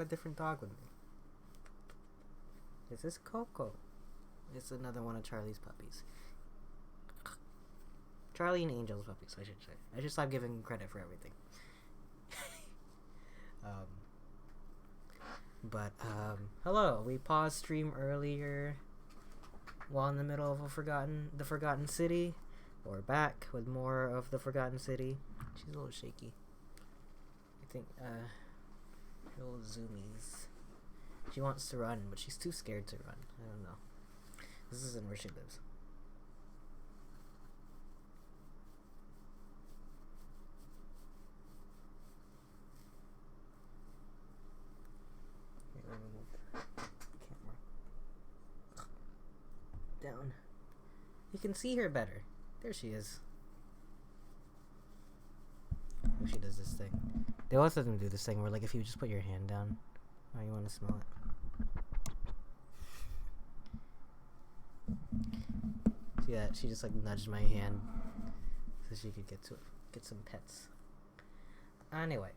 a different dog with me. This is Coco. It's another one of Charlie's puppies. Charlie and Angel's puppies, I should say. I should stop giving credit for everything. Hello. We paused stream earlier while in the middle of the Forgotten City. We're back with more of the Forgotten City. She's a little shaky. I think, little zoomies. She wants to run, but she's too scared to run. I don't know. This isn't where she lives. Okay, let me move the camera down. You can see her better. There she is. Oh, she does this thing. They also let them do this thing where, like, if you just put your hand down, oh, you want to smell it. See that? She just like nudged my hand so she could get some pets. Anyway,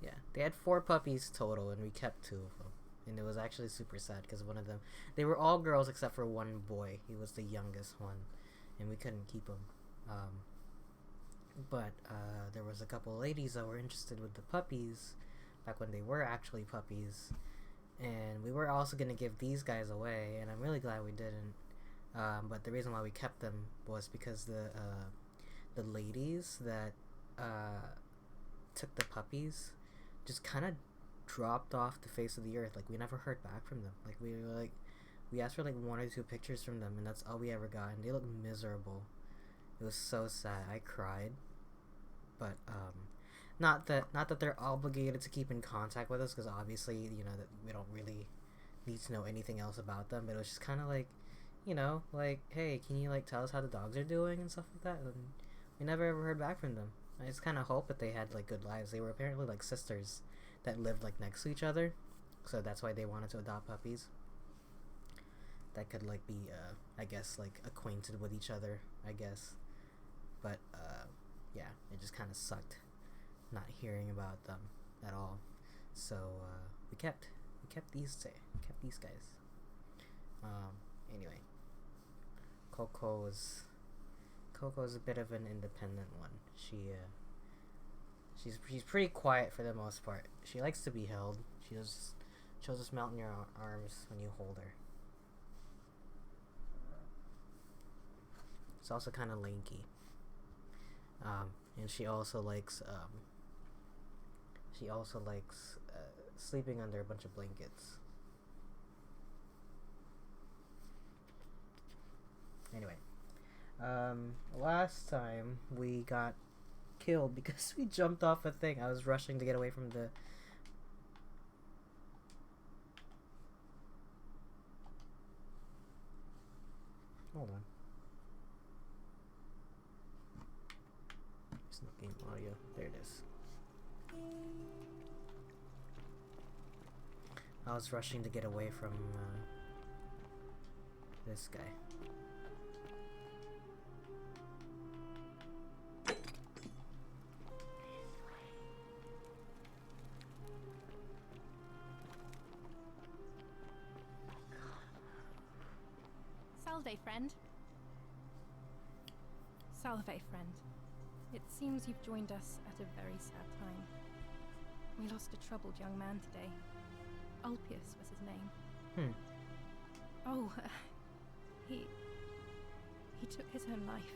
yeah, they had 4 puppies total, and we kept 2 of them. And it was actually super sad because one of them, they were all girls except for one boy. He was the youngest one, and we couldn't keep him. But there was a couple ladies that were interested with the puppies back when they were actually puppies, and we were also gonna give these guys away, and I'm really glad we didn't. But the reason why we kept them was because the ladies that took the puppies just kind of dropped off the face of the earth. Like, we never heard back from them. Like, we asked for like 1 or 2 pictures from them, and that's all we ever got, and they looked miserable. It was so sad. I cried. But not that they're obligated to keep in contact with us, because obviously, you know, that we don't really need to know anything else about them. But it was just kind of like, you know, like, hey, can you like tell us how the dogs are doing and stuff like that? And we never ever heard back from them. I just kind of hope that they had like good lives. They were apparently like sisters that lived like next to each other, so that's why they wanted to adopt puppies that could like be I guess like acquainted with each other, I guess. But yeah, it just kind of sucked not hearing about them at all. So we kept these guys. Anyway, Coco's a bit of an independent one. She's pretty quiet for the most part. She likes to be held. She'll just melt in your arms when you hold her. It's also kind of lanky. And she also likes sleeping under a bunch of blankets. Anyway, last time we got killed because we jumped off a thing. I was rushing to get away from the... Hold on. It's not game audio. There it is. I was rushing to get away from this guy. Salve, friend. Salve, friend. It seems you've joined us at a very sad time. We lost a troubled young man today. Ulpius was his name. Oh, he took his own life.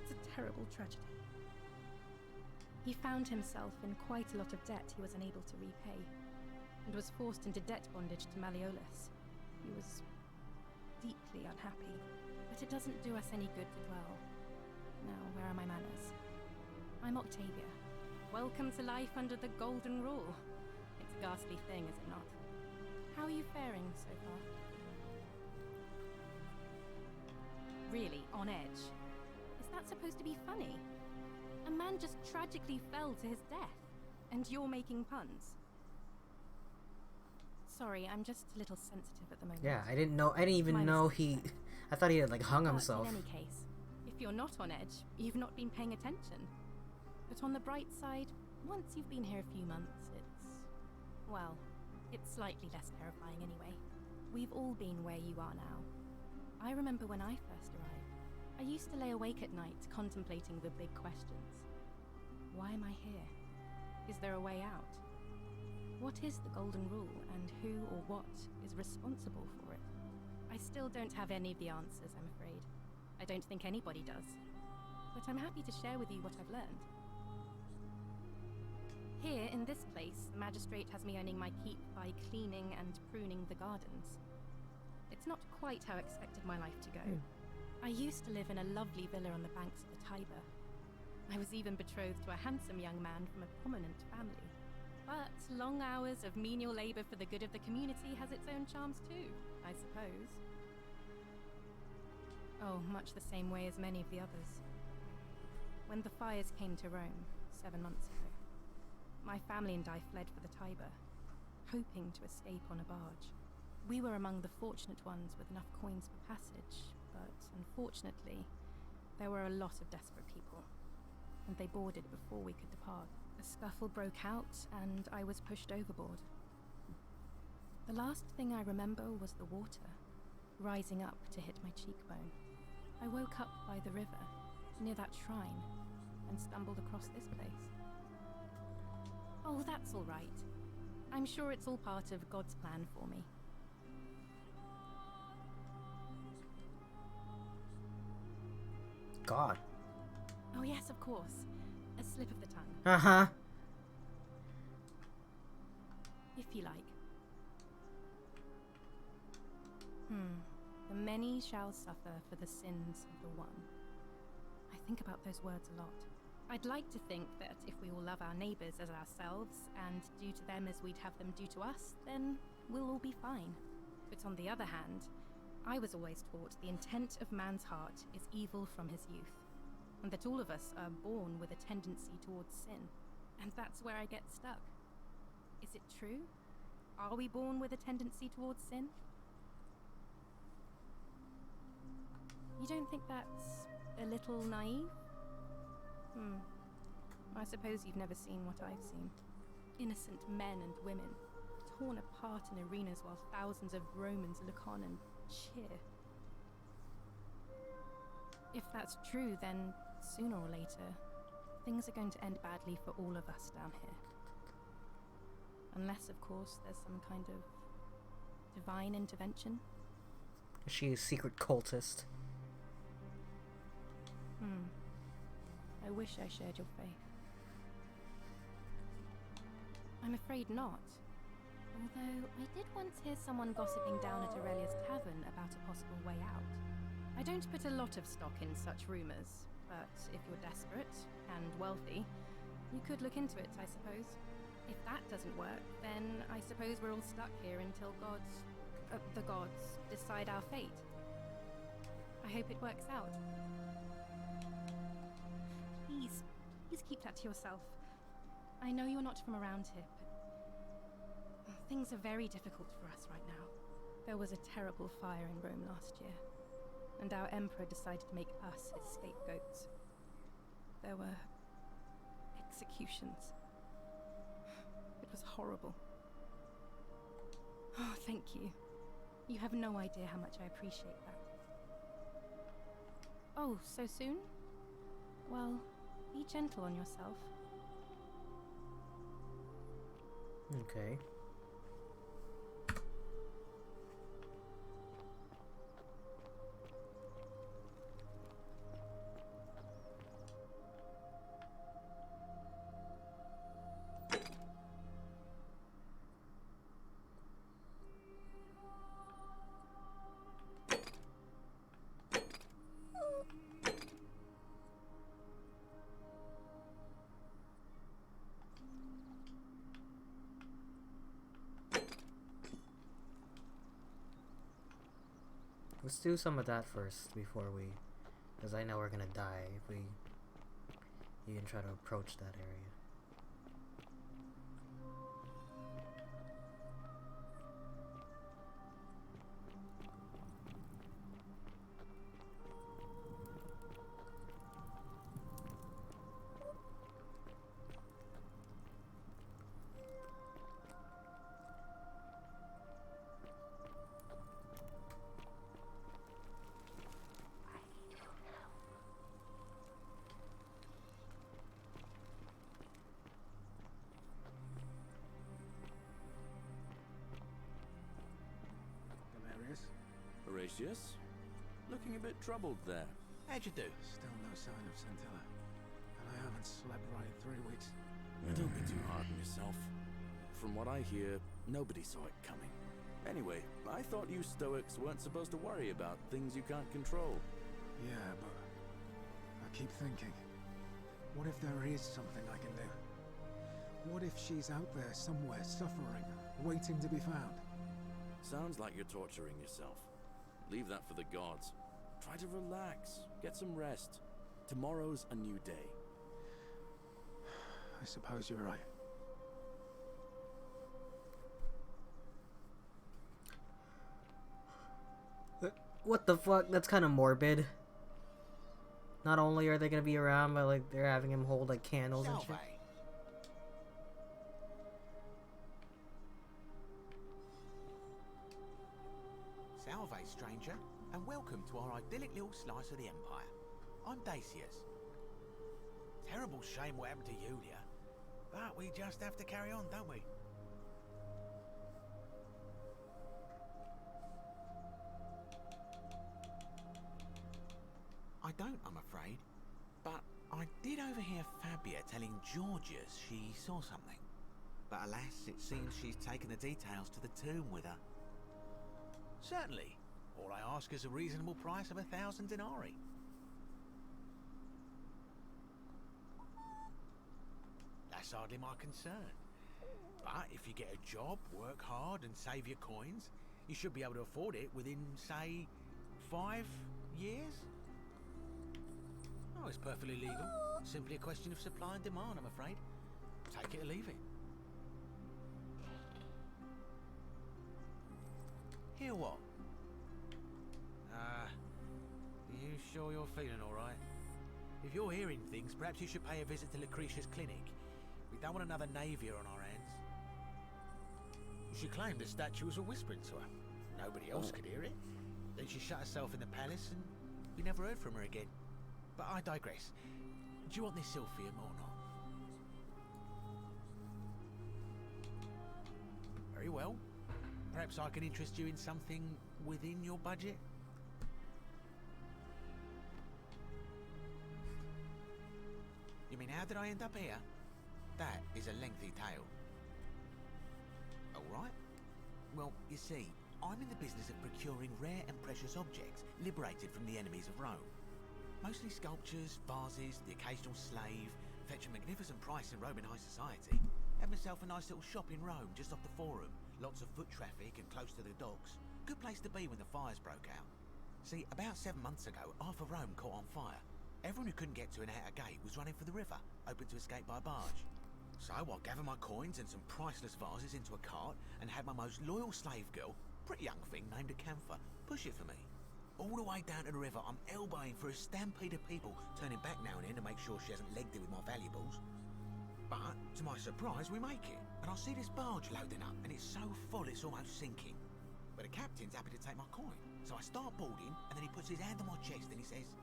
It's a terrible tragedy. He found himself in quite a lot of debt he was unable to repay, and was forced into debt bondage to Malleolus. He was deeply unhappy, but it doesn't do us any good to dwell. Now, where are my manners? I'm Octavia. Welcome to life under the Golden Rule. It's a ghastly thing, is it not? How are you faring so far? Really, on edge? Is that supposed to be funny? A man just tragically fell to his death, and you're making puns. Sorry, I'm just a little sensitive at the moment. Yeah, I didn't even know he... I thought he had like hung himself. In any case, if you're not on edge, you've not been paying attention. But on the bright side, Once you've been here a few months, it's slightly less terrifying anyway. We've all been where you are now. I remember when I first arrived, I used to lay awake at night contemplating the big questions. Why am I here? Is there a way out? What is the Golden Rule, and who or what is responsible for it? I still don't have any of the answers, I'm afraid. I don't think anybody does. But I'm happy to share with you what I've learned. Here, in this place, the magistrate has me earning my keep by cleaning and pruning the gardens. It's not quite how I expected my life to go. I used to live in a lovely villa on the banks of the Tiber. I was even betrothed to a handsome young man from a prominent family. But long hours of menial labor for the good of the community has its own charms too, I suppose. Oh, much the same way as many of the others. When the fires came to Rome 7 months ago, my family and I fled for the Tiber, hoping to escape on a barge. We were among the fortunate ones with enough coins for passage, but unfortunately, there were a lot of desperate people, and they boarded before we could depart. A scuffle broke out, and I was pushed overboard. The last thing I remember was the water, rising up to hit my cheekbone. I woke up by the river, near that shrine, and stumbled across this place. Oh, that's all right. I'm sure it's all part of God's plan for me. God. Oh yes, of course. A slip of the tongue. Uh-huh. If you like. The many shall suffer for the sins of the one. I think about those words a lot. I'd like to think that if we all love our neighbours as ourselves, and do to them as we'd have them do to us, then we'll all be fine. But on the other hand, I was always taught the intent of man's heart is evil from his youth, and that all of us are born with a tendency towards sin. And that's where I get stuck. Is it true? Are we born with a tendency towards sin? You don't think that's a little naive? I suppose you've never seen what I've seen. Innocent men and women, torn apart in arenas while thousands of Romans look on and cheer. If that's true, then sooner or later, things are going to end badly for all of us down here. Unless, of course, there's some kind of divine intervention. Is she a secret cultist? I wish I shared your faith. I'm afraid not. Although, I did once hear someone gossiping down at Aurelia's tavern about a possible way out. I don't put a lot of stock in such rumors, but if you're desperate and wealthy, you could look into it, I suppose. If that doesn't work, then I suppose we're all stuck here until the gods decide our fate. I hope it works out. Please keep that to yourself. I know you're not from around here, but things are very difficult for us right now. There was a terrible fire in Rome last year, and our emperor decided to make us his scapegoats. There were executions. It was horrible. Oh, thank you. You have no idea how much I appreciate that. Oh, so soon? Well, be gentle on yourself. Okay. Let's do some of that first before we, because I know we're gonna die if we even try to approach that area. Lucius. Looking a bit troubled there. How'd you do? Still no sign of Scintilla. And I haven't slept right in 3 weeks. Don't be too hard on yourself. From what I hear, nobody saw it coming. Anyway, I thought you Stoics weren't supposed to worry about things you can't control. Yeah, but I keep thinking, what if there is something I can do? What if she's out there somewhere suffering, waiting to be found? Sounds like you're torturing yourself. Leave that for the gods. Try to relax, get some rest. Tomorrow's a new day. I suppose you're right. What the fuck? That's kind of morbid. Not only are they gonna be around, but like they're having him hold like candles and shit. Salve, stranger, and welcome to our idyllic little slice of the Empire. I'm Dacius. Terrible shame what happened to Yulia, but we just have to carry on, don't we? I don't, I'm afraid, but I did overhear Fabia telling Georgius she saw something. But alas, it seems she's taken the details to the tomb with her. Certainly. All I ask is a reasonable price of 1,000 denarii. That's hardly my concern. But if you get a job, work hard and save your coins, you should be able to afford it within, say, 5 years? Oh, it's perfectly legal. Simply a question of supply and demand, I'm afraid. Take it or leave it. Hear what? You sure you're feeling alright? If you're hearing things, perhaps you should pay a visit to Lucretia's clinic. We don't want another Navier on our hands. She claimed the statues were whispering to her. Nobody else could hear it. Then she shut herself in the palace and we never heard from her again. But I digress. Do you want this Silphium or not? Very well. Perhaps I can interest you in something within your budget? You mean, how did I end up here? That is a lengthy tale. Alright. Well, you see, I'm in the business of procuring rare and precious objects liberated from the enemies of Rome. Mostly sculptures, vases, the occasional slave, fetch a magnificent price in Roman high society. Had myself a nice little shop in Rome, just off the Forum. Lots of foot traffic and close to the docks. Good place to be when the fires broke out. See, about 7 months ago, half of Rome caught on fire. Everyone who couldn't get to an outer gate was running for the river, open to escape by barge. So I gathered my coins and some priceless vases into a cart and had my most loyal slave girl, pretty young thing named Acantha, push it for me. All the way down to the river, I'm elbowing for a stampede of people, turning back now and then to make sure she hasn't legged it with my valuables. But, to my surprise, we make it, and I see this barge loading up, and it's so full it's almost sinking. But the captain's happy to take my coin, so I start boarding, and then he puts his hand on my chest and he says,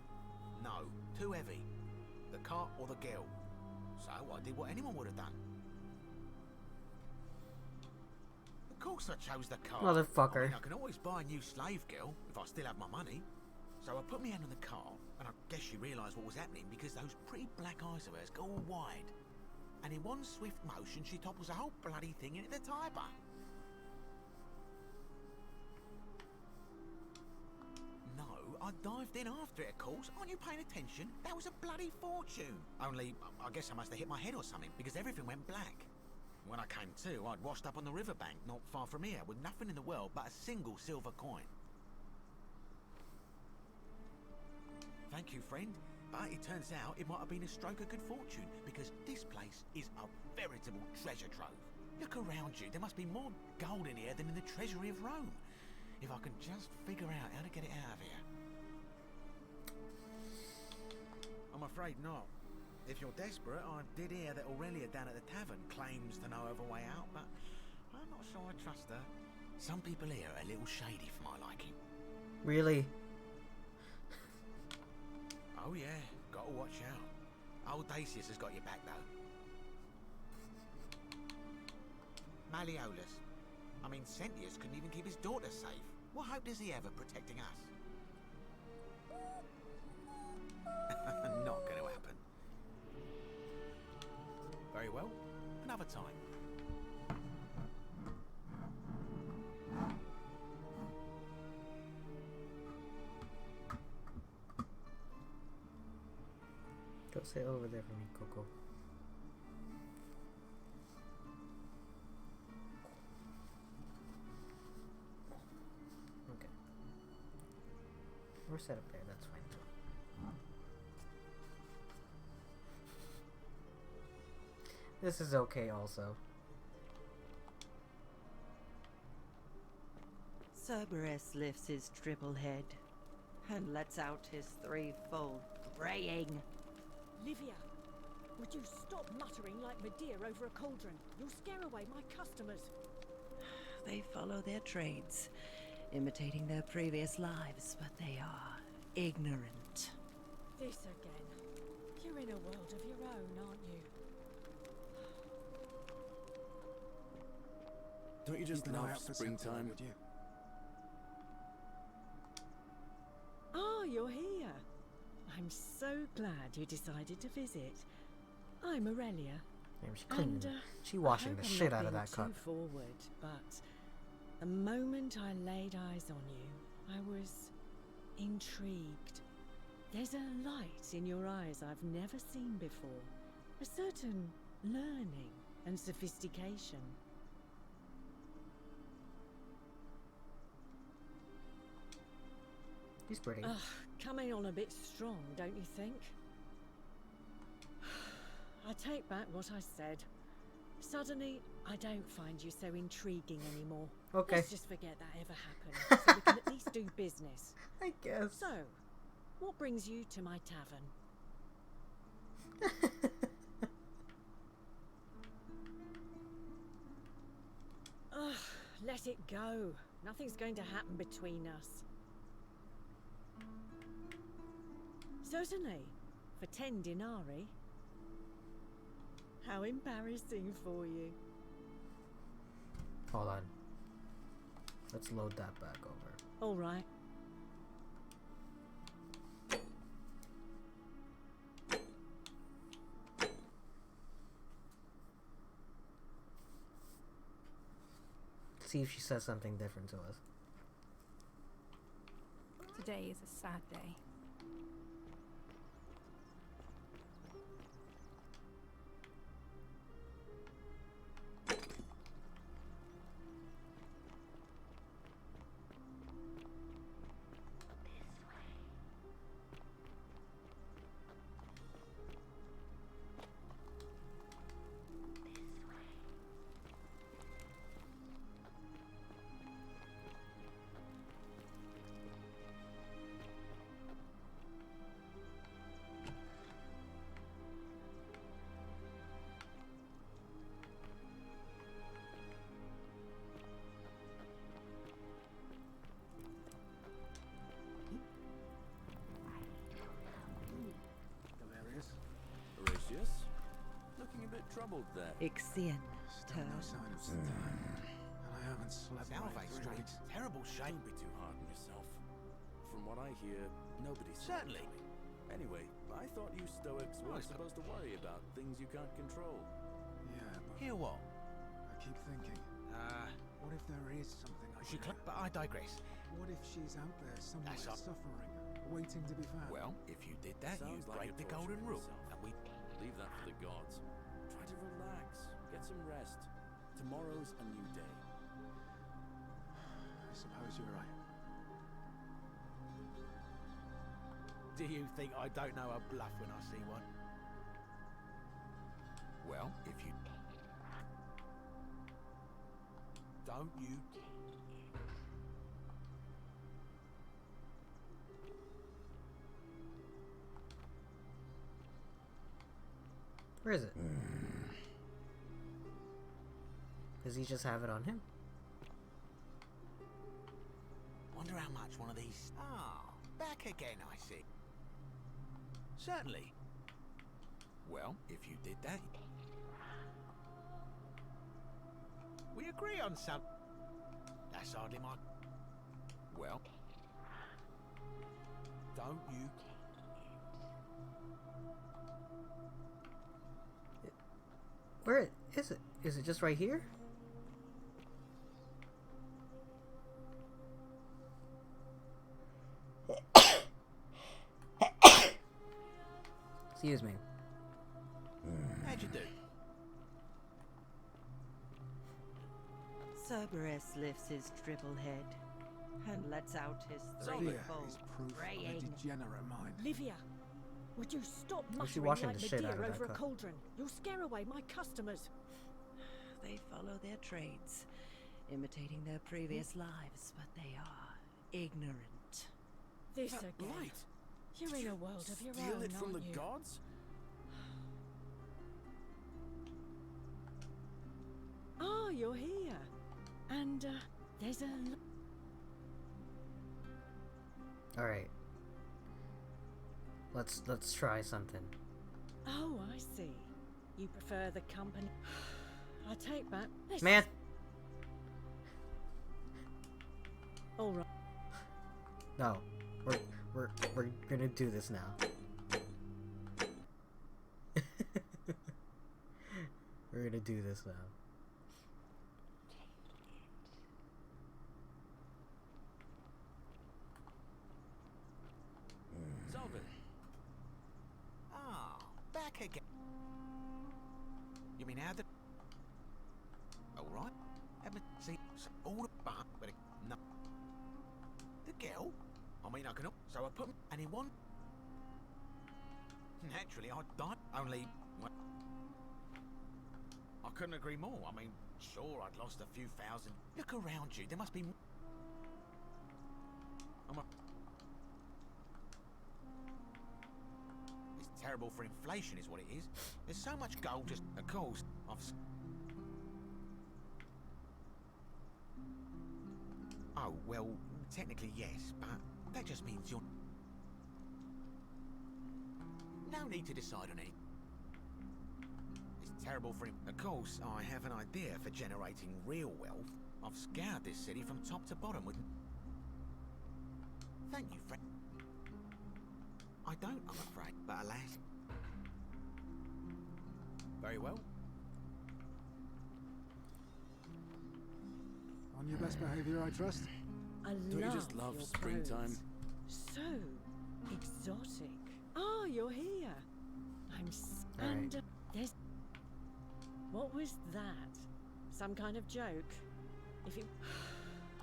"No, too heavy. The cart or the girl." So I did what anyone would have done. Of course I chose the cart. Motherfucker. I mean, I can always buy a new slave girl if I still have my money. So I put my hand on the cart, and I guess she realised what was happening because those pretty black eyes of hers go all wide. And in one swift motion, she topples the whole bloody thing into the Tiber. No, I dived in after it, of course. Aren't you paying attention? That was a bloody fortune. Only, I guess I must have hit my head or something, because everything went black. When I came to, I'd washed up on the riverbank, not far from here, with nothing in the world but a single silver coin. Thank you, friend. But it turns out it might have been a stroke of good fortune, because this place is a veritable treasure trove. Look around you. There must be more gold in here than in the treasury of Rome. If I can just figure out how to get it out of here. I'm afraid not. If you're desperate, I did hear that Aurelia down at the tavern claims to know of a way out, but I'm not sure I trust her. Some people here are a little shady for my liking. Really? Oh yeah, gotta watch out. Old Dacius has got your back though. Malleolus. I mean, Sentius couldn't even keep his daughter safe. What hope does he have of protecting us? Not going to happen. Very well. Another time. Go sit over there for me, Coco. Okay. We're set up there, that's fine too. This is okay also. Cerberus lifts his triple head and lets out his threefold braying. Livia, would you stop muttering like Medea over a cauldron? You'll scare away my customers. They follow their trades, imitating their previous lives, but they are ignorant. This again. You're in a world of your own, aren't you? Don't you just Keep an eye love out for springtime? Sentinel, would you? Ah, you're here. I'm so glad you decided to visit. I'm Aurelia. Maybe she's cleaning And, it. She washing the I'm shit not out of being that cup. too forward, but the moment I laid eyes on you, I was intrigued. There's a light in your eyes I've never seen before. A certain learning and sophistication. She's pretty. Ugh, coming on a bit strong, don't you think? I take back what I said. Suddenly, I don't find you so intriguing anymore. Okay. Let's just forget that ever happened, so we can at least do business. I guess. So, what brings you to my tavern? Ugh, let it go. Nothing's going to happen between us. Certainly, for 10 denarii. How embarrassing for you. Hold on. Let's load that back over. All right. See if she says something different to us. Today is a sad day. Hilarious. Horatius? Looking a bit troubled there. Ixion Still no turns. sign of Sentinel. And I haven't slept Salve right through Street. it. Terrible shape. Don't be too hard on yourself. From what I hear, nobody's Certainly. Anyway, I thought you Stoics weren't Nice. supposed to worry about things you can't control. Yeah, but Hear what? I keep thinking, what if there is something I She can do? but I digress. What if she's out there somewhere That's up. suffering, waiting to be found? Well, if you did that, Sounds you'd like break the you're golden torturing rule. yourself. And we... Leave that for the gods. Try to relax. Get some rest. Tomorrow's a new day. I suppose you're right. Do you think I don't know a bluff when I see one? Well, if you... Don't you... Where is it? Does he just have it on him? Wonder how much one of these... Ah, back again, I see. Certainly. Well, if you did that... We agree on some... That's hardly my... Well, don't you? Where is it? Is it just right here? Excuse me. How'd you do? Cerberus lifts his triple head and lets out his Fear threefold is proof of a braying. degenerate mind. Livia, would you stop Was she muttering washing like the shit out Medea of that over a cup? cauldron? You'll scare away my customers. They follow their trades, imitating their previous lives, but they are ignorant. This That again. light. You're Did in you a world of your steal own, it from the aren't you? gods? Ah, you're here. And, there's a... Alright. Let's try something. Oh, I see. You prefer the company... I take back... This Man! All right. No. We're gonna do this now. We're gonna do this now. Solve it. Ah, back again. You mean how the... Alright. Haven't seen all the bar, but no. The girl? I mean, I can... So I put... And in one... Naturally, I died. Only... Well, I couldn't agree more. I mean, sure, I'd lost a few thousand. Look around you. There must be... It's terrible for inflation is what it is. There's so much gold just... Of course, Oh, well, technically yes, but that just means you're... No need to decide on it. It's terrible for him. Of course, I have an idea for generating real wealth. I've scoured this city from top to bottom with... Thank you, friend. I don't, I'm afraid, but alas... Very well. On your best behavior, I trust. I Don't you just love your springtime? clothes. So exotic. Ah, you're here. I'm Alright. and there's... What was that? Some kind of joke? If you...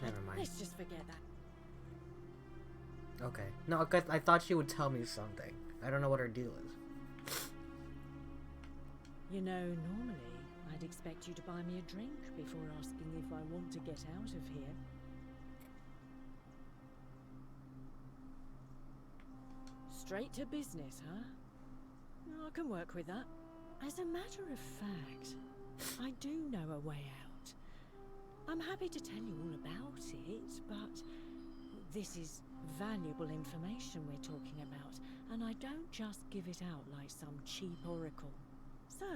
Never mind. Let's just forget that. Okay. No, 'cause I thought she would tell me something. I don't know what her deal is. You know, normally I'd expect you to buy me a drink before asking if I want to get out of here. Straight to business, huh? I can work with that. As a matter of fact, I do know a way out. I'm happy to tell you all about it, but this is valuable information we're talking about, and I don't just give it out like some cheap oracle. So,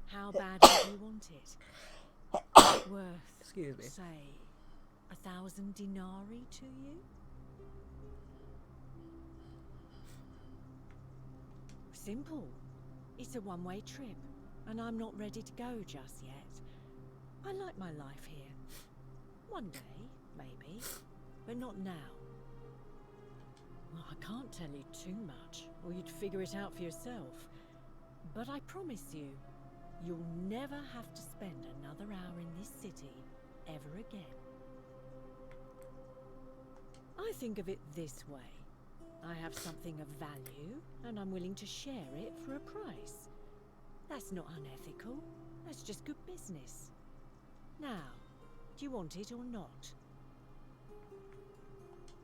how bad do you want it? Worth, Excuse me. say, 1,000 denarii to you? Simple. It's a one-way trip, and I'm not ready to go just yet. I like my life here. One day, maybe, but not now. Well, I can't tell you too much, or you'd figure it out for yourself. But I promise you, you'll never have to spend another hour in this city ever again. I think of it this way. I have something of value, and I'm willing to share it for a price. That's not unethical. That's just good business. Now, do you want it or not?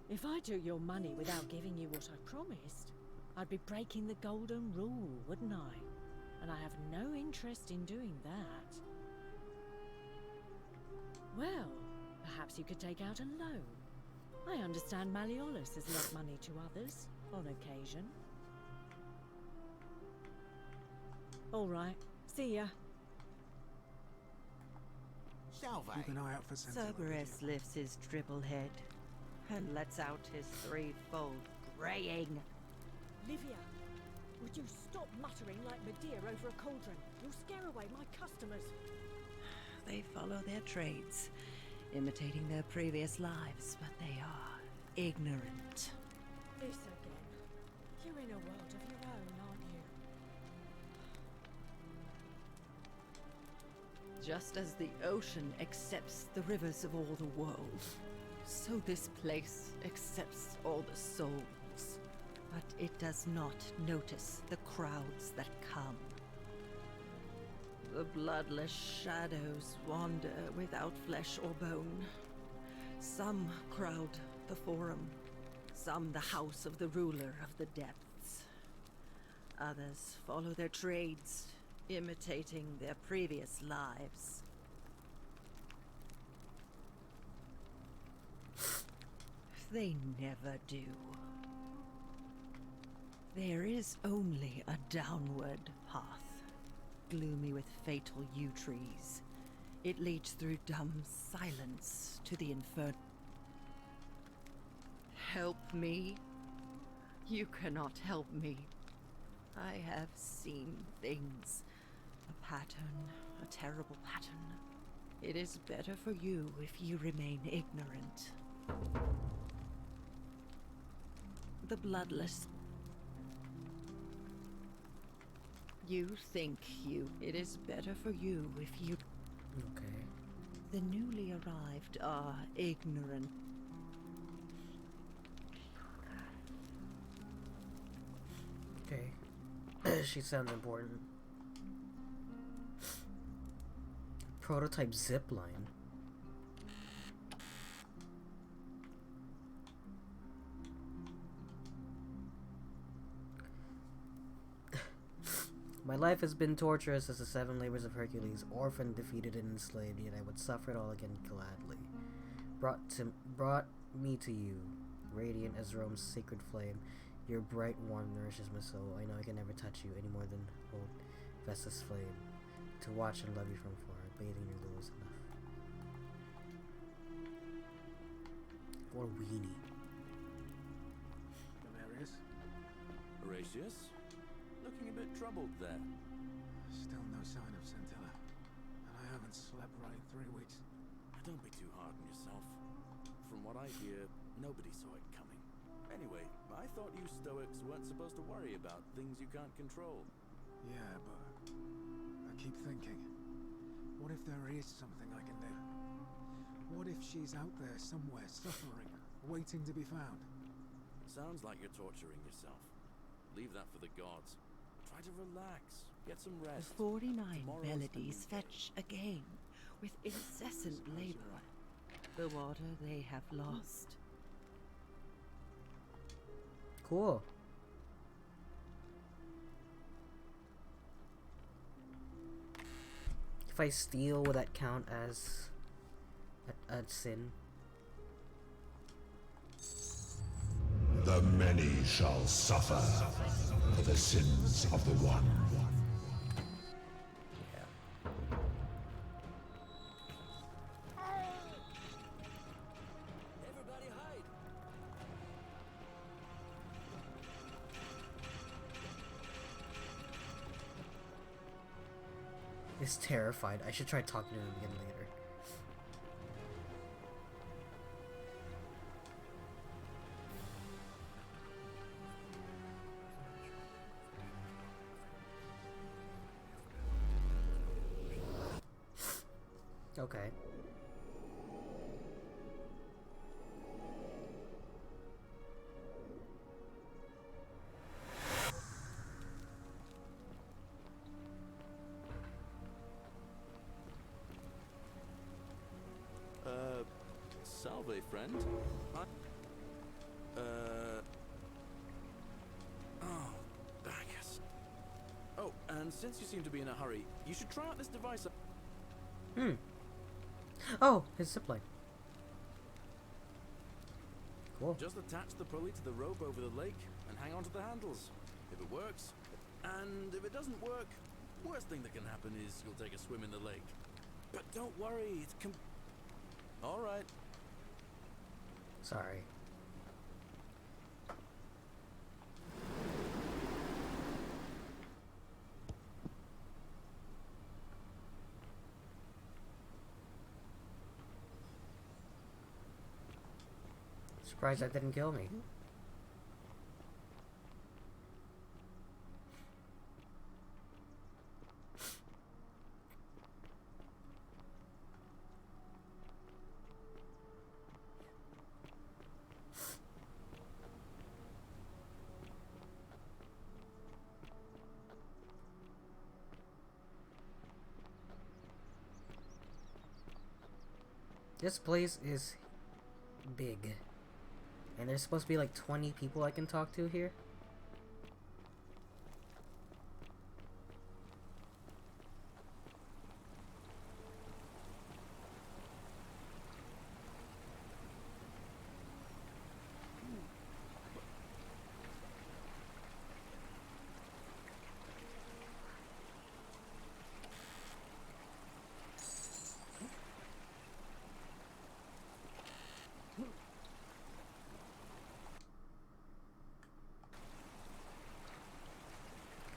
If I took your money without giving you what I promised, I'd be breaking the golden rule, wouldn't I? And I have no interest in doing that. Well, perhaps you could take out a loan. I understand Malleolus has lent money to others, on occasion. All right, see ya. Salve. Keep an eye out for Sentinel. Cerberus lifts his triple head and lets out his threefold braying. Livia, would you stop muttering like Medea over a cauldron? You'll scare away my customers. They follow their trades, imitating their previous lives, but they are ignorant. This again. You're in a world of your own, aren't you? Just as the ocean accepts the rivers of all the world, so this place accepts all the souls. But it does not notice the crowds that come. The bloodless shadows wander without flesh or bone. Some crowd the forum, some the house of the ruler of the depths. Others follow their trades, imitating their previous lives. They never do. There is only a downward path, gloomy with fatal yew trees. It leads through dumb silence to the inferno. Help me? You cannot help me. I have seen things. A pattern, a terrible pattern. It is better for you if you remain ignorant. The bloodless. You think you. It is better for you if you. Okay. The newly arrived are ignorant. Okay. She sounds important. Prototype zipline. My life has been torturous as the 7 labors of Hercules, orphaned, defeated, and enslaved, yet I would suffer it all again gladly. Brought me to you, radiant as Rome's sacred flame. Your bright warmth nourishes my soul. I know I can never touch you any more than hold Vesta's flame. To watch and love you from afar, bathing your glow is enough. Or weenie. Demarius? Horatius? Looking a bit troubled there. Still no sign of Scintilla. And I haven't slept right in 3 weeks. Don't be too hard on yourself. From what I hear, nobody saw it coming. Anyway, I thought you Stoics weren't supposed to worry about things you can't control. Yeah, but I keep thinking, what if there is something I can do? What if she's out there somewhere suffering, waiting to be found? Sounds like you're torturing yourself. Leave that for the gods. Try to relax. Get some rest. The 49 Tomorrow's melodies a new day. fetch again, with incessant labor, the water they have lost. Cool. If I steal, will that count as a sin? The many shall suffer for the sins of the one. Everybody hide! He's terrified. I should try talking to him again later. Okay. Salve, friend. Oh, Bacchus. Oh, and since you seem to be in a hurry, you should try out this device. Oh, his zipline. Cool. Just attach the pulley to the rope over the lake and hang on to the handles. If it works, and if it doesn't work, worst thing that can happen is you'll take a swim in the lake. But don't worry, it's all right. Sorry. Surprised that didn't kill me. This place is big. And there's supposed to be like 20 people I can talk to here.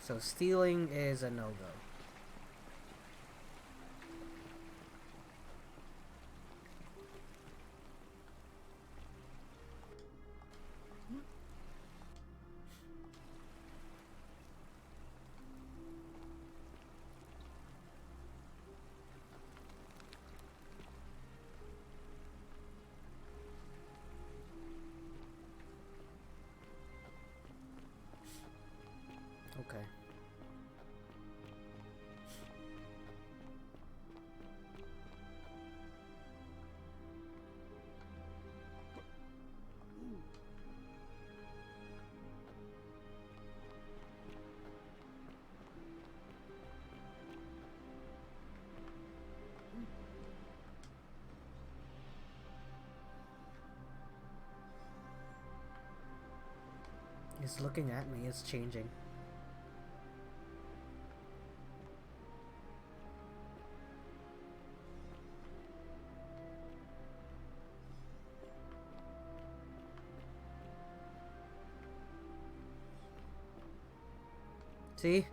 So stealing is a no-go. Okay. He's looking at me, it's changing. See?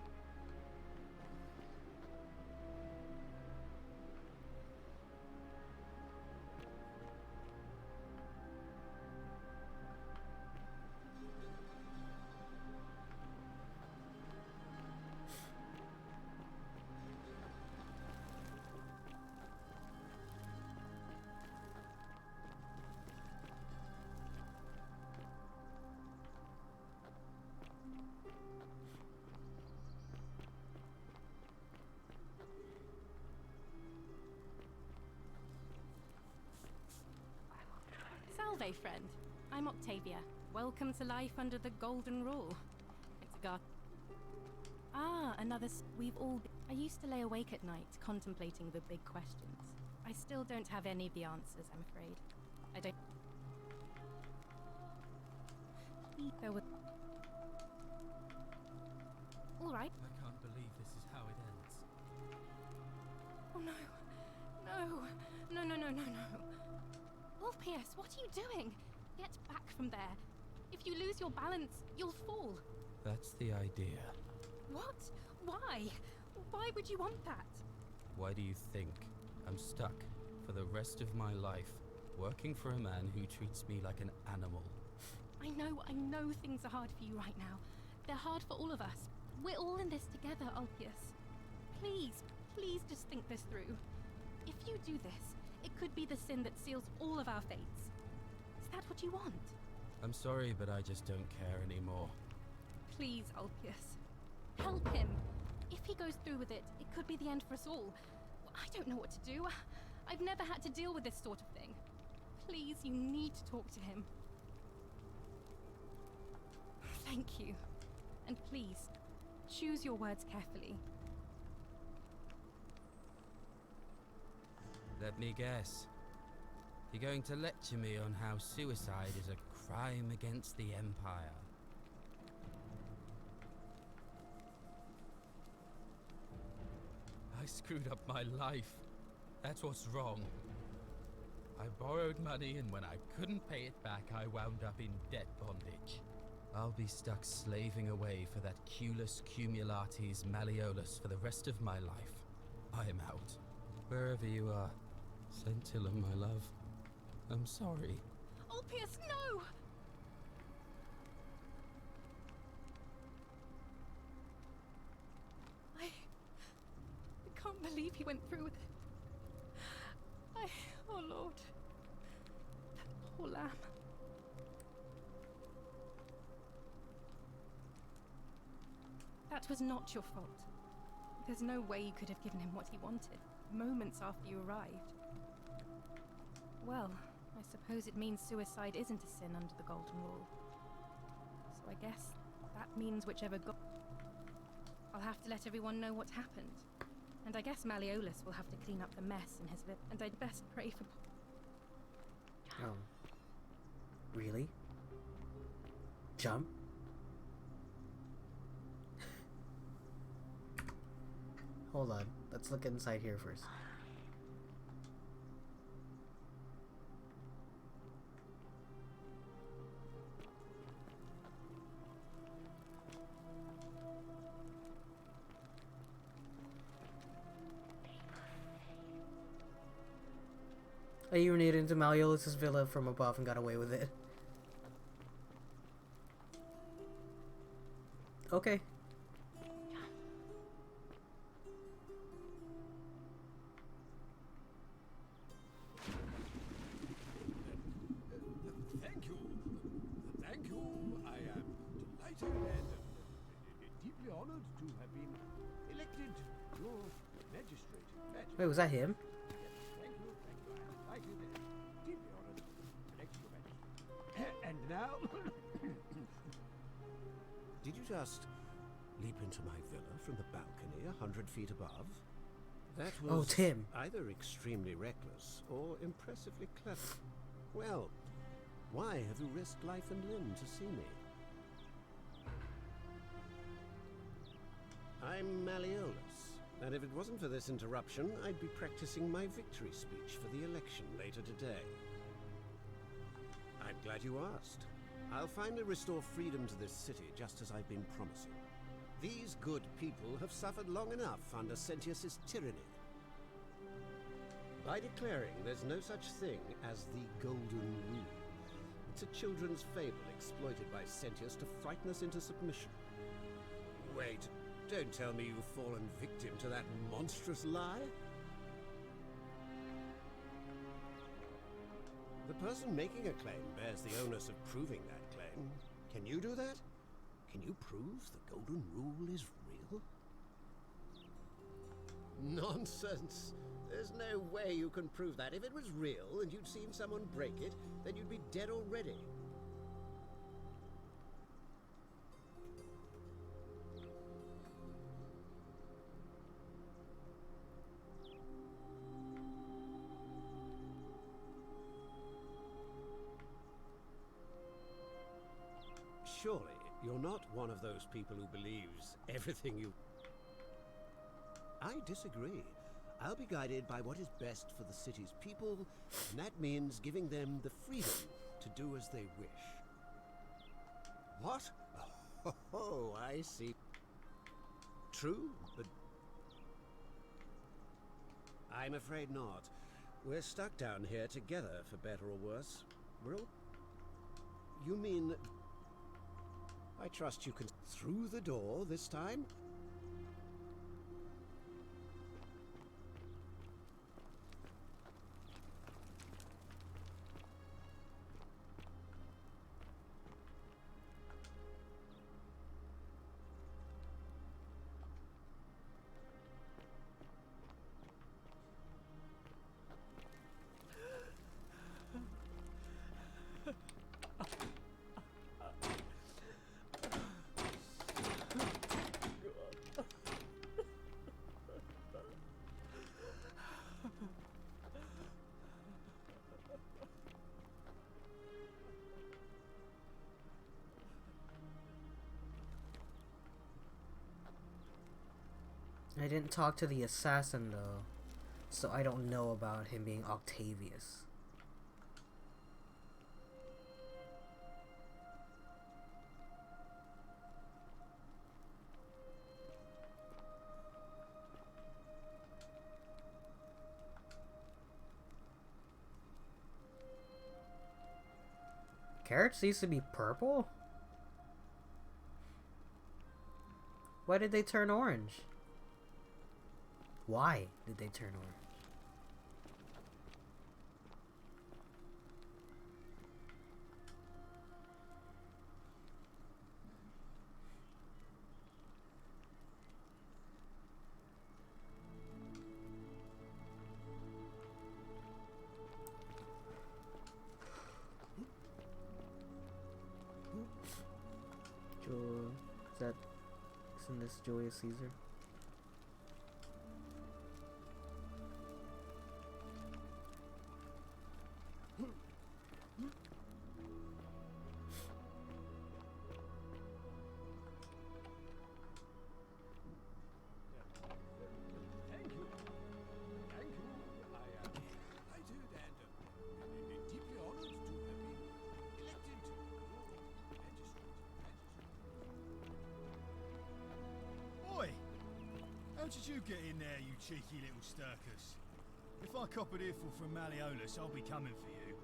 Salve, friend. I'm Octavia. Welcome to life under the Golden Rule. It's a god. Ah, we've all I used to lay awake at night contemplating the big questions. I still don't have any of the answers, I'm afraid. I don't... There were... All right. I can't believe this is how it ends. Oh no. No. No. Ulpius, what are you doing? Get back from there. If you lose your balance, you'll fall. That's the idea. What? Why? Why would you want that? Why do you think I'm stuck for the rest of my life working for a man who treats me like an animal? I know things are hard for you right now. They're hard for all of us. We're all in this together, Ulpius. Please just think this through. If you do this, it could be the sin that seals all of our fates. Is that what you want? I'm sorry, but I just don't care anymore. Please, Ulpius. Help him. If he goes through with it, it could be the end for us all. I don't know what to do. I've never had to deal with this sort of thing. Please, you need to talk to him. Thank you. And please, choose your words carefully. Let me guess. You're going to lecture me on how suicide is a crime against the Empire. I screwed up my life. That's what's wrong. I borrowed money, and when I couldn't pay it back, I wound up in debt bondage. I'll be stuck slaving away for that Culus Cumulatis Malleolus for the rest of my life. I'm out. Wherever you are, Scintilla, my love. I'm sorry. Ulpius, no! I can't believe he went through with it. Oh Lord. That poor lamb. That was not your fault. There's no way you could have given him what he wanted, moments after you arrived. Well, I suppose it means suicide isn't a sin under the Golden Rule. So I guess that means whichever I'll have to let everyone know what happened. And I guess Malleolus will have to clean up the mess in his and I'd best pray for... Oh. Really? Jump? Hold on. Let's look inside here first. I urinated into Malleolus' villa from above and got away with it. Okay. Thank you. Thank you. I am delighted and deeply honored to have been elected your magistrate. Wait, was that him? And now... Did you just leap into my villa from the balcony 100 feet above? That was Tim. Either extremely reckless or impressively clever. Well, why have you risked life and limb to see me? I'm Malleolus, and if it wasn't for this interruption, I'd be practicing my victory speech for the election later today. I'm glad you asked. I'll finally restore freedom to this city, just as I've been promising. These good people have suffered long enough under Sentius's tyranny. By declaring there's no such thing as the Golden Rule, it's a children's fable exploited by Sentius to frighten us into submission. Wait, don't tell me you've fallen victim to that monstrous lie? The person making a claim bears the onus of proving that claim. Can you do that? Can you prove the Golden Rule is real? Nonsense! There's no way you can prove that. If it was real and you'd seen someone break it, then you'd be dead already. Surely, you're not one of those people who believes everything you... I disagree. I'll be guided by what is best for the city's people, and that means giving them the freedom to do as they wish. What? Oh, I see. True, but... I'm afraid not. We're stuck down here together, for better or worse. We're all... You mean... I trust you can... Through the door this time? I didn't talk to the assassin though, so I don't know about him being Octavius. Carrots used to be purple? Why did they turn orange? Why did they turn orange? Isn't this Julius Caesar? Thank you. Thank you. I am delighted and deeply honored to have been elected Oi! How did you get in there, you cheeky little stirkers? If I cop an earful from Malleolus, I'll be coming for you.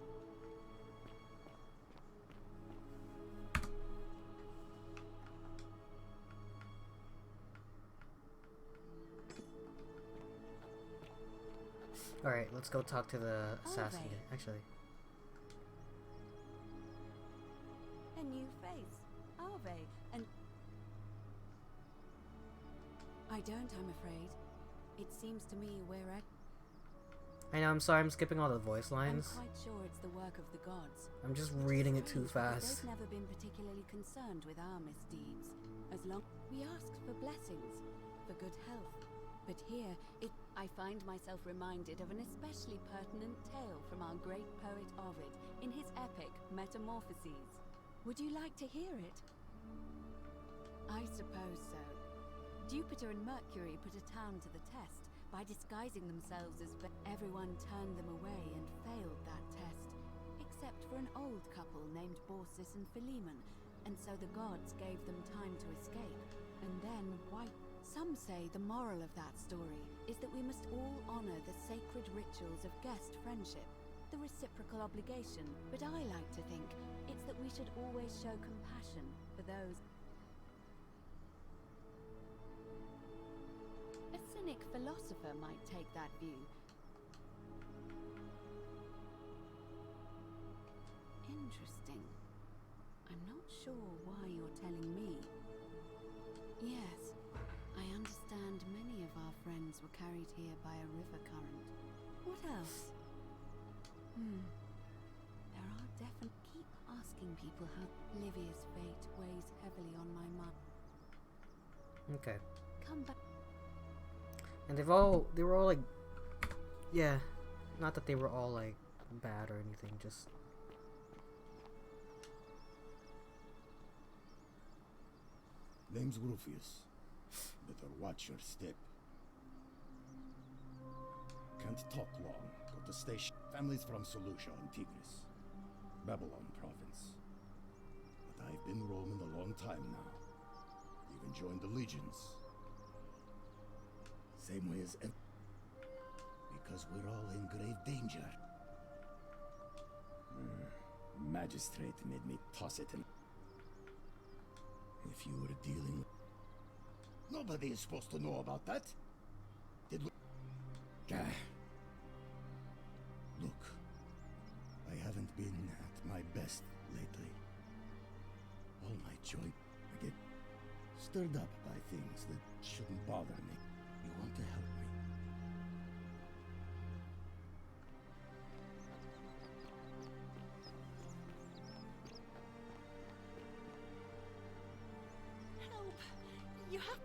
Alright, let's go talk to the assassin guy, actually. A new face, Ave, and I don't, I'm afraid. It seems to me we're at... I know, I'm sorry, I'm skipping all the voice lines. I'm quite sure it's the work of the gods. I'm just reading it too fast. They've never been particularly concerned with our misdeeds. As long we asked for blessings, for good health. But here, I find myself reminded of an especially pertinent tale from our great poet Ovid in his epic Metamorphoses. Would you like to hear it? I suppose so. Jupiter and Mercury put a town to the test by disguising themselves as everyone turned them away and failed that test, except for an old couple named Baucis and Philemon, and so the gods gave them time to escape, and then Some say the moral of that story is that we must all honor the sacred rituals of guest friendship, the reciprocal obligation, but I like to think it's that we should always show compassion for those. A cynic philosopher might take that view. Interesting. I'm not sure why you're telling me. Yes, I understand many of our friends were carried here by a river current. What else? There are definitely... Keep asking people how Livia's fate weighs heavily on my mind. Okay. Come back. And they were all like, yeah, not that they were all like bad or anything, just. Name's Rufius. Better watch your step. Can't talk long. Got to station. Families from Seleucia and Tigris. Babylon province. But I've been roaming a long time now. Even joined the legions. Same way as because we're all in grave danger. Magistrate made me toss it in. If you were dealing with... Nobody is supposed to know about that. Did we... Look, I haven't been at my best lately. All my joy, I get stirred up by things that shouldn't bother me. You want to help me? Help! You have...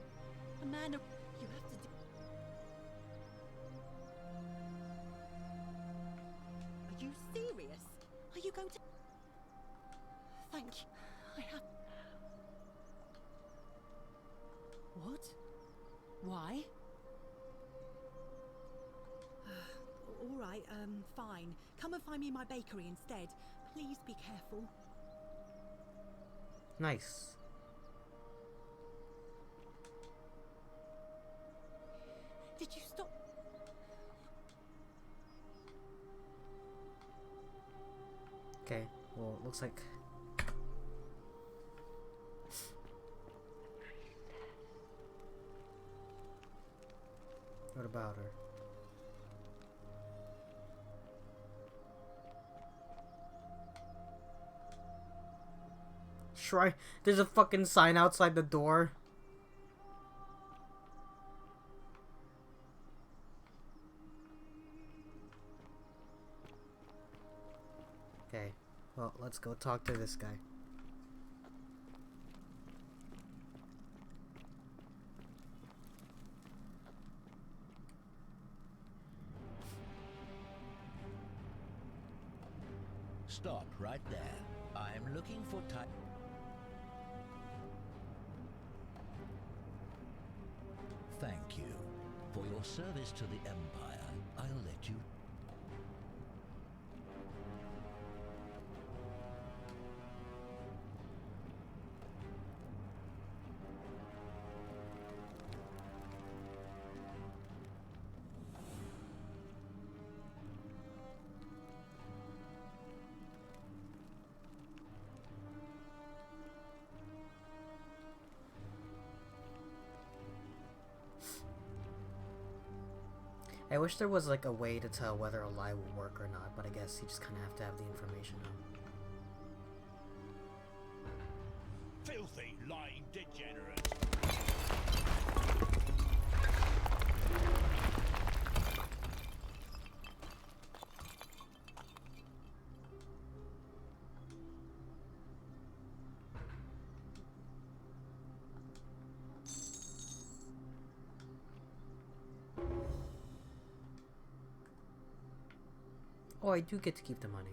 A man of... You have to do... Are you serious? Are you going to... Thank you. I have... What? Why? All right, fine. Come and find me my bakery instead. Please be careful. Nice. Did you stop? Okay, well, it looks like What about her? Shrine. There's a fucking sign outside the door. Okay. Well, let's go talk to this guy. Stop right there. I'm looking for time. Thank you. For your service to the Empire, I'll let you... I wish there was like a way to tell whether a lie will work or not, but I guess you just kind of have to have the information on. Filthy, lying degenerate. Oh, I do get to keep the money.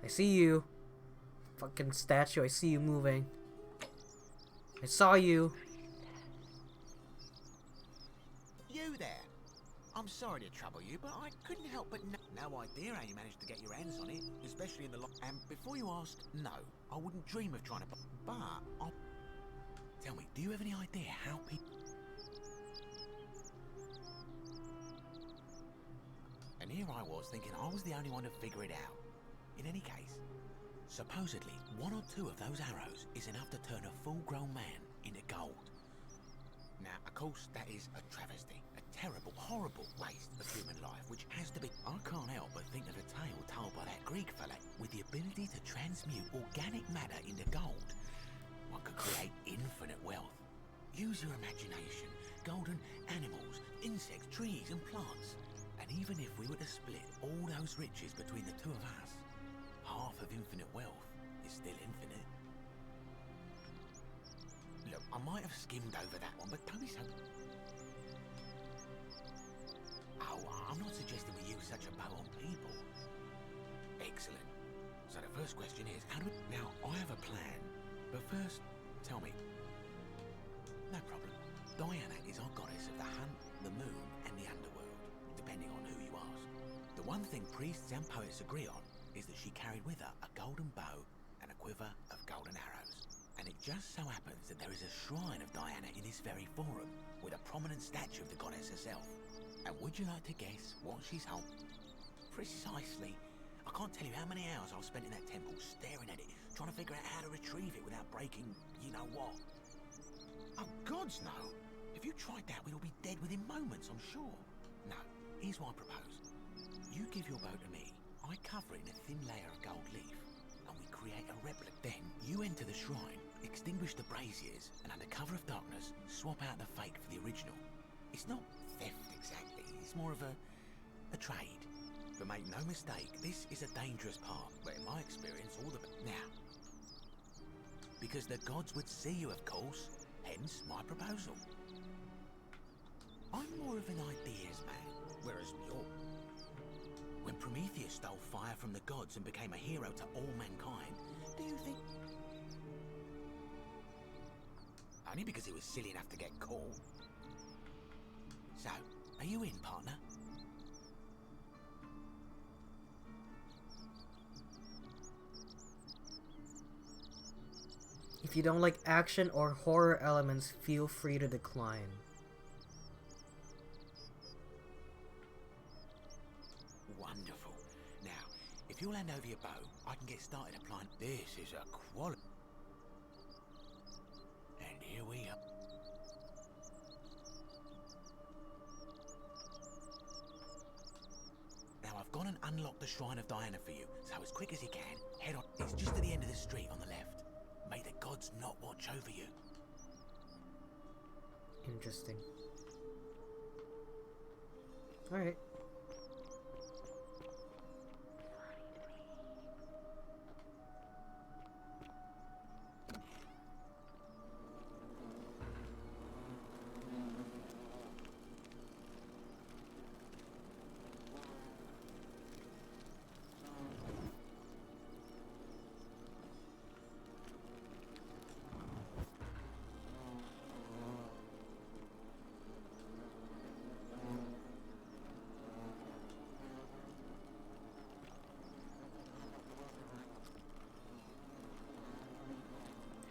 I see you. Fucking statue, I see you moving. I saw you. You there? I'm sorry to trouble you, but I couldn't help but no idea how you managed to get your hands on it, especially in the and before you ask, no, I wouldn't dream of trying to but I'll... Tell me, do you have any idea how people... And here I was thinking I was the only one to figure it out. In any case, supposedly, 1 or 2 of those arrows is enough to turn a full-grown man into gold. Now, of course, that is a travesty. A terrible, horrible waste of human life, which has to be... I can't help but think of a tale told by that Greek fella with the ability to transmute organic matter into gold. One could create infinite wealth. Use your imagination. Golden animals, insects, trees and plants. And even if we were to split all those riches between the 2 of us, half of infinite wealth is still infinite. Look, I might have skimmed over that one, but don't be so... Oh, I'm not suggesting we use such a bow on people. Excellent. So the first question is, how do we... Now, I have a plan, but first, tell me. No problem. Diana is our goddess of the hunt, the moon, and the underworld, depending on who you ask. The one thing priests and poets agree on is that she carried with her a golden bow and a quiver of golden arrows. And it just so happens that there is a shrine of Diana in this very forum, with a prominent statue of the goddess herself. And would you like to guess what she's holding? Precisely. I can't tell you how many hours I've spent in that temple staring at it, trying to figure out how to retrieve it without breaking you-know-what. Oh, gods, no. If you tried that, we'd all be dead within moments, I'm sure. No, here's what I propose. You give your bow to me, I cover it in a thin layer of gold leaf, and we create a replica. Then, you enter the shrine, extinguish the braziers, and under cover of darkness, swap out the fake for the original. It's not theft exactly, it's more of a trade. But make no mistake, this is a dangerous part, but in my experience, all the... Now, because the gods would see you, of course, hence my proposal. I'm more of an ideas man, whereas you're... When Prometheus stole fire from the gods and became a hero to all mankind, do you think... Only because he was silly enough to get caught. So, are you in, partner? If you don't like action or horror elements, feel free to decline. Wonderful. Now, if you'll hand over your bow, I can get started applying. This is a quality. And here we are. Now I've gone and unlocked the Shrine of Diana for you, so as quick as you can, head on. It's just at the end of the street on the left. May the gods not watch over you. Interesting. Alright.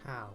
How?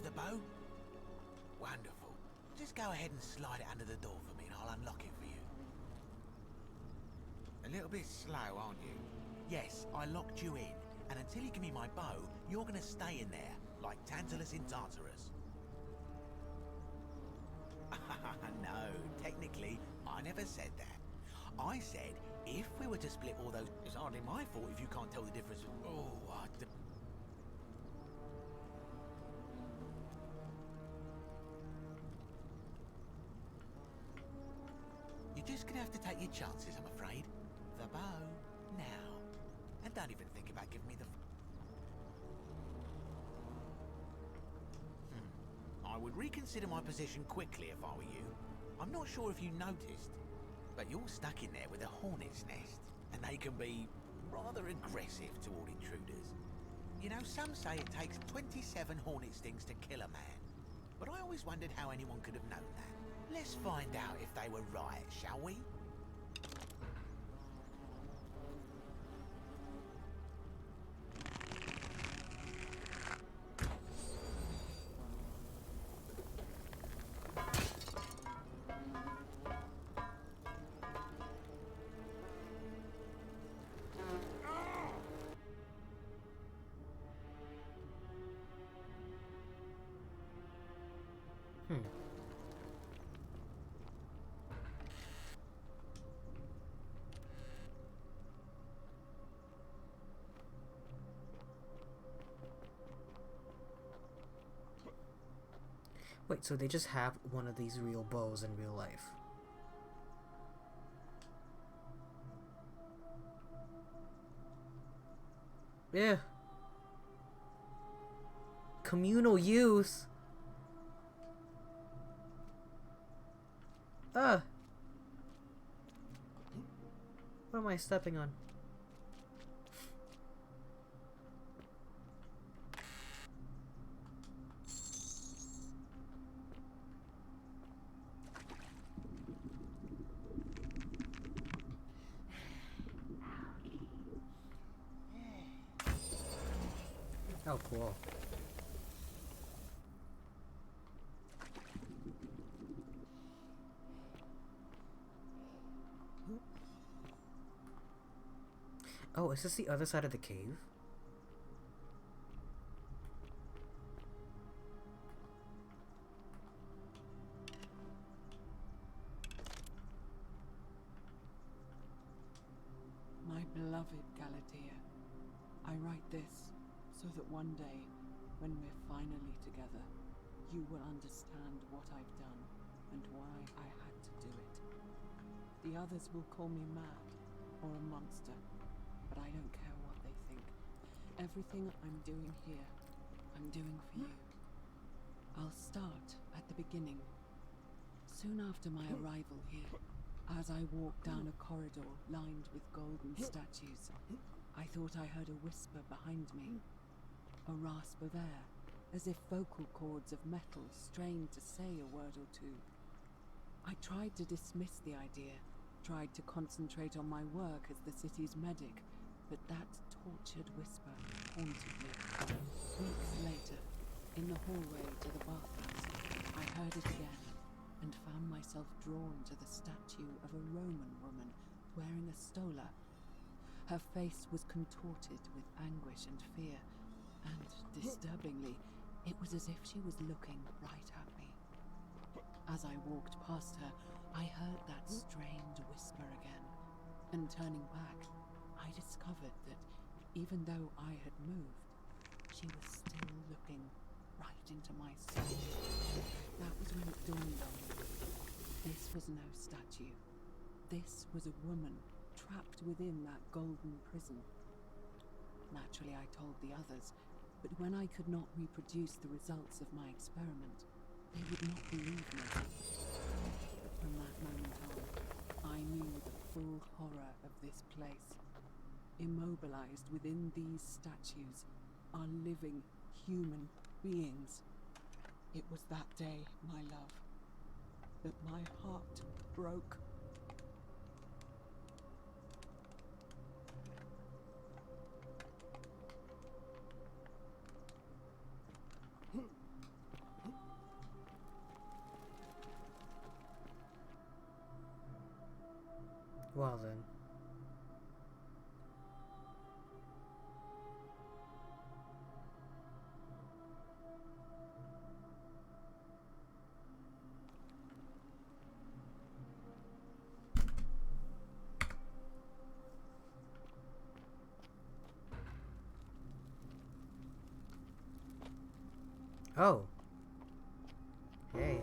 The bow? Wonderful. Just go ahead and slide it under the door for me and I'll unlock it for you. A little bit slow, aren't you? Yes, I locked you in, and until you give me my bow, you're gonna stay in there, like Tantalus in Tartarus. No, technically, I never said that. I said, if we were to split all those... It's hardly my fault if you can't tell the difference. You're just gonna have to take your chances, I'm afraid. The bow, now. And don't even think about giving me the... I would reconsider my position quickly if I were you. I'm not sure if you noticed, but you're stuck in there with a hornet's nest, and they can be rather aggressive toward intruders. You know, some say it takes 27 hornet stings to kill a man, but I always wondered how anyone could have known that. Let's find out if they were right, shall we? Wait, so they just have one of these real bows in real life? Yeah. Communal use? What am I stepping on? Oh, cool. Oh, is this the other side of the cave? My beloved Galatea, I write this so that one day, when we're finally together, you will understand what I've done and why I had to do it. The others will call me mad or a monster, but I don't care what they think. Everything I'm doing here, I'm doing for you. I'll start at the beginning. Soon after my arrival here, as I walked down a corridor lined with golden statues, I thought I heard a whisper behind me. A rasp of air, as if vocal cords of metal strained to say a word or two. I tried to dismiss the idea, tried to concentrate on my work as the city's medic, but that tortured whisper haunted me. Weeks later, in the hallway to the bathrooms, I heard it again, and found myself drawn to the statue of a Roman woman wearing a stola. Her face was contorted with anguish and fear, and, disturbingly, it was as if she was looking right at me. As I walked past her, I heard that strange whisper again, and turning back, I discovered that, even though I had moved, she was still looking right into my soul. That was when it dawned on me. This was no statue. This was a woman trapped within that golden prison. Naturally, I told the others, but when I could not reproduce the results of my experiment, they would not believe me. But from that moment on, I knew the full horror of this place. Immobilized within these statues are living human beings. It was that day, my love, that my heart broke. Well then. Oh. Hey.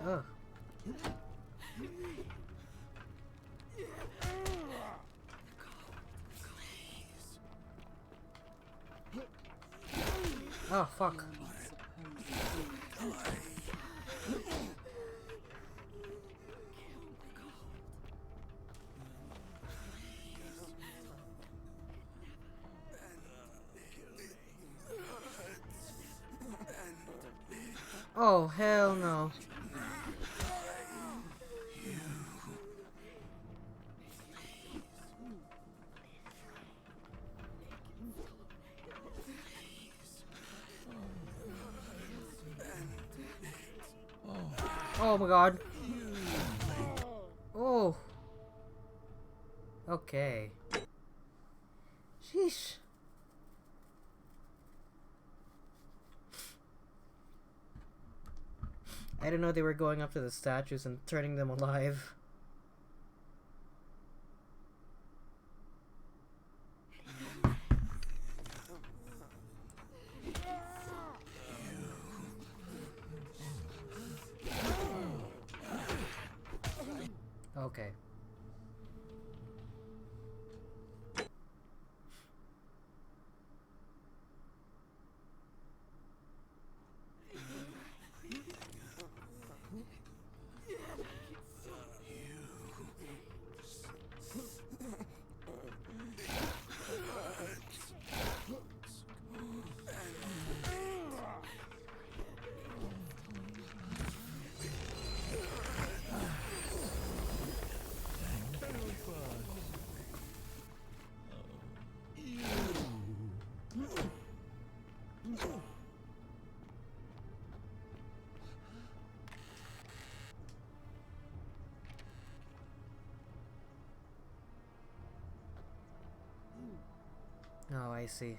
Ugh. Oh, fuck. Oh, hell no. Oh my god. Oh. Okay. Sheesh. I didn't know they were going up to the statues and turning them alive. Okay. Oh, I see.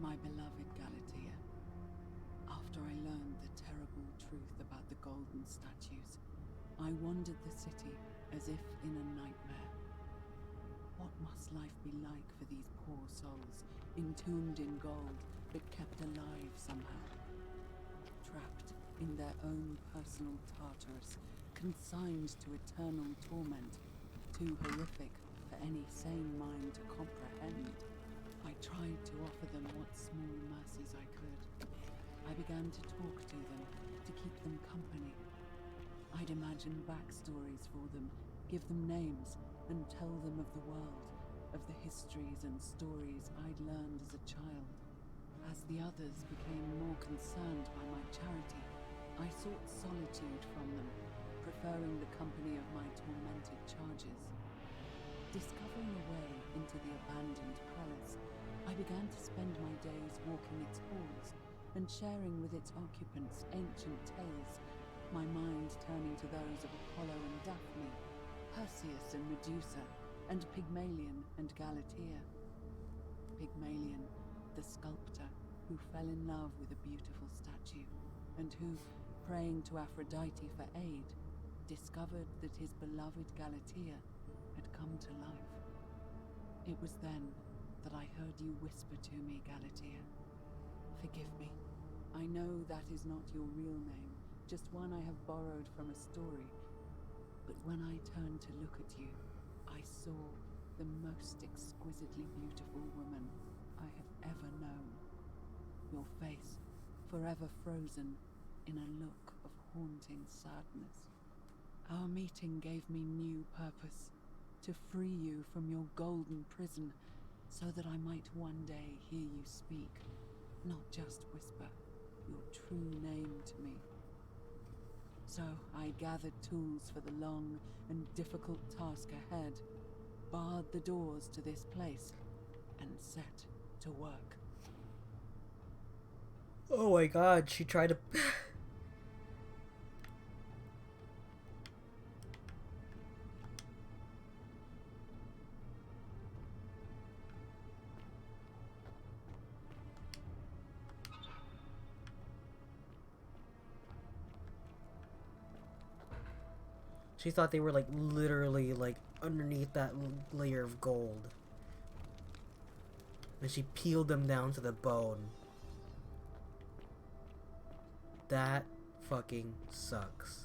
My beloved Galatea, after I learned the terrible truth about the golden statues, I wandered the city as if in a nightmare. What must life be like for these poor souls, entombed in gold, but kept alive somehow? Trapped in their own personal Tartarus, consigned to eternal torment, too horrific for any sane mind to comprehend. I tried to offer them what small mercies I could. I began to talk to them, to keep them company. I'd imagine backstories for them, give them names, and tell them of the world, of the histories and stories I'd learned as a child. As the others became more concerned by my charity, I sought solitude from them, preferring the company of my tormented charges. Discovering a way into the abandoned palace, I began to spend my days walking its halls and sharing with its occupants ancient tales, my mind turning to those of Apollo and Daphne, Perseus and Medusa, and Pygmalion and Galatea. Pygmalion, the sculptor who fell in love with a beautiful statue, and who, praying to Aphrodite for aid, discovered that his beloved Galatea had come to life. It was then that I heard you whisper to me, Galatea. Forgive me. I know that is not your real name, just one I have borrowed from a story. But when I turned to look at you, I saw the most exquisitely beautiful woman I have ever known. Your face forever frozen in a look of haunting sadness. Our meeting gave me new purpose, to free you from your golden prison, so that I might one day hear you speak, not just whisper your true name to me. So I gathered tools for the long and difficult task ahead, barred the doors to this place, and set to work. Oh my god, she tried to... She thought they were like literally like underneath that layer of gold. And she peeled them down to the bone. That fucking sucks.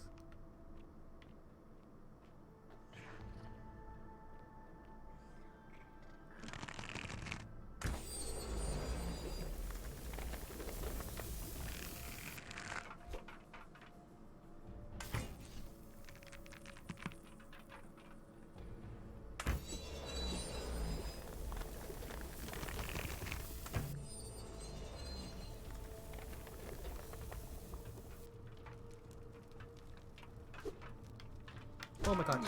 Oh my god.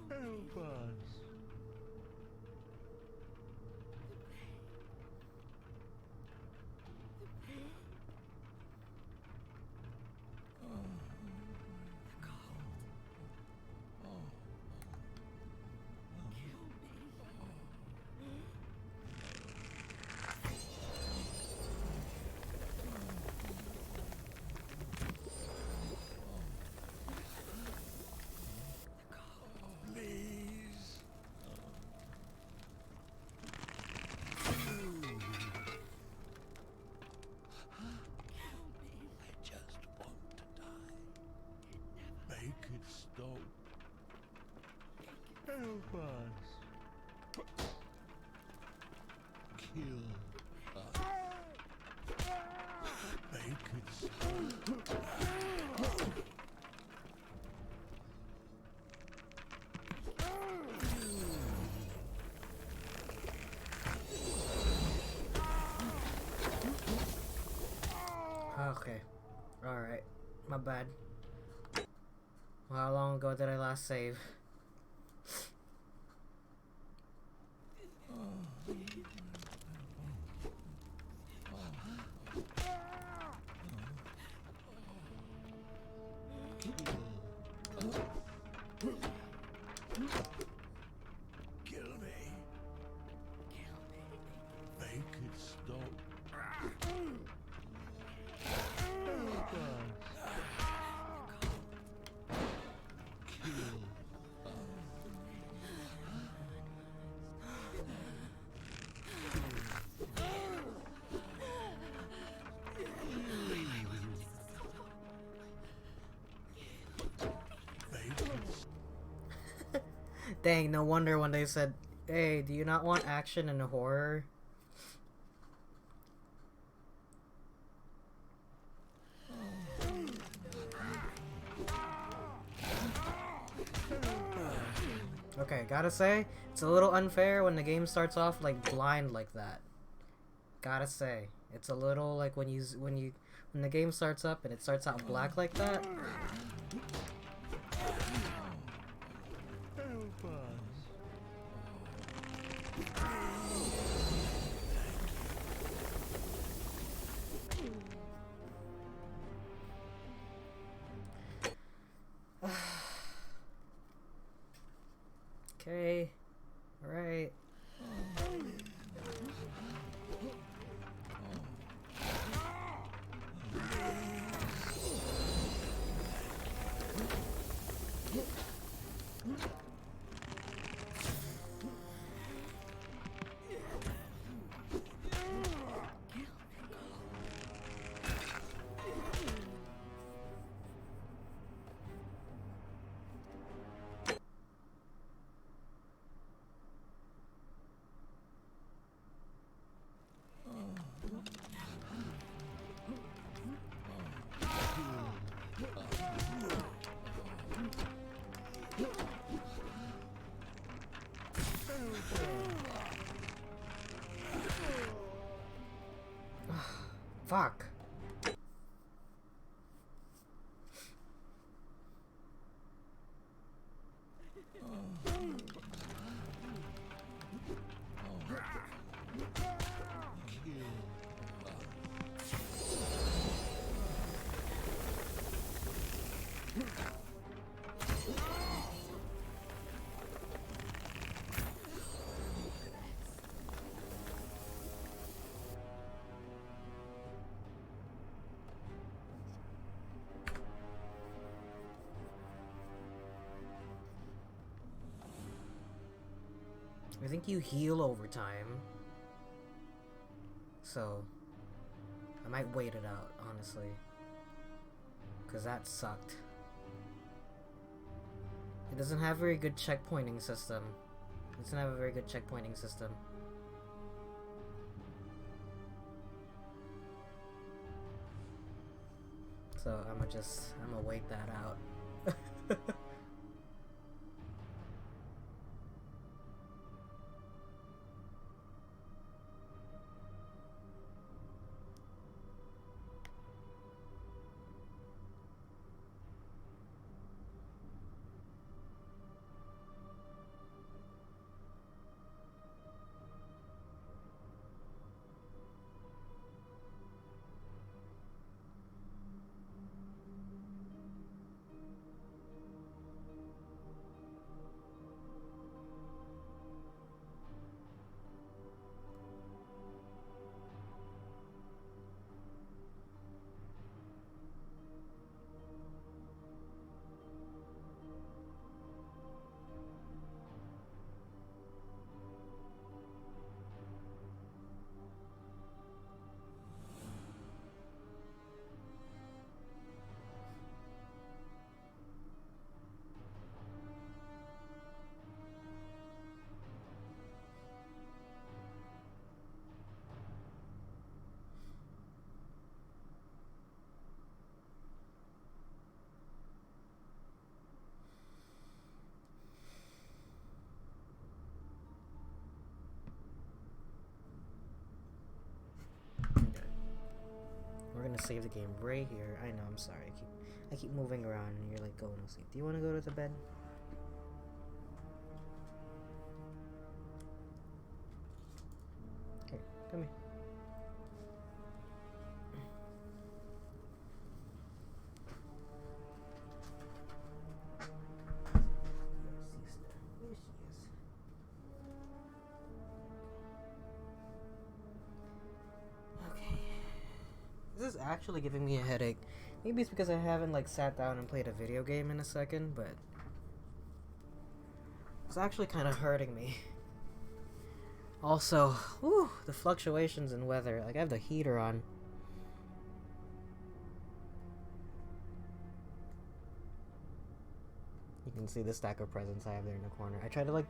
Help us. Help us. Kill us. Make it stop. Okay. Alright. My bad. How long ago did I last save? Dang, no wonder when they said, hey, do you not want action and horror? Okay, gotta say, it's a little unfair when the game starts off like blind like that. Gotta say, it's a little like when the game starts up and it starts out black like that. Okay, alright. Fuck. I think you heal over time. So, I might wait it out, honestly. Because that sucked. It doesn't have a very good checkpointing system. It doesn't have a very good checkpointing system. So, I'm gonna wait that out. We're gonna save the game right here. I know, I'm sorry. I keep moving around and you're like going to sleep. Do you wanna go to the bed? Here, come here. This is actually giving me a headache. Maybe it's because I haven't like sat down and played a video game in a second, but it's actually kind of hurting me. Also, whew, the fluctuations in weather. Like I have the heater on. You can see the stack of presents I have there in the corner. I try to like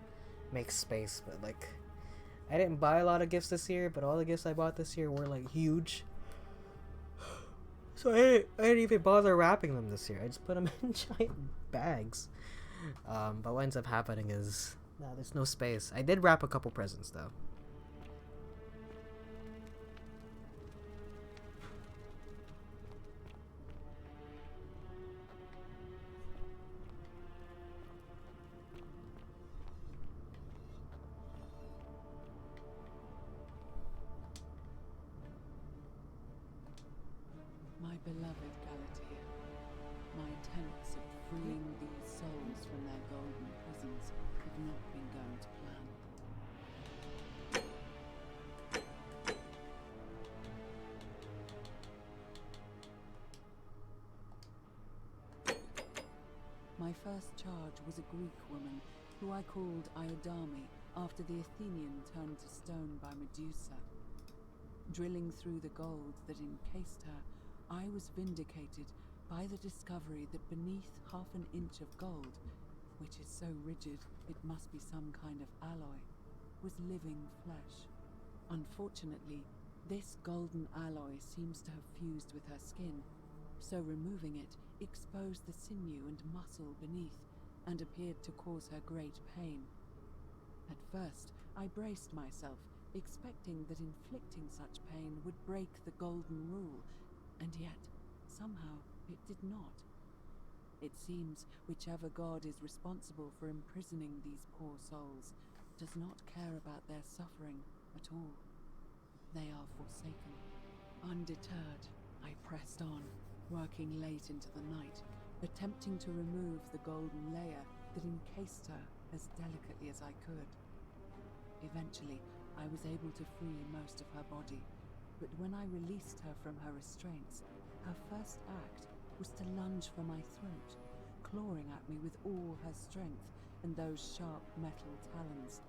make space, but like I didn't buy a lot of gifts this year, but all the gifts I bought this year were like huge. So I didn't even bother wrapping them this year. I just put them in giant bags. But what ends up happening is there's no space. I did wrap a couple presents though. My beloved Galatea, my attempts at freeing these souls from their golden prisons have not been going to plan. My first charge was a Greek woman who I called Iodame after the Athenian turned to stone by Medusa. Drilling through the gold that encased her, I was vindicated by the discovery that beneath half an inch of gold, which is so rigid it must be some kind of alloy, was living flesh. Unfortunately, this golden alloy seems to have fused with her skin, so removing it exposed the sinew and muscle beneath and appeared to cause her great pain. At first, I braced myself, expecting that inflicting such pain would break the golden rule, and yet, somehow, it did not. It seems whichever god is responsible for imprisoning these poor souls does not care about their suffering at all. They are forsaken. Undeterred, I pressed on, working late into the night, attempting to remove the golden layer that encased her as delicately as I could. Eventually, I was able to free most of her body, but when I released her from her restraints, her first act was to lunge for my throat, clawing at me with all her strength and those sharp metal talons.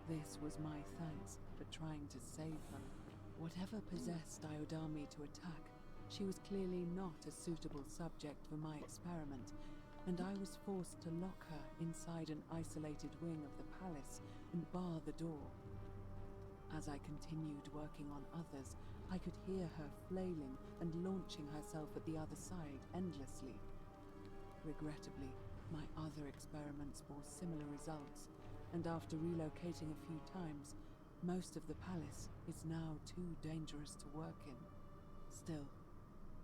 This was my thanks for trying to save her. Whatever possessed Iodame to attack, she was clearly not a suitable subject for my experiment, and I was forced to lock her inside an isolated wing of the palace and bar the door. As I continued working on others, I could hear her flailing and launching herself at the other side endlessly. Regrettably, my other experiments bore similar results, and after relocating a few times, most of the palace is now too dangerous to work in. Still,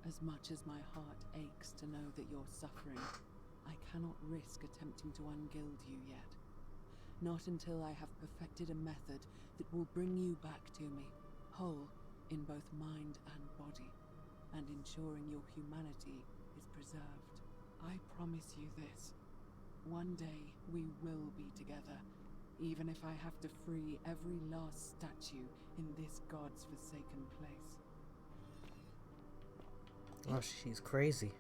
as much as my heart aches to know that you're suffering, I cannot risk attempting to ungild you yet. Not until I have perfected a method that will bring you back to me, whole in both mind and body, and ensuring your humanity is preserved. I promise you this. One day we will be together, even if I have to free every last statue in this god's forsaken place. Oh, she's crazy.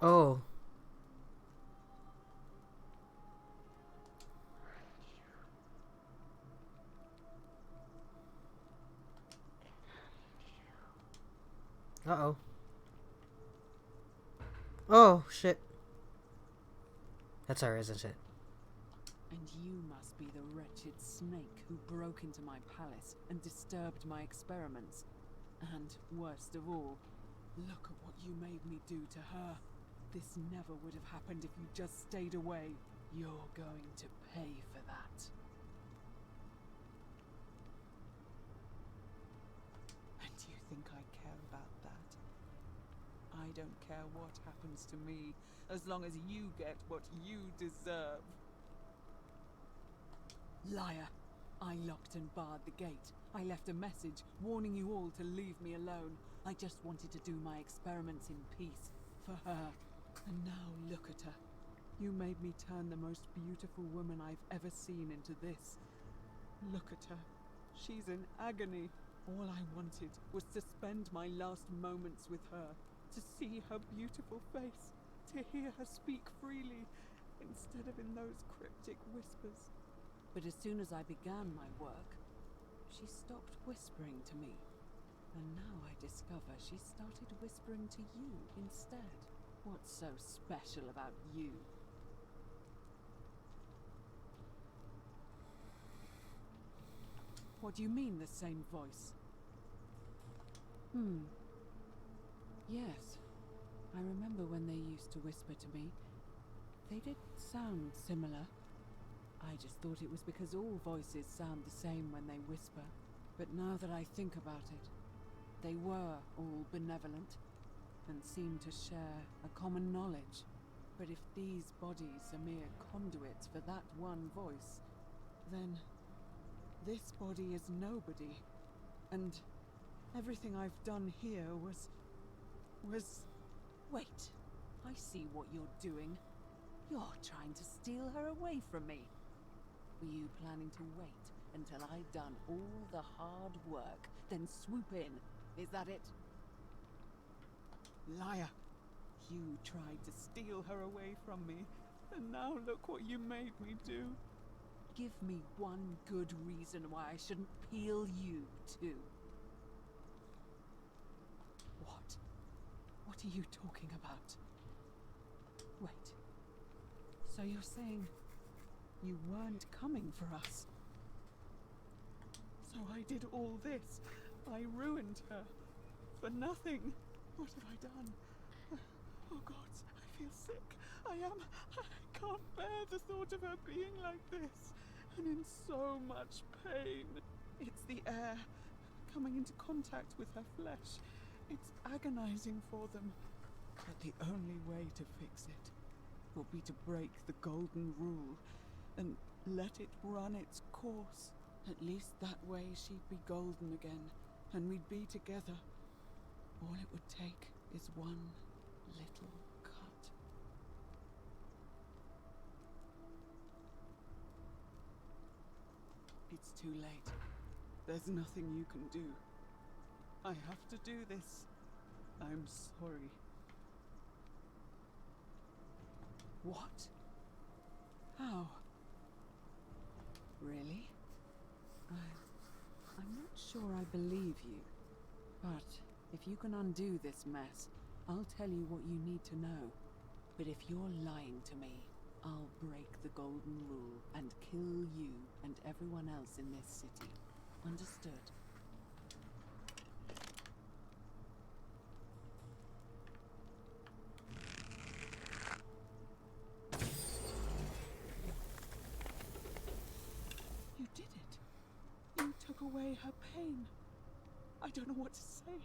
Oh. Uh-oh. Oh, shit. That's her, isn't it? And you must be the wretched snake who broke into my palace and disturbed my experiments. And, worst of all, look at what you made me do to her. This never would have happened if you just stayed away. You're going to pay for that. And you think I care about that? I don't care what happens to me, as long as you get what you deserve. Liar! I locked and barred the gate. I left a message warning you all to leave me alone. I just wanted to do my experiments in peace, for her. And now look at her. You made me turn the most beautiful woman I've ever seen into this. Look at her. She's in agony. All I wanted was to spend my last moments with her, to see her beautiful face, to hear her speak freely, instead of in those cryptic whispers. But as soon as I began my work, she stopped whispering to me. And now I discover she started whispering to you instead. What's so special about you? What do you mean, the same voice? Yes. I remember when they used to whisper to me. They did sound similar. I just thought it was because all voices sound the same when they whisper. But now that I think about it, they were all benevolent and seemed to share a common knowledge. But if these bodies are mere conduits for that one voice, then this body is nobody. And everything I've done here was... Wait, I see what you're doing. You're trying to steal her away from me. Were you planning to wait until I'd done all the hard work, then swoop in? Is that it? Liar! You tried to steal her away from me, and now look what you made me do. Give me one good reason why I shouldn't peel you too. What? What are you talking about? Wait. So you're saying you weren't coming for us? So I did all this. I ruined her. For nothing. What have I done? Oh God, I feel sick. I can't bear the thought of her being like this. And in so much pain. It's the air coming into contact with her flesh. It's agonizing for them. But the only way to fix it will be to break the golden rule and let it run its course. At least that way she'd be golden again, and we'd be together. All it would take is one little cut. It's too late. There's nothing you can do. I have to do this. I'm sorry. What? How? Really? I'm not sure I believe you. But if you can undo this mess, I'll tell you what you need to know. But if you're lying to me, I'll break the golden rule and kill you and everyone else in this city. Understood? You did it. You took away her pain. I don't know what to say.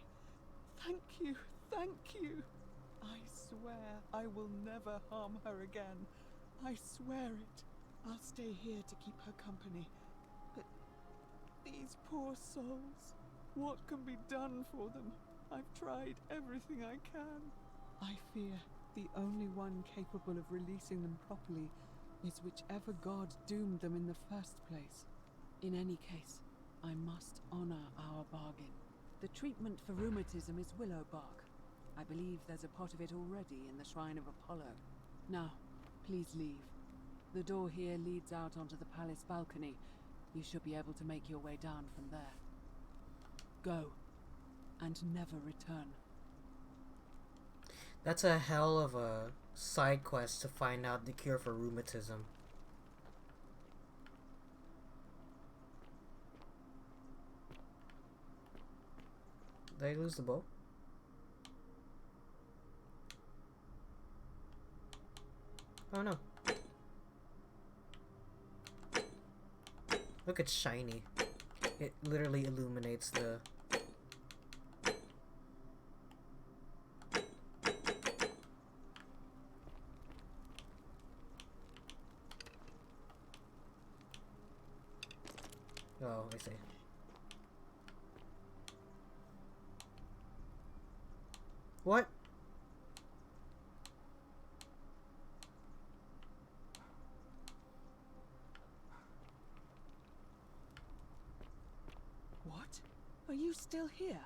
Thank you. Thank you. I swear I will never harm her again. I swear it. I'll stay here to keep her company. But these poor souls, what can be done for them? I've tried everything I can. I fear the only one capable of releasing them properly is whichever god doomed them in the first place. In any case, I must honor our bargain. The treatment for rheumatism is willow bark. I believe there's a pot of it already in the Shrine of Apollo. Now, please leave. The door here leads out onto the palace balcony. You should be able to make your way down from there. Go, and never return. That's a hell of a side quest to find out the cure for rheumatism. Did I lose the bow? Oh no. Look, it's shiny. It literally illuminates the... Oh, I see. What? What? Are you still here?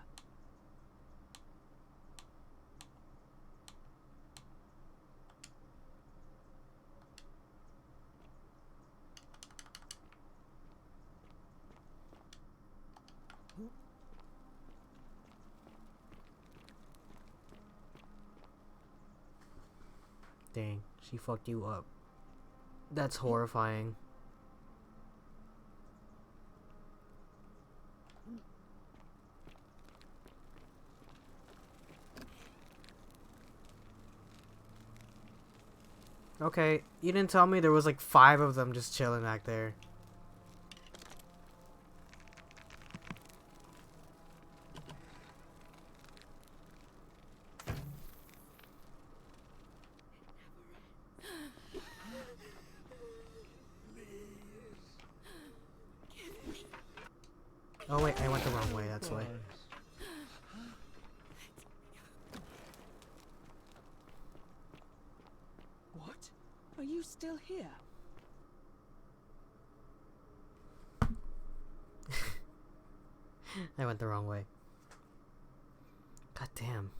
Dang, she fucked you up. That's horrifying. Okay, you didn't tell me there was like 5 of them just chilling back there. Oh wait, I went the wrong way, that's why. What? Are you still here? I went the wrong way. God damn.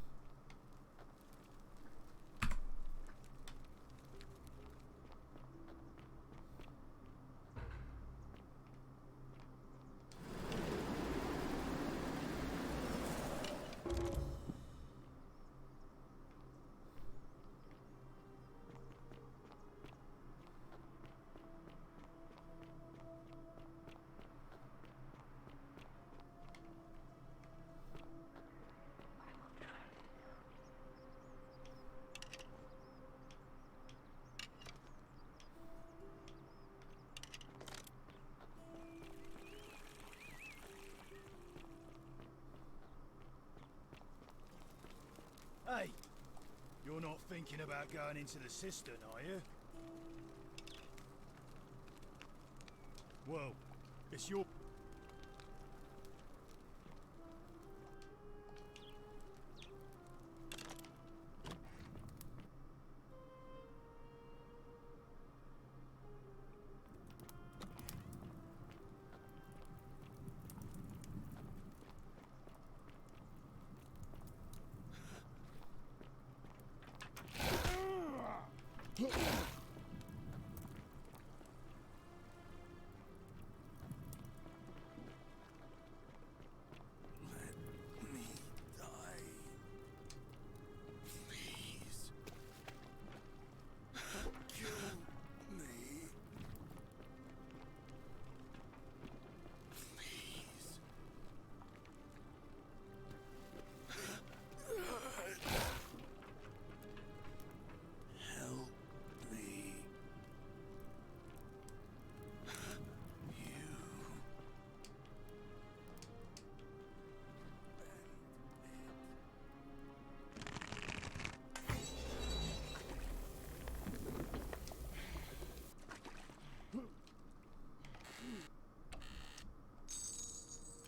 Hey, you're not thinking about going into the cistern, are you? Well, it's your...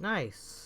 Nice.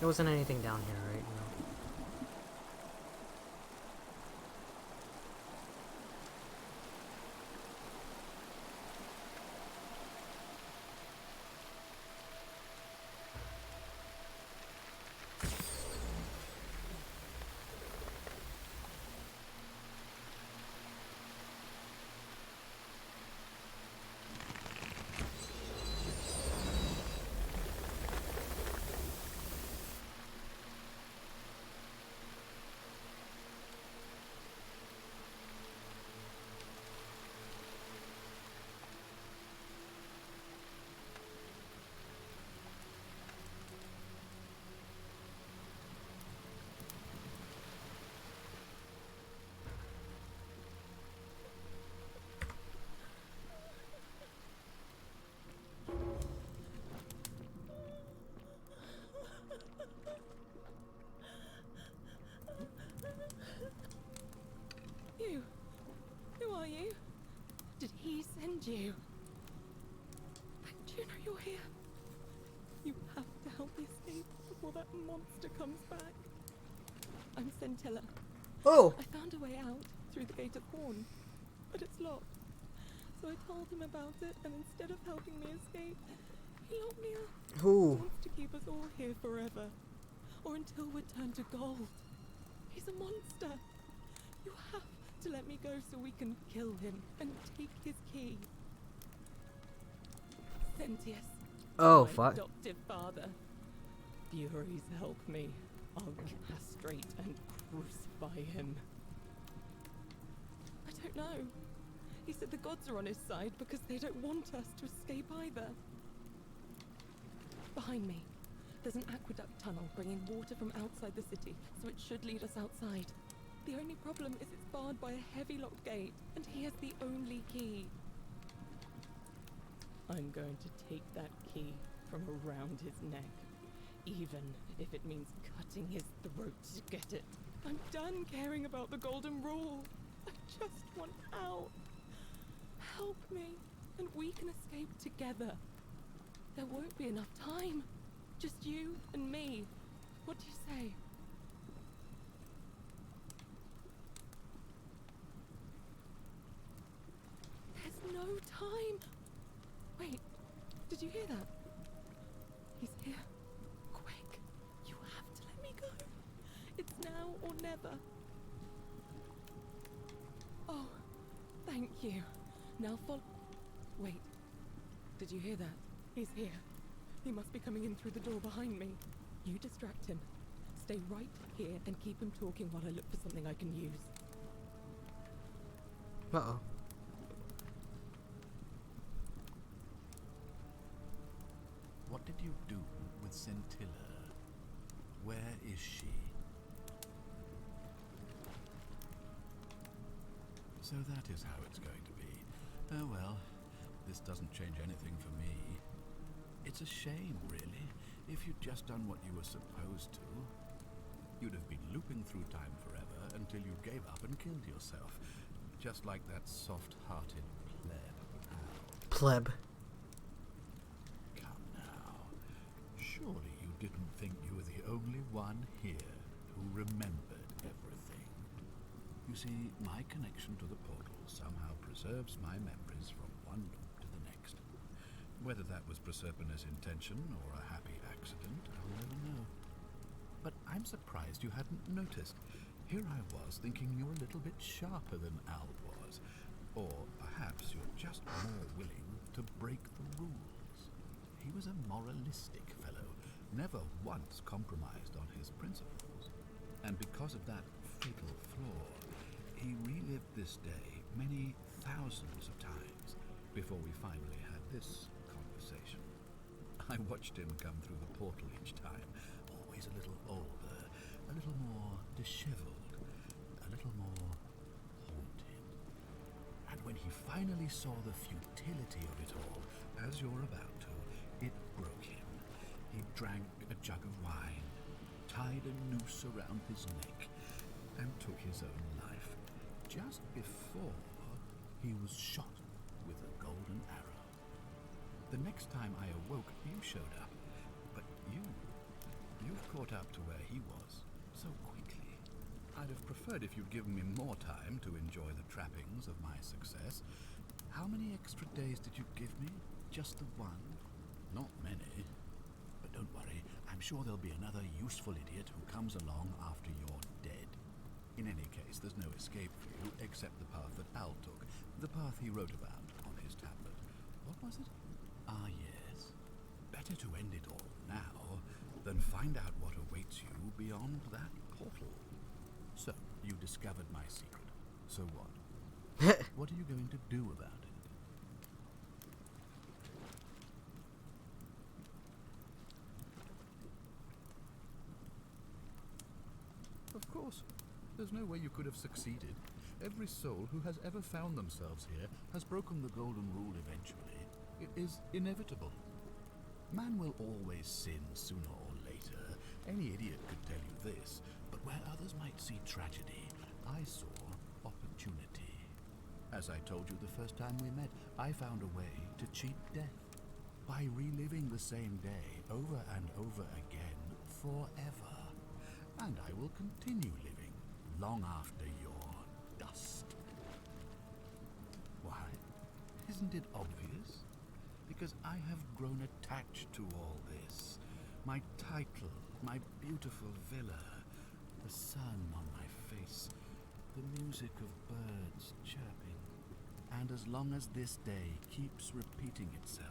There wasn't anything down here, right? No. found you. Juno, you're here. You have to help me escape before that monster comes back. I'm Scintilla. Oh! I found a way out through the Gate of Horn, but it's locked. So I told him about it, and instead of helping me escape, he locked me up. Who? He wants to keep us all here forever, or until we're turned to gold. He's a monster. You have to let me go so we can kill him and take his key. Sentius. Oh, my fuck. adoptive father. Furies, help me. I'll castrate and crucify him. I don't know. He said the gods are on his side because they don't want us to escape either. Behind me, there's an aqueduct tunnel bringing water from outside the city, so it should lead us outside. The only problem is it's barred by a heavy locked gate, and he has the only key. I'm going to take that key from around his neck, even if it means cutting his throat to get it. I'm done caring about the golden rule. I just want out. Help me, and we can escape together. There won't be enough time. Just you and me. What do you say? There's no time. Wait, did you hear that? He's here. Quick, you have to let me go. It's now or never. Oh, thank you. Now follow. Wait, did you hear that? He's here. He must be coming in through the door behind me. You distract him. Stay right here and keep him talking while I look for something I can use. Uh-oh. What did you do with Scintilla? Where is she? So that is how it's going to be. Oh well, this doesn't change anything for me. It's a shame, really. If you'd just done what you were supposed to, you'd have been looping through time forever until you gave up and killed yourself. Just like that soft-hearted pleb. Pleb. Come now. Surely you didn't think you were the only one here who remembered everything. You see, my connection to the portal somehow preserves my memories from one loop to the next. Whether that was Proserpina's intention or a happy accident, I'll never know. But I'm surprised you hadn't noticed. Here I was thinking you're a little bit sharper than Al was. Or perhaps you're just more willing to break the rules. He was a moralistic fellow, never once compromised on his principles. And because of that fatal flaw, he relived this day many thousands of times before we finally had this conversation. I watched him come through the portal each time, always a little older, a little more disheveled, a little more haunted. And when he finally saw the futility of it all, as you're about to, it broke him. He drank a jug of wine, tied a noose around his neck, and took his own life, just before he was shot with a golden arrow. The next time I awoke, you showed up, but you've caught up to where he was so quickly. I'd have preferred if you'd given me more time to enjoy the trappings of my success. How many extra days did you give me? Just the one? Not many. But don't worry, I'm sure there'll be another useful idiot who comes along after you're dead. In any case, there's no escape for you except the path that Al took, the path he wrote about on his tablet. What was it? Ah, yes. Better to end it all now than find out what awaits you beyond that portal. So, you discovered my secret. So what? What are you going to do about it? Of course. There's no way you could have succeeded. Every soul who has ever found themselves here has broken the golden rule eventually. It is inevitable. Man will always sin sooner or later. Any idiot could tell you this, but where others might see tragedy, I saw opportunity. As I told you the first time we met, I found a way to cheat death by reliving the same day over and over again forever. And I will continue living long after your dust. Why? Isn't it obvious? Because I have grown attached to all this. My title, my beautiful villa, the sun on my face, the music of birds chirping. And as long as this day keeps repeating itself,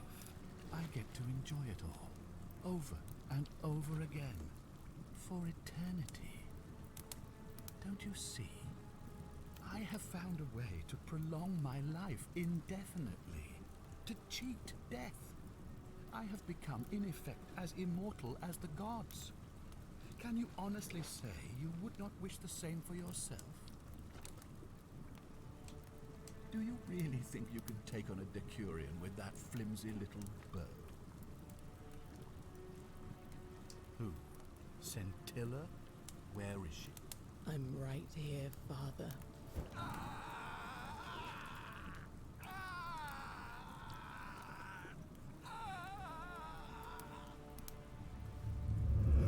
I get to enjoy it all, over and over again, for eternity. Don't you see? I have found a way to prolong my life indefinitely, to cheat death. I have become, in effect, as immortal as the gods. Can you honestly say you would not wish the same for yourself? Do you really think you can take on a Decurion with that flimsy little bow? Who? Scintilla? Where is she? I'm right here, Father.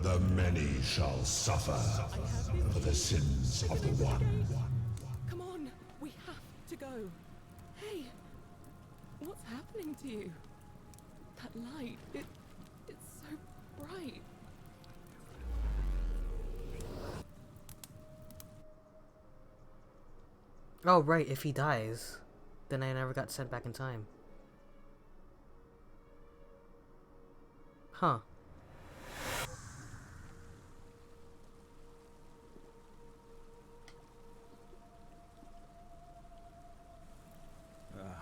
The many shall suffer for the sins of the one. Come on, we have to go. Hey, what's happening to you? That light, it's so bright. Oh, right, if he dies, then I never got sent back in time. Huh.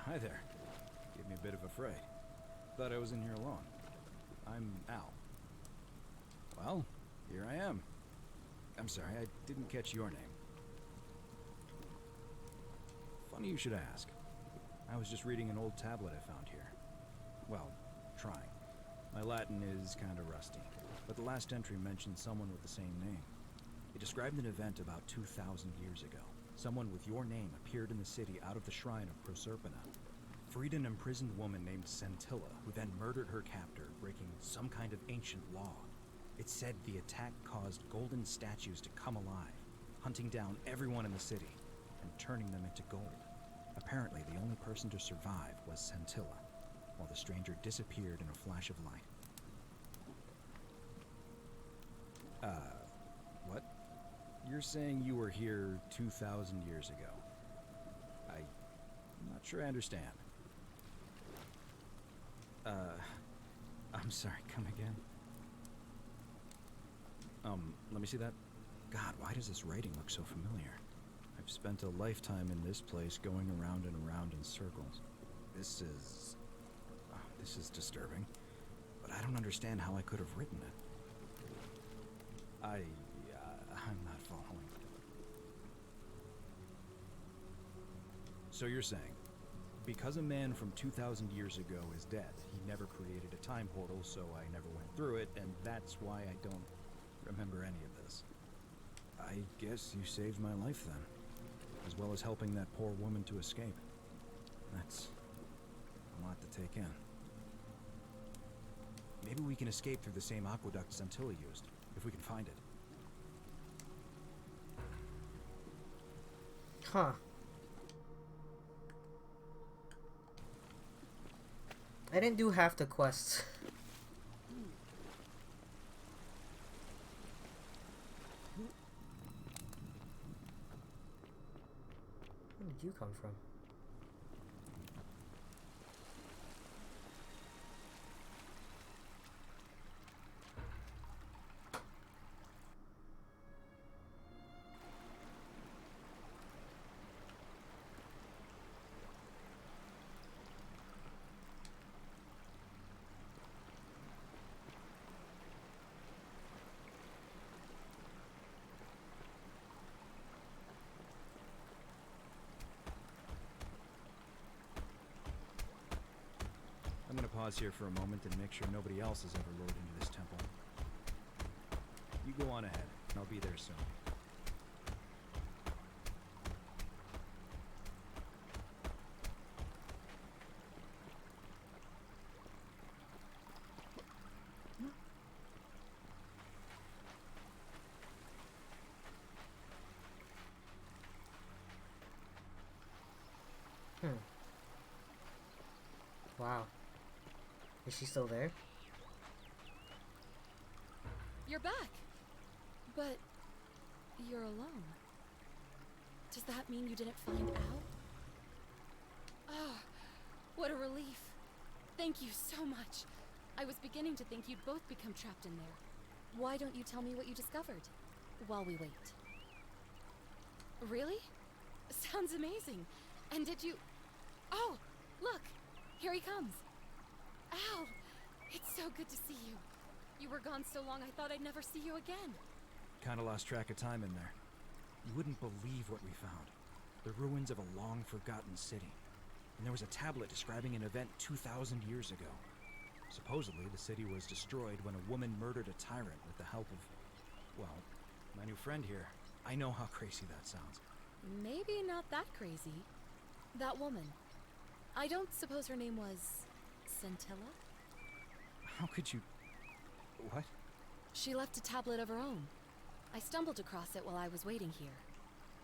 Hi there. Gave me a bit of a fright. Thought I was in here alone. I'm Al. Well, here I am. I'm sorry, I didn't catch your name. Funny you should ask. I was just reading an old tablet I found here. Well, trying. My Latin is kinda rusty, but the last entry mentioned someone with the same name. It described an event about 2,000 years ago. Someone with your name appeared in the city out of the shrine of Proserpina. Freed an imprisoned woman named Scintilla, who then murdered her captor, breaking some kind of ancient law. It said the attack caused golden statues to come alive, hunting down everyone in the city and turning them into gold. Apparently, the only person to survive was Scintilla, while the stranger disappeared in a flash of light. What? You're saying you were here 2,000 years ago? I'm not sure I understand. I'm sorry, come again? Let me see that. God, why does this writing look so familiar? I've spent a lifetime in this place going around and around in circles. This is disturbing. But I don't understand how I could have written it. I'm not following. So you're saying, because a man from 2,000 years ago is dead, he never created a time portal, so I never went through it, and that's why I don't remember any of this. I guess you saved my life then, as well as helping that poor woman to escape. That's a lot to take in. Maybe we can escape through the same aqueduct Scintilla used, if we can find it. Huh. I didn't do half the quests. Where did you come from? I'm gonna pause here for a moment and make sure nobody else has ever lured into this temple. You go on ahead. I'll be there soon. Wow. Is she still there? You're back. But you're alone. Does that mean you didn't find Al? Oh, what a relief. Thank you so much. I was beginning to think you'd both become trapped in there. Why don't you tell me what you discovered while we wait? Really? Sounds amazing. And did you... Oh, look. Here he comes. Al, it's so good to see you. You were gone so long I thought I'd never see you again. Kinda lost track of time in there. You wouldn't believe what we found. The ruins of a long-forgotten city. And there was a tablet describing an event 2,000 years ago. Supposedly, the city was destroyed when a woman murdered a tyrant with the help of, well, my new friend here. I know how crazy that sounds. Maybe not that crazy. That woman. I don't suppose her name was... Scintilla? How could you... What? She left a tablet of her own. I stumbled across it while I was waiting here.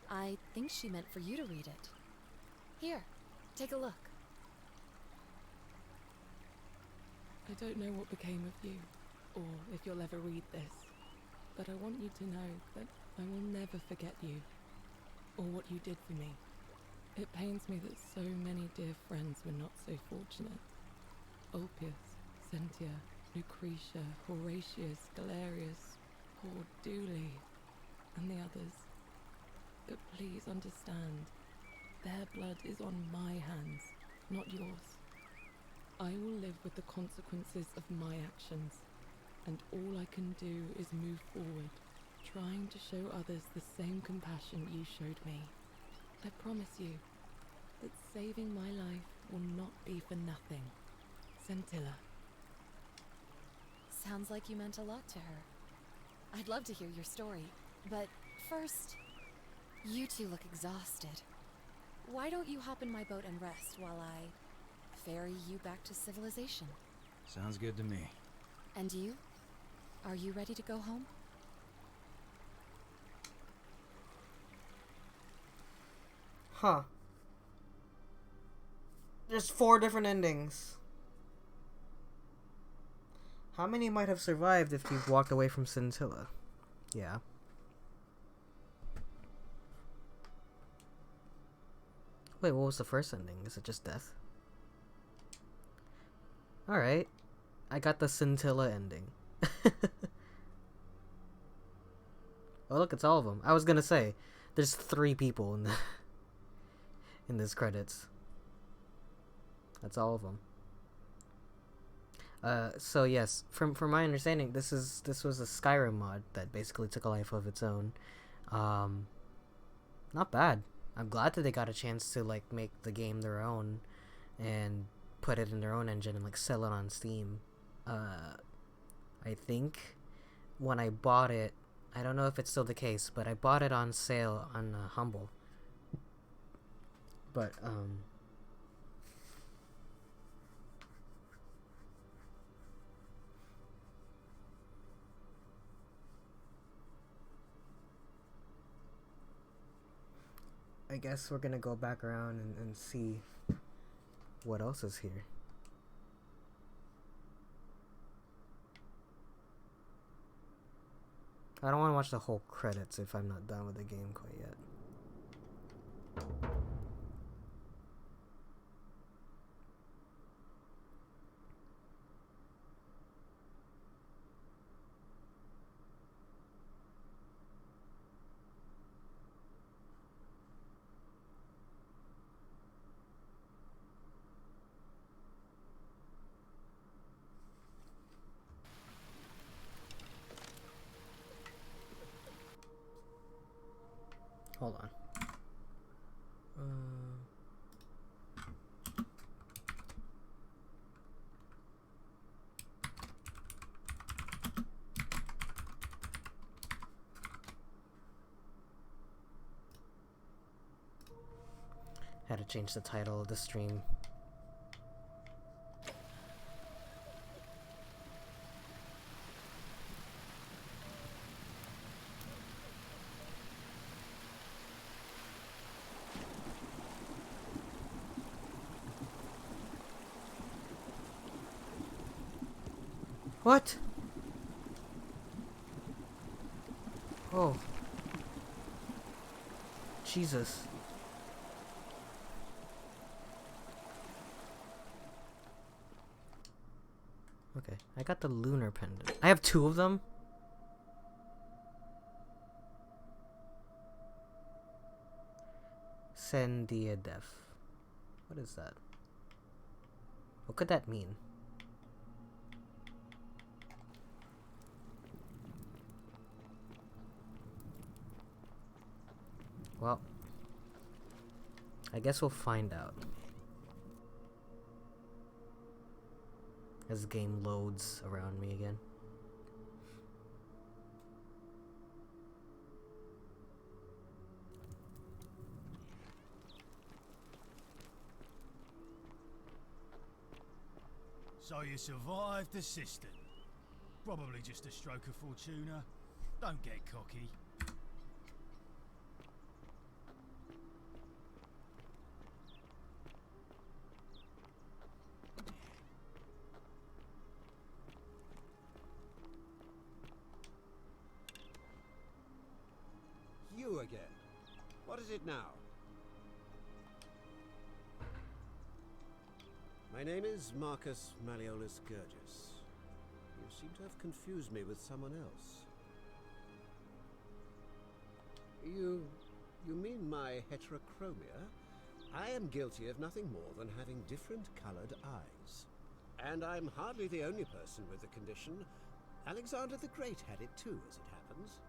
I think she meant for you to read it. Here, take a look. I don't know what became of you, or if you'll ever read this, but I want you to know that I will never forget you, or what you did for me. It pains me that so many dear friends were not so fortunate. Ulpius, Sentia, Lucretia, Horatius, Galerius, poor Dooley, and the others. But please understand, their blood is on my hands, not yours. I will live with the consequences of my actions, and all I can do is move forward, trying to show others the same compassion you showed me. I promise you that saving my life will not be for nothing. Scintilla. Sounds like you meant a lot to her. I'd love to hear your story, but first, you two look exhausted. Why don't you hop in my boat and rest while I ferry you back to civilization? Sounds good to me. And you? Are you ready to go home? Huh. There's 4 different endings. How many might have survived if you've walked away from Scintilla? Yeah. Wait, what was the first ending? Is it just death? Alright. I got the Scintilla ending. Oh, look, it's all of them. I was gonna say, there's 3 people in the in this credits. That's all of them. So yes, from my understanding, this was a Skyrim mod that basically took a life of its own. Not bad. I'm glad that they got a chance to like make the game their own and put it in their own engine and like sell it on Steam. I think when I bought it, I don't know if it's still the case, but I bought it on sale on Humble. But I guess we're gonna go back around and see what else is here. I don't want to watch the whole credits if I'm not done with the game quite yet. Hold on. Had to change the title of the stream. What? Oh. Jesus. Okay, I got the lunar pendant. I have 2 of them? Sendia Def. What is that? What could that mean? Well, I guess we'll find out as the game loads around me again. So you survived the cistern. Probably just a stroke of Fortuna. Don't get cocky. You again. What is it now? My name is Marcus Malleolus Gurgis. You seem to have confused me with someone else. You mean my heterochromia? I am guilty of nothing more than having different colored eyes. And I'm hardly the only person with the condition. Alexander the Great had it too, as it happens.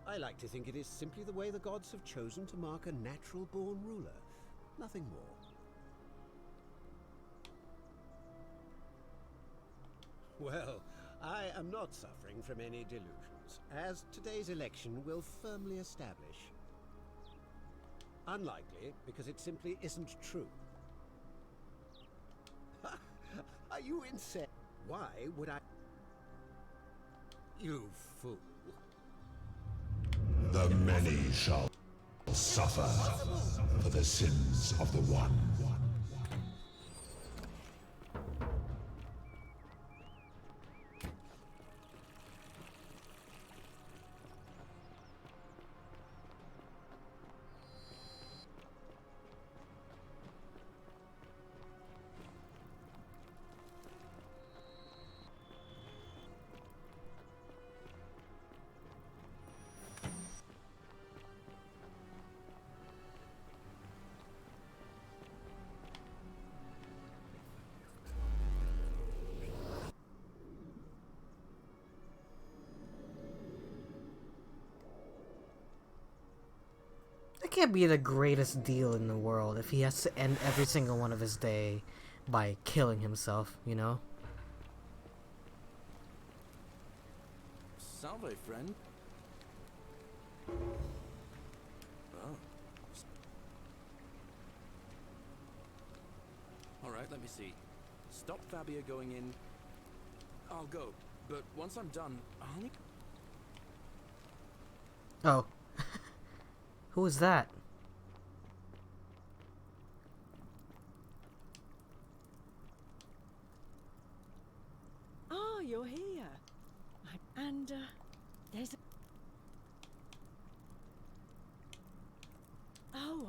I like to think it is simply the way the gods have chosen to mark a natural-born ruler. Nothing more. Well, I am not suffering from any delusions, as today's election will firmly establish. Unlikely, because it simply isn't true. Are you insane? Why would I... You fool. The many shall suffer for the sins of the one. That can't be the greatest deal in the world if he has to end every single one of his day by killing himself, you know? Salve, friend. Oh. Alright, let me see. Stop Fabia going in. I'll go, but once I'm done, I'll need... Oh. Who is that? Ah, you're here. And, there's a... Oh,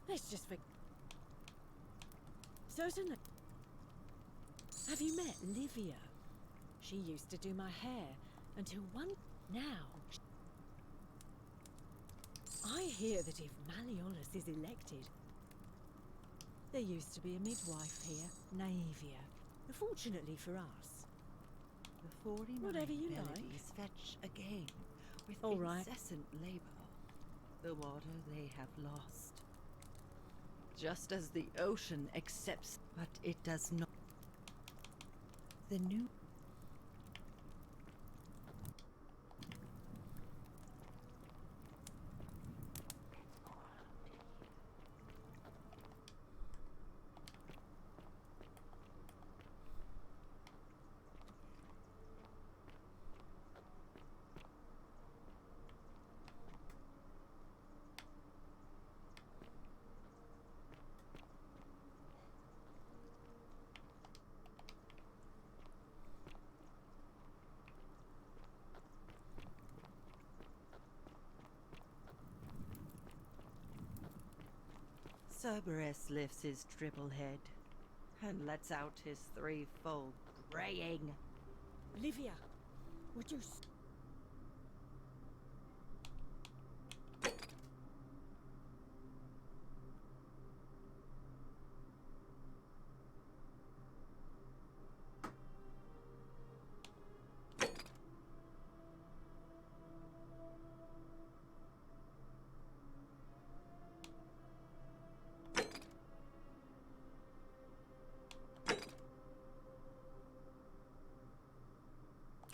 let's just forget. Certainly. Have you met Livia? She used to do my hair until one... Now... I hear that if Malleolus is elected... There used to be a midwife here, Naevia. Fortunately for us. The 49 Whatever you melodies fetch again with All right. incessant labor. The water they have lost. Just as the ocean accepts, but it does not. The new... Cerberus lifts his triple head and lets out his threefold braying. Olivia, would you...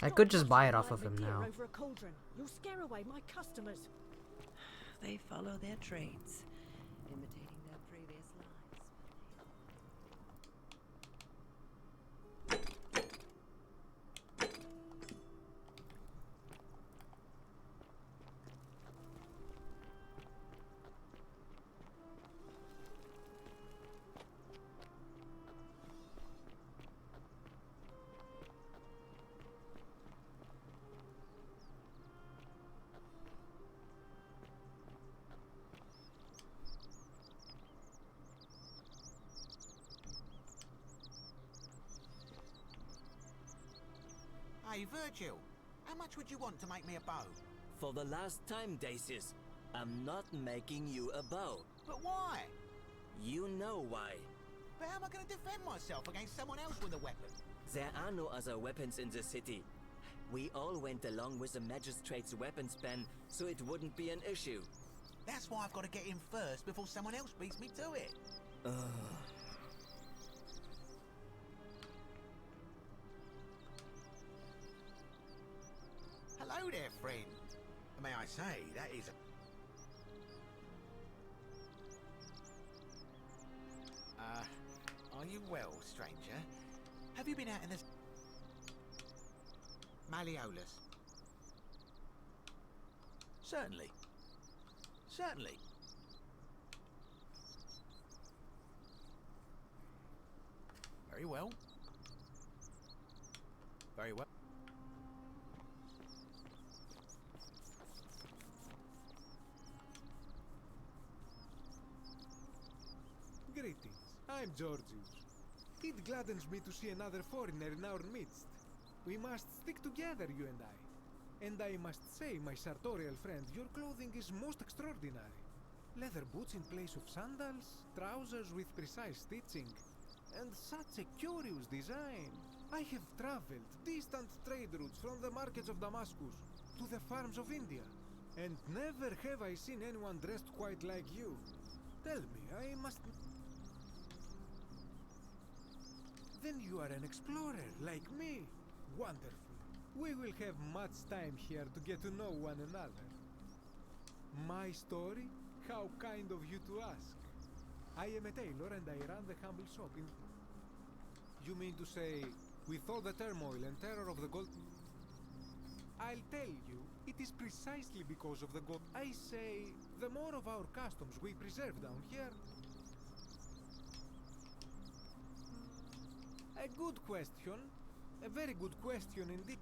I could just buy it off of him now. Over a cauldron. You'll scare away my customers. They follow their trades, imitating their previous lives. Hey, Virgil, how much would you want to make me a bow? For the last time, Dacius, I'm not making you a bow. But why? You know why. But how am I going to defend myself against someone else with a weapon? There are no other weapons in the city. We all went along with the magistrate's weapons ban, so it wouldn't be an issue. That's why I've got to get in first before someone else beats me to it. Hello there, friend. May I say, that is a... are you well, stranger? Have you been out in the... Malleolus? Certainly. Certainly. Very well. Very well. Greetings. I'm Georgius. It gladdens me to see another foreigner in our midst. We must stick together, you and I. And I must say, my sartorial friend, your clothing is most extraordinary. Leather boots in place of sandals, trousers with precise stitching, and such a curious design. I have traveled distant trade routes from the markets of Damascus to the farms of India, and never have I seen anyone dressed quite like you. Tell me, I must... Then you are an explorer, like me. Wonderful. We will have much time here to get to know one another. My story? How kind of you to ask. I am a tailor and I run the humble shop in... You mean to say, with all the turmoil and terror of the gold... I'll tell you, it is precisely because of the gold... I say, the more of our customs we preserve down here... A good question. A very good question indeed.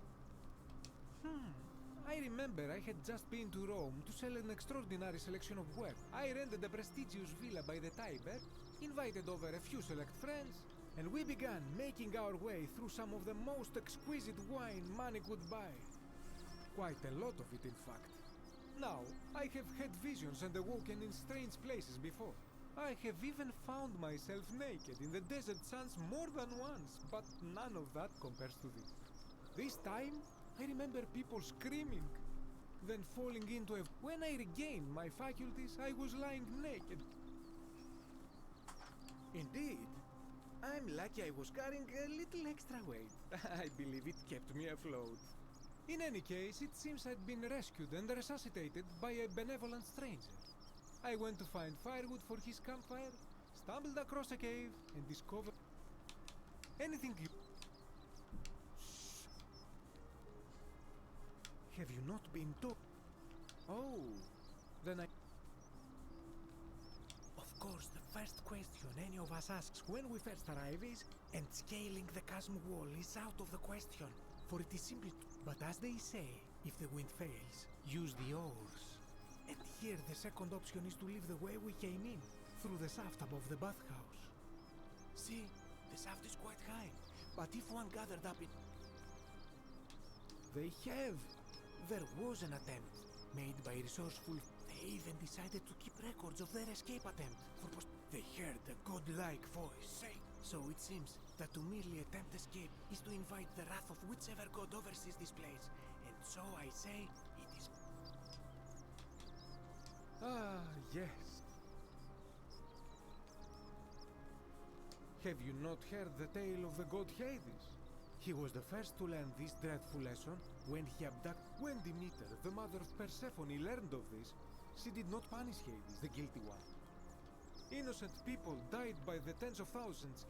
I remember I had just been to Rome to sell an extraordinary selection of work. I rented a prestigious villa by the Tiber, invited over a few select friends, and we began making our way through some of the most exquisite wine money could buy. Quite a lot of it, in fact. Now, I have had visions and awoken in strange places before. I have even found myself naked in the desert sands more than once, but none of that compares to this. This time, I remember people screaming, then falling into a... When I regained my faculties, I was lying naked. Indeed, I'm lucky I was carrying a little extra weight. I believe it kept me afloat. In any case, it seems I'd been rescued and resuscitated by a benevolent stranger. I went to find firewood for his campfire, stumbled across a cave, and discovered... Anything you... Shh. Have you not been told? Oh, then I... Of course, the first question any of us asks when we first arrive is, and scaling the chasm wall is out of the question, for it is simply... But as they say, if the wind fails, use the oars. And here the second option is to leave the way we came in, through the shaft above the bathhouse. See, the shaft is quite high, but if one gathered up it... They have! There was an attempt, made by resourceful... They even decided to keep records of their escape attempt. They heard a godlike voice say... So it seems that to merely attempt escape is to invite the wrath of whichever god oversees this place. And so I say, it is... Ah, yes. Have you not heard the tale of the god Hades? He was the first to learn this dreadful lesson when he abducted... When Demeter, the mother of Persephone, learned of this, she did not punish Hades, the guilty one. Innocent people died by the tens of thousands.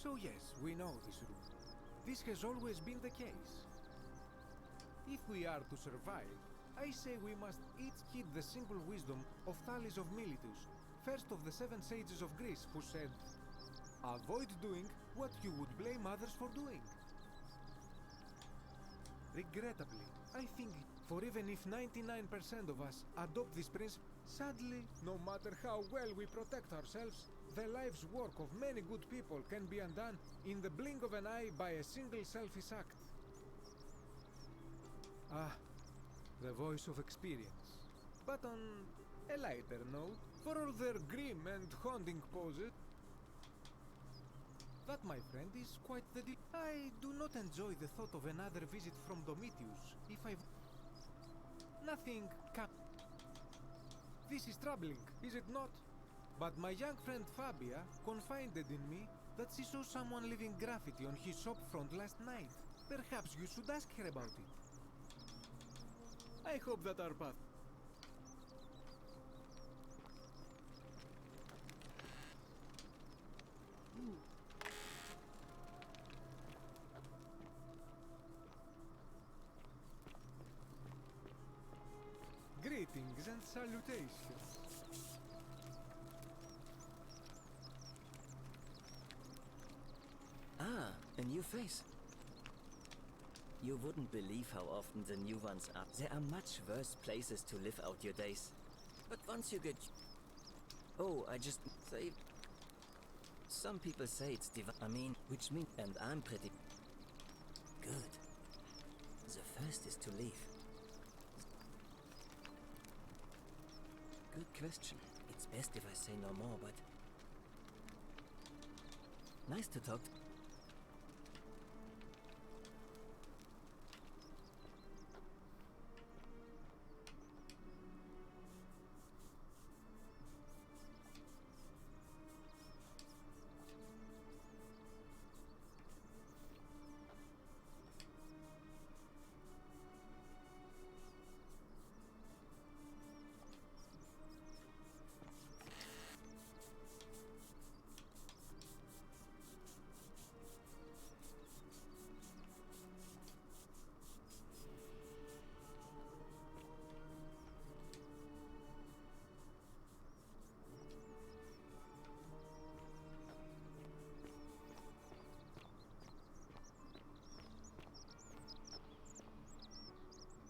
So yes, we know this rule. This has always been the case. If we are to survive, I say we must each heed the simple wisdom of Thales of Miletus, first of the 7 sages of Greece, who said, avoid doing what you would blame others for doing. Regrettably, I think, for even if 99% of us adopt this principle, sadly, no matter how well we protect ourselves, the life's work of many good people can be undone in the blink of an eye by a single selfish act. Ah, the voice of experience. But on a lighter note, for all their grim and haunting poses, that, my friend, is quite the deal. I do not enjoy the thought of another visit from Domitius, if Nothing This is troubling, is it not? But my young friend Fabia confided in me that she saw someone leaving graffiti on his shop front last night. Perhaps you should ask her about it. I hope that our path... Greetings and salutations. Ah, a new face. You wouldn't believe how often the new ones are. There are much worse places to live out your days. But once you get... Oh, I just say... Some people say it's which means... And I'm pretty... Good. The first is to leave. Good question. It's best if I say no more, but... Nice to talk to...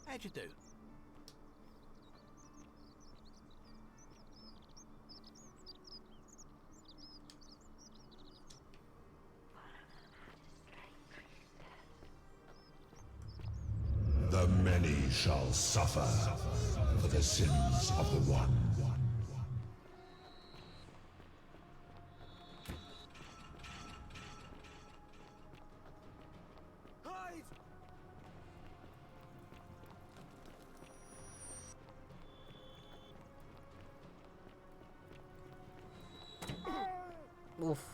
How'd you do? The many shall suffer for the sins of the one. Oof.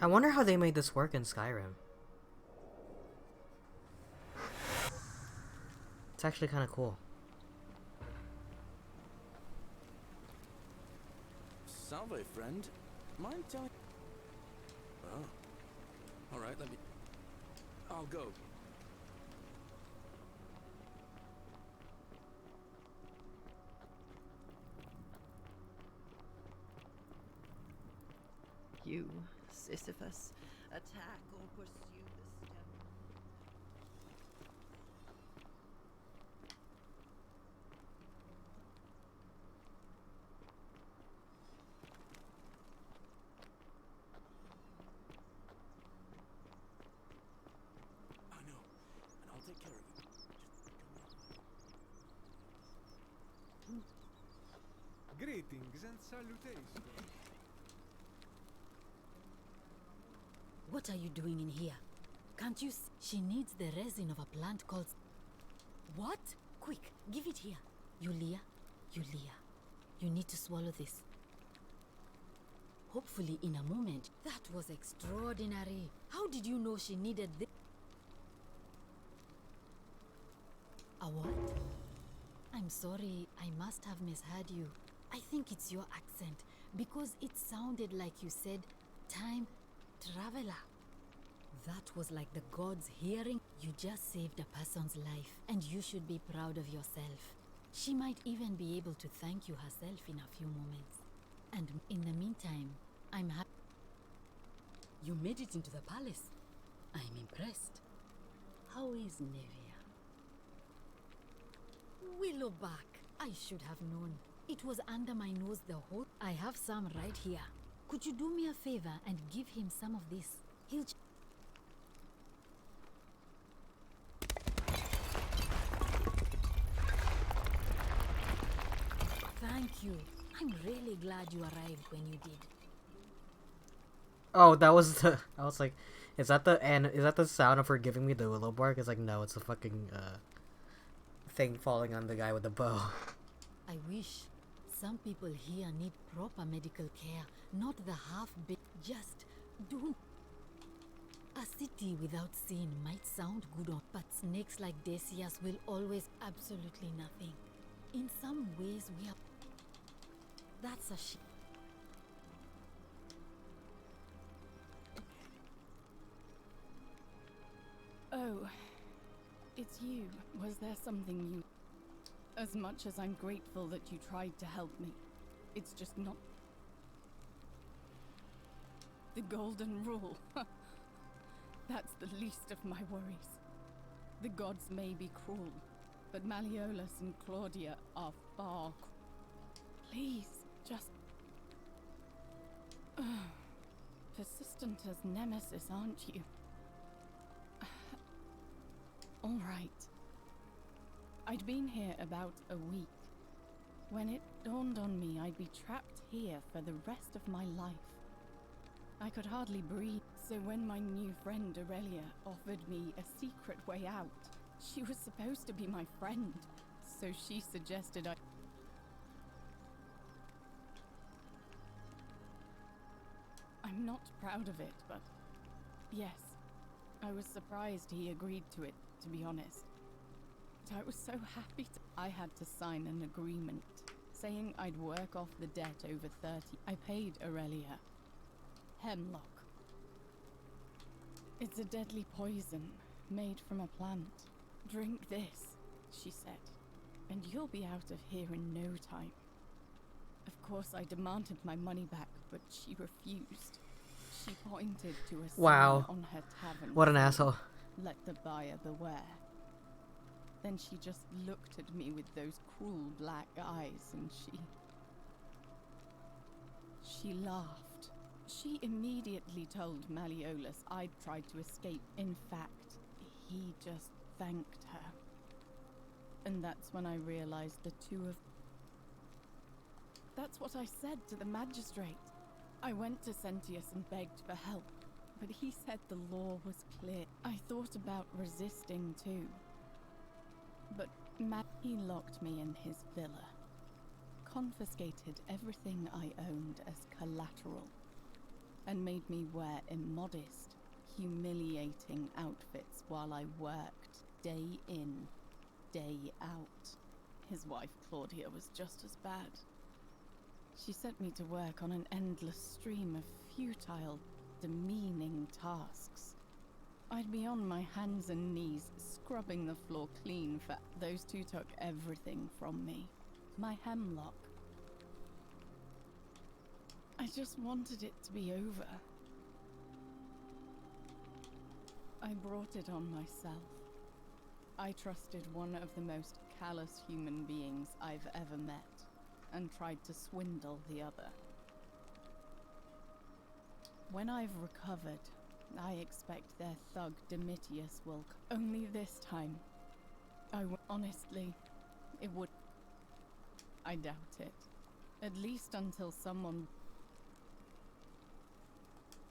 I wonder how they made this work in Skyrim. It's actually kind of cool. Salve, friend. Mind telling... Oh. Alright, let me... I'll go. You, Sisyphus, attack or pursue the stone. I know, and I'll take care of you. Greetings and salutations. What are you doing in here? Can't you see? She needs the resin of a plant called... What? Quick, give it here. Yulia, you need to swallow this. Hopefully in a moment. That was extraordinary. How did you know she needed this? A what? I'm sorry, I must have misheard you. I think it's your accent, because it sounded like you said, time traveler. That was like the gods hearing. You just saved a person's life, and you should be proud of yourself. She might even be able to thank you herself in a few moments. And in the meantime, I'm happy. You made it into the palace. I'm impressed. How is Nevia? Willowback. I should have known. It was under my nose the whole... I have some right here. Could you do me a favor and give him some of this? He'll... Thank you. I'm really glad you arrived when you did. Oh, that was the... I was like, is that the sound of her giving me the willow bark? It's like, no, it's a fucking, thing falling on the guy with the bow. I wish. Some people here need proper medical care, not the half-baked. Just don't... A city without sin might sound good on, but snakes like Decius will always absolutely nothing. In some ways we are... That's a shit. Oh, it's you. Was there something you... As much as I'm grateful that you tried to help me, it's just not... The golden rule. That's the least of my worries. The gods may be cruel, but Malleolus and Claudia are far... Please, just... Persistent as Nemesis, aren't you? All right. I'd been here about a week, when it dawned on me I'd be trapped here for the rest of my life. I could hardly breathe, so when my new friend Aurelia offered me a secret way out, she was supposed to be my friend, so she suggested I... I'm not proud of it, but yes, I was surprised he agreed to it, to be honest. I was so happy I had to sign an agreement saying I'd work off the debt over 30. I paid Aurelia. Hemlock. It's a deadly poison made from a plant. Drink this, she said, and you'll be out of here in no time. Of course, I demanded my money back, but she refused. She pointed to a sign on her tavern. What an asshole. Let the buyer beware. Then she just looked at me with those cruel black eyes and she laughed. She immediately told Malleolus I'd tried to escape. In fact, he just thanked her. And that's when I realized the two of... That's what I said to the magistrate. I went to Sentius and begged for help, but he said the law was clear. I thought about resisting too. But he locked me in his villa, confiscated everything I owned as collateral, and made me wear immodest, humiliating outfits while I worked day in, day out. His wife Claudia was just as bad. She sent me to work on an endless stream of futile, demeaning tasks. I'd be on my hands and knees, scrubbing the floor clean for those two took everything from me. My hemlock. I just wanted it to be over. I brought it on myself. I trusted one of the most callous human beings I've ever met, and tried to swindle the other. When I've recovered, I expect their thug Domitius will. Only this time, honestly, it would. I doubt it. At least until someone.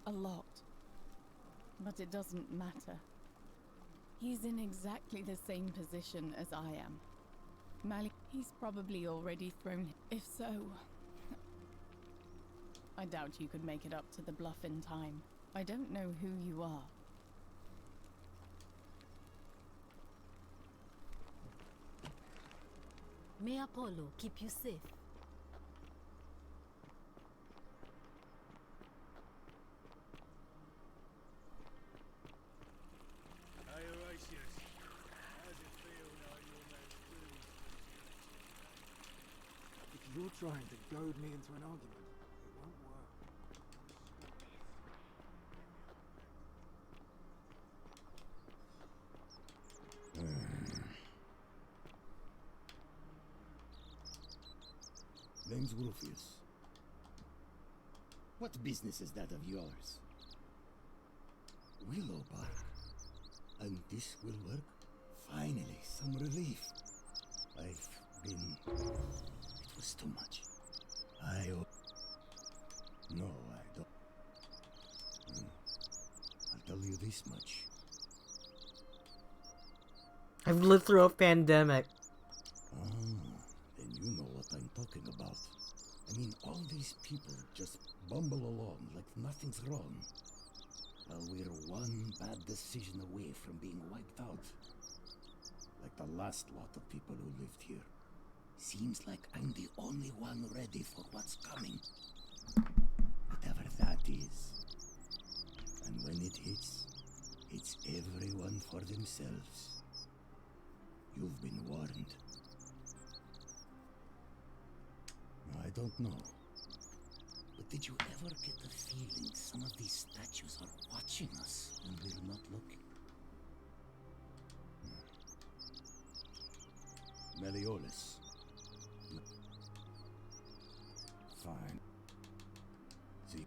A lot. But it doesn't matter. He's in exactly the same position as I am. Malik, he's probably already thrown. If so, I doubt you could make it up to the bluff in time. I don't know who you are. May Apollo keep you safe. Hey, Horatius. How's it feel now your man's food? If you're trying to goad me into an argument, it won't work. Name's Rufius. What business is that of yours? Willow bark. And this will work? Finally, some relief. I've been... It was too much. No, I don't. I'll tell you this much. I've lived through a pandemic. Then you know what I'm talking about. I mean, all these people just bumble along like nothing's wrong. While we're one bad decision away from being wiped out. Like the last lot of people who lived here. Seems like I'm the only one ready for what's coming. Whatever that is. And when it hits, it's everyone for themselves. You've been warned. I don't know. But did you ever get the feeling some of these statues are watching us when we're not looking? Meliodas. Fine. See.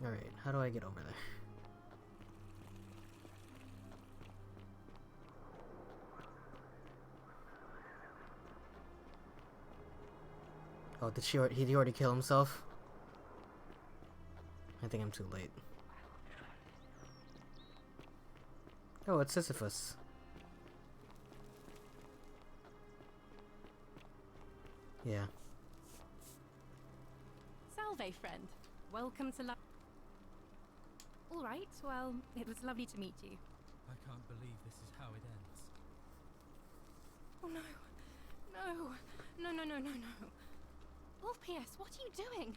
Alright, how do I get over there? Oh, did he already kill himself? I think I'm too late. Oh, it's Sisyphus. Yeah. Salve, friend. Welcome to Alright, well, it was lovely to meet you. I can't believe this is how it ends. Oh no. No. No, no, no, no, no. Ulpius, what are you doing?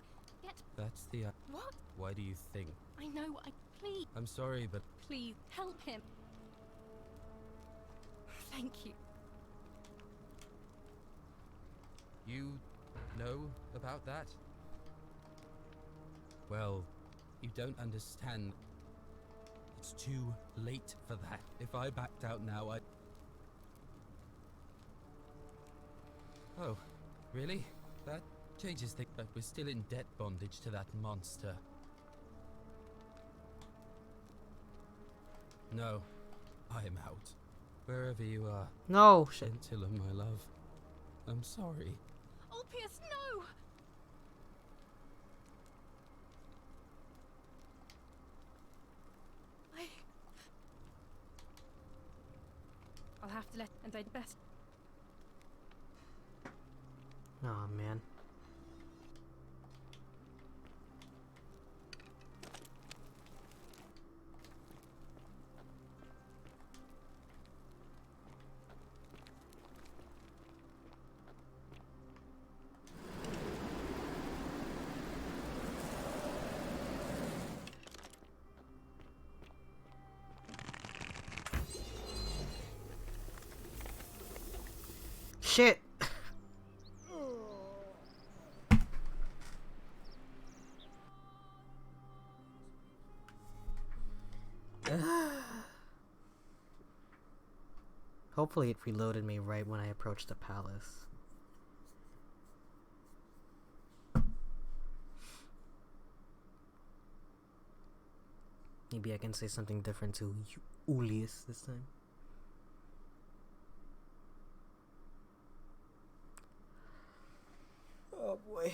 That's the... What? Why do you think? I know, please. I'm sorry, but... Please, help him. Thank you. You know about that? Well, you don't understand. It's too late for that. If I backed out now, Oh, really? That changes things, but we're still in debt bondage to that monster. No, I am out. Wherever you are. No, shit. Scintilla, my love. I'm sorry. Ulpius, no! I'll have to and I'd best. Oh man. Shit! Hopefully it reloaded me right when I approached the palace. Maybe I can say something different to Ulius this time. Oh boy.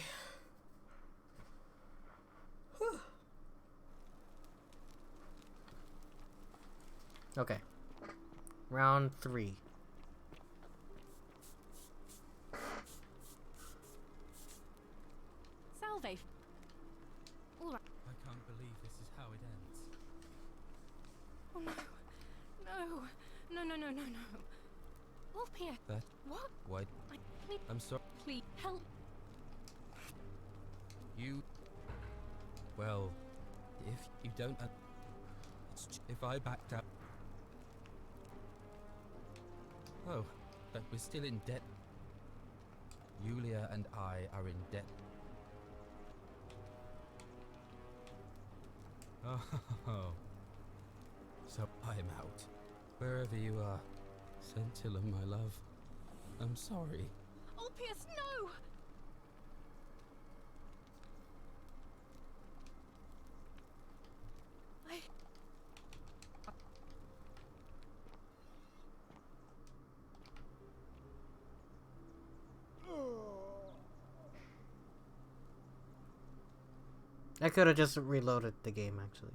Okay. Round 3. Salve. All right. I can't believe this is how it ends. Oh no. No. No. Ulpia. That. What? Why? I'm sorry. Please help. You. Well, if you don't. If I backed out. Oh, but we're still in debt. Yulia and I are in debt. Oh. So I'm out. Wherever you are. Scintilla, my love. I'm sorry. Ulpius, no! I could have just reloaded the game, actually.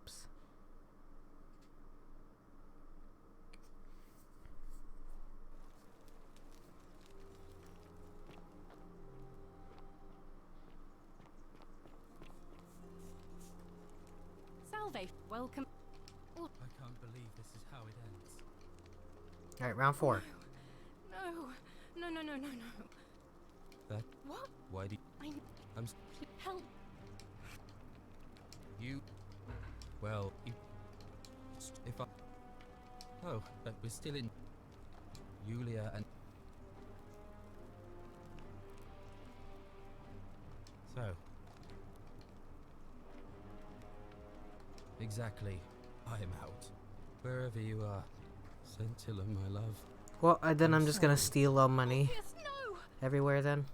Oops. Salve, welcome. I can't believe this is how it ends. Alright, round 4. No. That. What? Why do you... I'm... Help. You... Well, you... If I... Oh, but we're still in... Yulia and... So... Exactly. I am out. Wherever you are. Scintilla, my love. Well, then I'm just gonna steal all money. Yes, no. Everywhere then.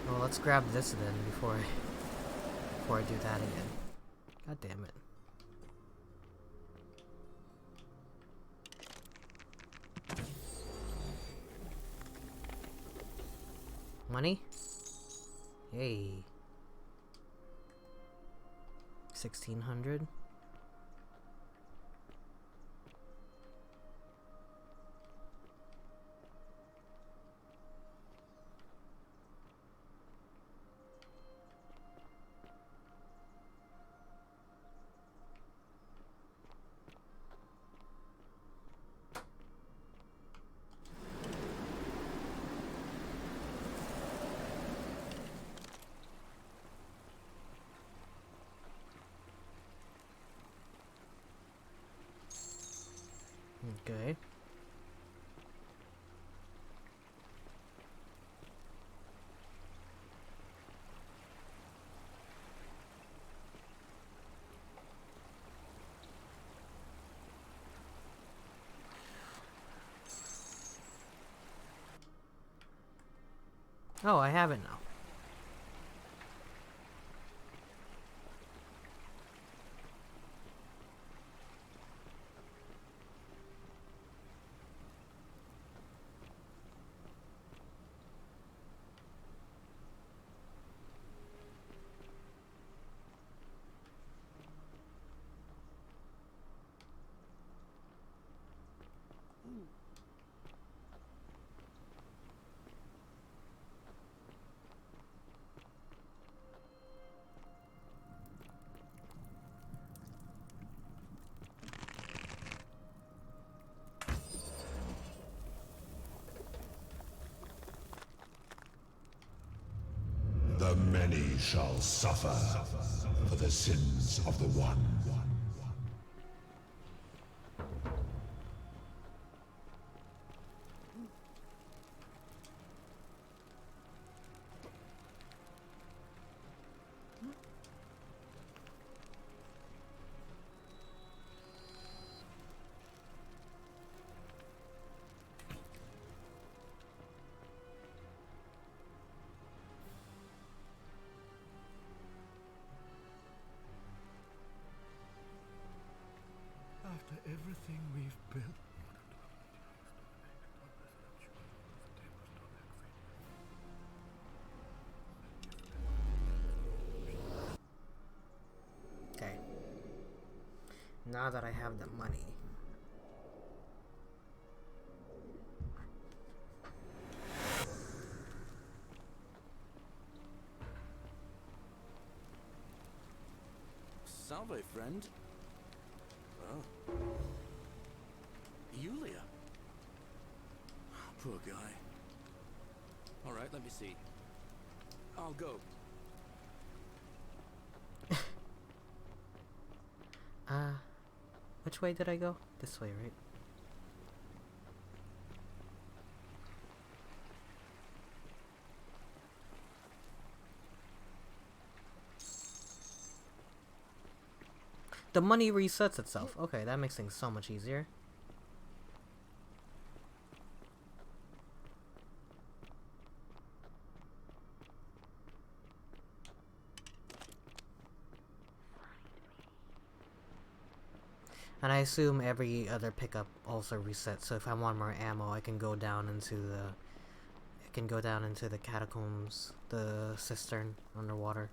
Well, let's grab this then before I do that again. God damn it. Money? Hey. 1600. Okay. Oh, I have it now. many shall suffer for the sins of the one. After everything we've built. Okay. Now that I have the money. Salve, friend. Oh. Yulia. Poor guy. Alright, let me see. I'll go. Which way did I go? This way, right? The money resets itself. Okay, that makes things so much easier. And I assume every other pickup also resets, so if I want more ammo, I can go down into the catacombs, the cistern underwater.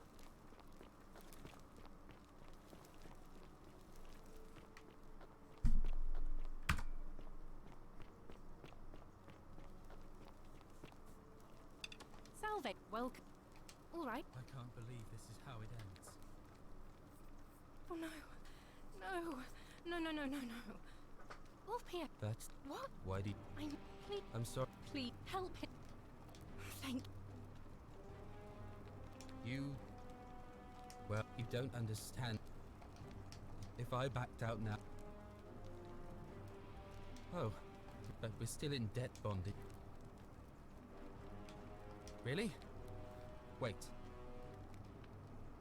Salve, welcome. All right. I can't believe this is how it ends. Oh no, no. No. Ulpia. That's... What? Why do you... I'm sorry. Please, help him. Thank you. Well, you don't understand. If I backed out now... Oh, but we're still in debt bondage. Really? Wait.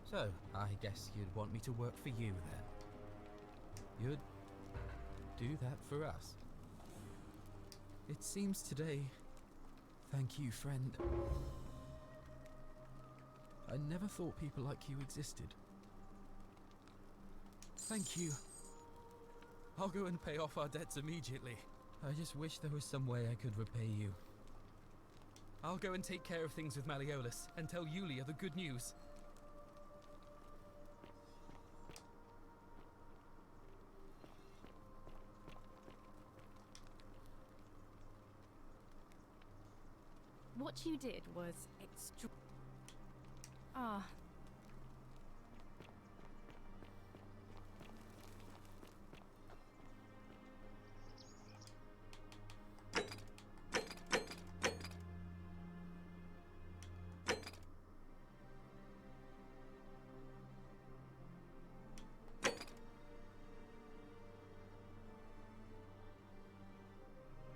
So, I guess you'd want me to work for you then? You'd do that for us? It seems today... Thank you, friend. I never thought people like you existed. Thank you. I'll go and pay off our debts immediately. I just wish there was some way I could repay you. I'll go and take care of things with Malleolus and tell Yulia the good news. What you did was Ah.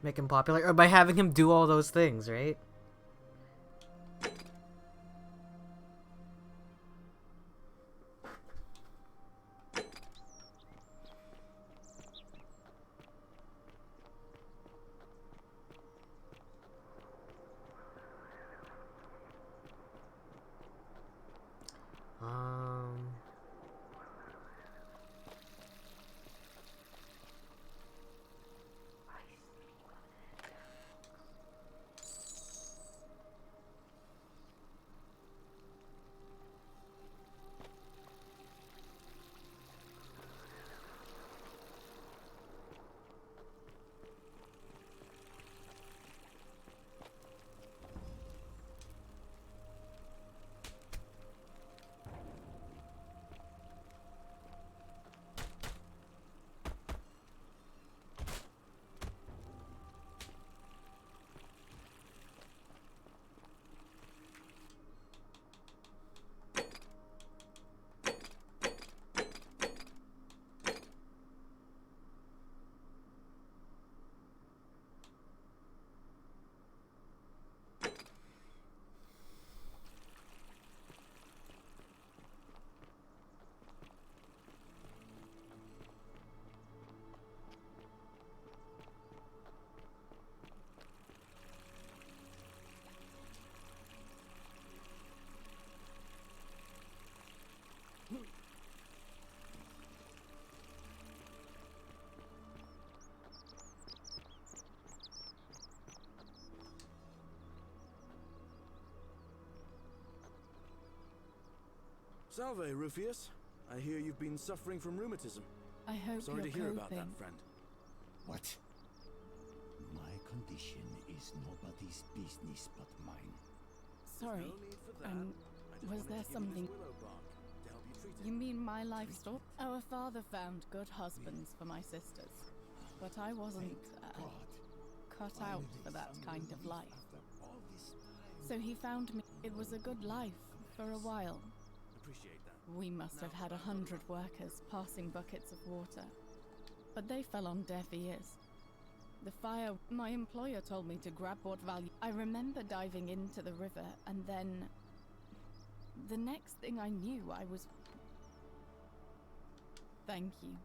Make him popular, or by having him do all those things, right? Salve, Rufius. I hear you've been suffering from rheumatism. I hope Sorry you're to hear about that, coping. friend. What? My condition is nobody's business but mine. Sorry. Was there something? You mean my life story? Our father found good husbands for my sisters, but I wasn't cut out for that kind of life. So he found me. It was a good life for a while. Appreciate that. We must have had 100 workers passing buckets of water, but they fell on deaf ears. The fire, my employer told me to grab what value. I remember diving into the river, and then the next thing I knew, I was... Thank you.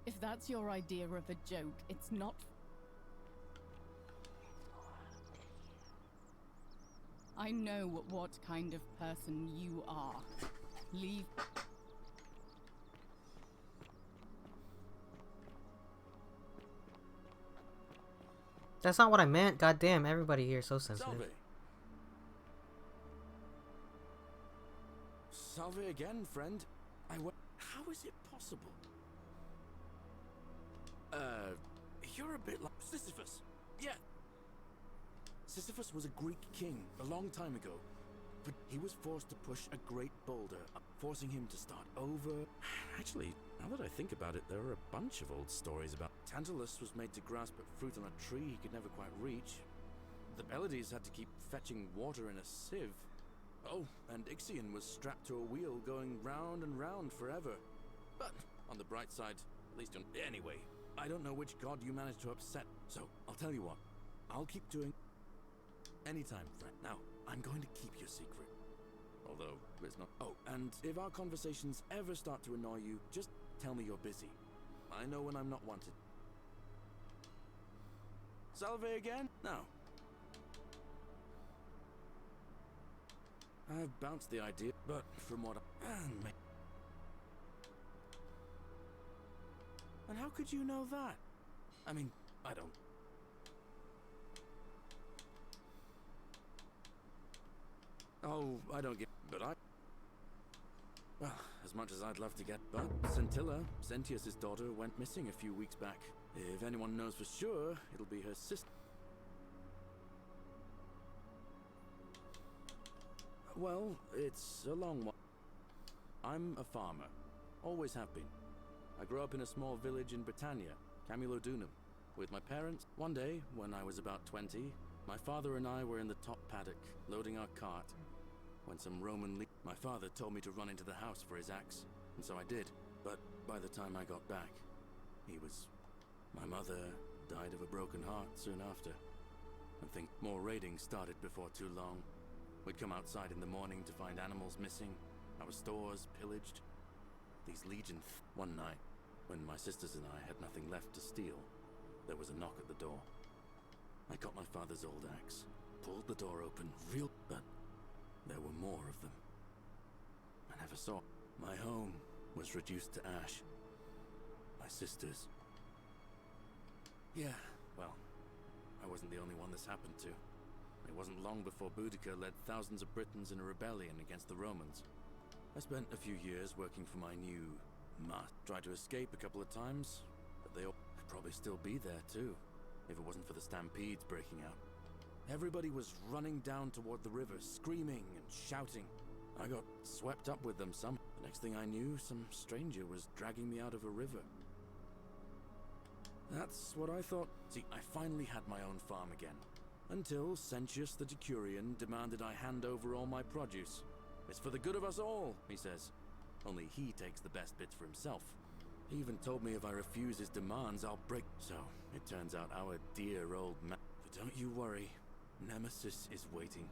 If that's your idea of a joke, it's not. I know what kind of person you are. Leave. That's not what I meant. Goddamn, everybody here is so sensitive. Salve again, friend. How is it possible? You're a bit like Sisyphus. Yeah. Sisyphus was a Greek king a long time ago, but he was forced to push a great boulder up, forcing him to start over. Actually, now that I think about it, there are a bunch of old stories about Tantalus was made to grasp at fruit on a tree he could never quite reach. The Pleiades had to keep fetching water in a sieve. Oh, and Ixion was strapped to a wheel going round and round forever. But on the bright side, at least anyway, I don't know which god you managed to upset, so I'll tell you what, I'll keep doing anytime, friend. Now, I'm going to keep your secret. Although, it's not. Oh, and if our conversations ever start to annoy you, just tell me you're busy. I know when I'm not wanted. Salve again? Now. I've bounced the idea, but from what And how could you know that? I mean, I don't. Oh, I don't get. But I. Well, as much as I'd love to get. But Scintilla, Sentius's daughter, went missing a few weeks back. If anyone knows for sure, it'll be her sister. Well, it's a long one. I'm a farmer. Always have been. I grew up in a small village in Britannia, Camulodunum, with my parents. One day, when I was about 20, my father and I were in the top paddock, loading our cart, when some Roman my father told me to run into the house for his axe, and so I did. But by the time I got back, my mother died of a broken heart soon after. I think more raiding started before too long. We'd come outside in the morning to find animals missing, our stores pillaged. These legions. One night, when my sisters and I had nothing left to steal, there was a knock at the door. I got my father's old axe, pulled the door open but there were more of them. I never saw. My home was reduced to ash. My sisters. Yeah, well, I wasn't the only one this happened to. It wasn't long before Boudica led thousands of Britons in a rebellion against the Romans. I spent a few years working for my new master. Tried to escape a couple of times, but they'd probably still be there too, if it wasn't for the stampedes breaking out. Everybody was running down toward the river, screaming and shouting. I got swept up with them some. The next thing I knew, some stranger was dragging me out of a river. That's what I thought. See, I finally had my own farm again. Until Sentius the Decurion demanded I hand over all my produce. It's for the good of us all, he says. Only he takes the best bits for himself. He even told me if I refuse his demands, I'll break. So, it turns out our dear old man. But don't you worry. Nemesis is waiting.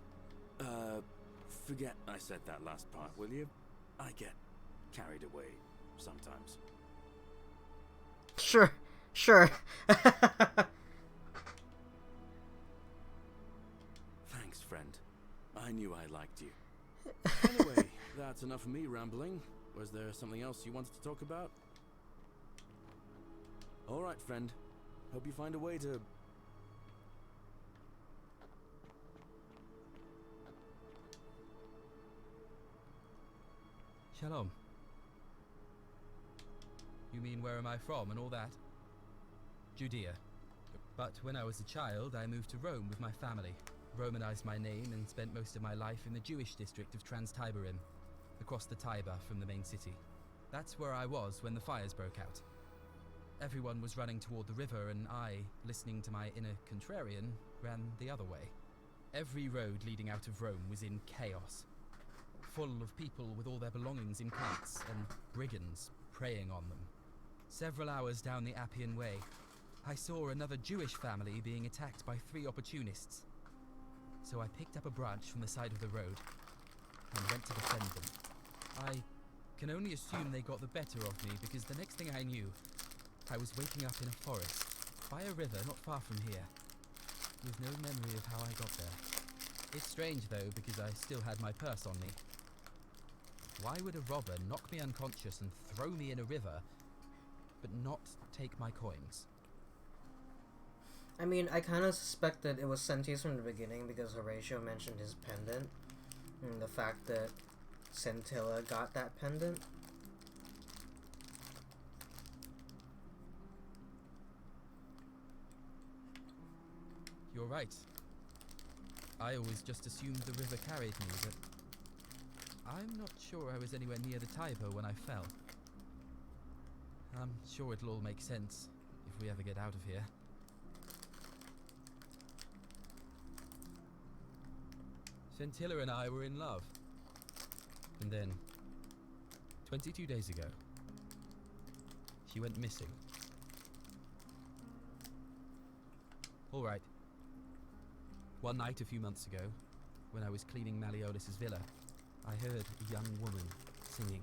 Forget I said that last part, will you? I get carried away sometimes. Sure. Thanks, friend. I knew I liked you. Anyway, that's enough of me rambling. Was there something else you wanted to talk about? All right, friend. Hope you find a way to... Shalom. You mean where am I from and all that? Judea. But when I was a child, I moved to Rome with my family, Romanized my name and spent most of my life in the Jewish district of Trans-Tiberim, across the Tiber from the main city. That's where I was when the fires broke out. Everyone was running toward the river and I, listening to my inner contrarian, ran the other way. Every road leading out of Rome was in chaos, full of people with all their belongings in carts and brigands preying on them. Several hours down the Appian Way, I saw another Jewish family being attacked by 3 opportunists. So I picked up a branch from the side of the road and went to defend them. I can only assume they got the better of me because the next thing I knew, I was waking up in a forest, by a river not far from here, with no memory of how I got there. It's strange though because I still had my purse on me. Why would a robber knock me unconscious and throw me in a river, but not take my coins? I mean, I kind of suspected it was Sentius from the beginning because Horatio mentioned his pendant, and the fact that Scintilla got that pendant. You're right. I always just assumed the river carried me, but I'm not sure I was anywhere near the Tiber when I fell. I'm sure it'll all make sense if we ever get out of here. Scintilla and I were in love. And then, 22 days ago, she went missing. All right. One night a few months ago, when I was cleaning Malleolus's villa, I heard a young woman singing.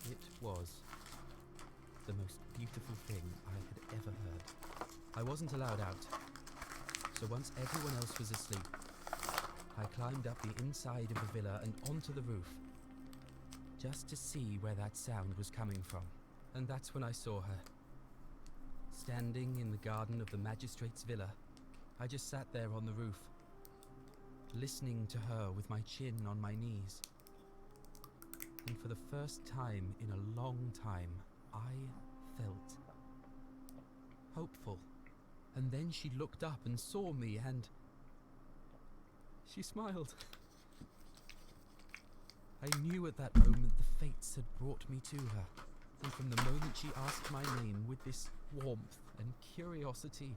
It was the most beautiful thing I had ever heard. I wasn't allowed out, so once everyone else was asleep, I climbed up the inside of the villa and onto the roof, just to see where that sound was coming from. And that's when I saw her. Standing in the garden of the magistrate's villa, I just sat there on the roof, listening to her with my chin on my knees. And for the first time in a long time, I felt hopeful. And then she looked up and saw me and she smiled. I knew at that moment the fates had brought me to her, and from the moment she asked my name with this warmth and curiosity,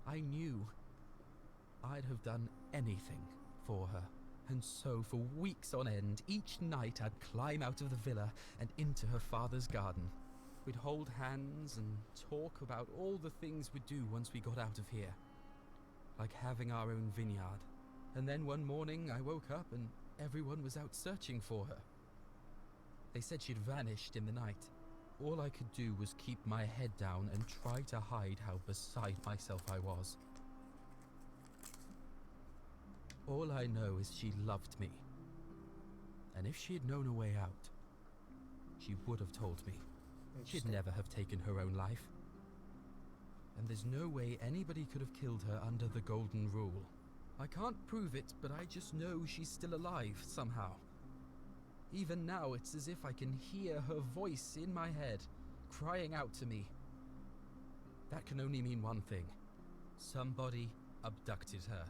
I knew I'd have done anything for her. And so for weeks on end, each night I'd climb out of the villa and into her father's garden. We'd hold hands and talk about all the things we'd do once we got out of here, like having our own vineyard. And then one morning I woke up and everyone was out searching for her. They said she'd vanished in the night. All I could do was keep my head down and try to hide how beside myself I was. All I know is she loved me. And if she had known a way out, she would have told me. She'd never have taken her own life. And there's no way anybody could have killed her under the Golden Rule. I can't prove it, but I just know she's still alive somehow. Even now, it's as if I can hear her voice in my head, crying out to me. That can only mean one thing. Somebody abducted her.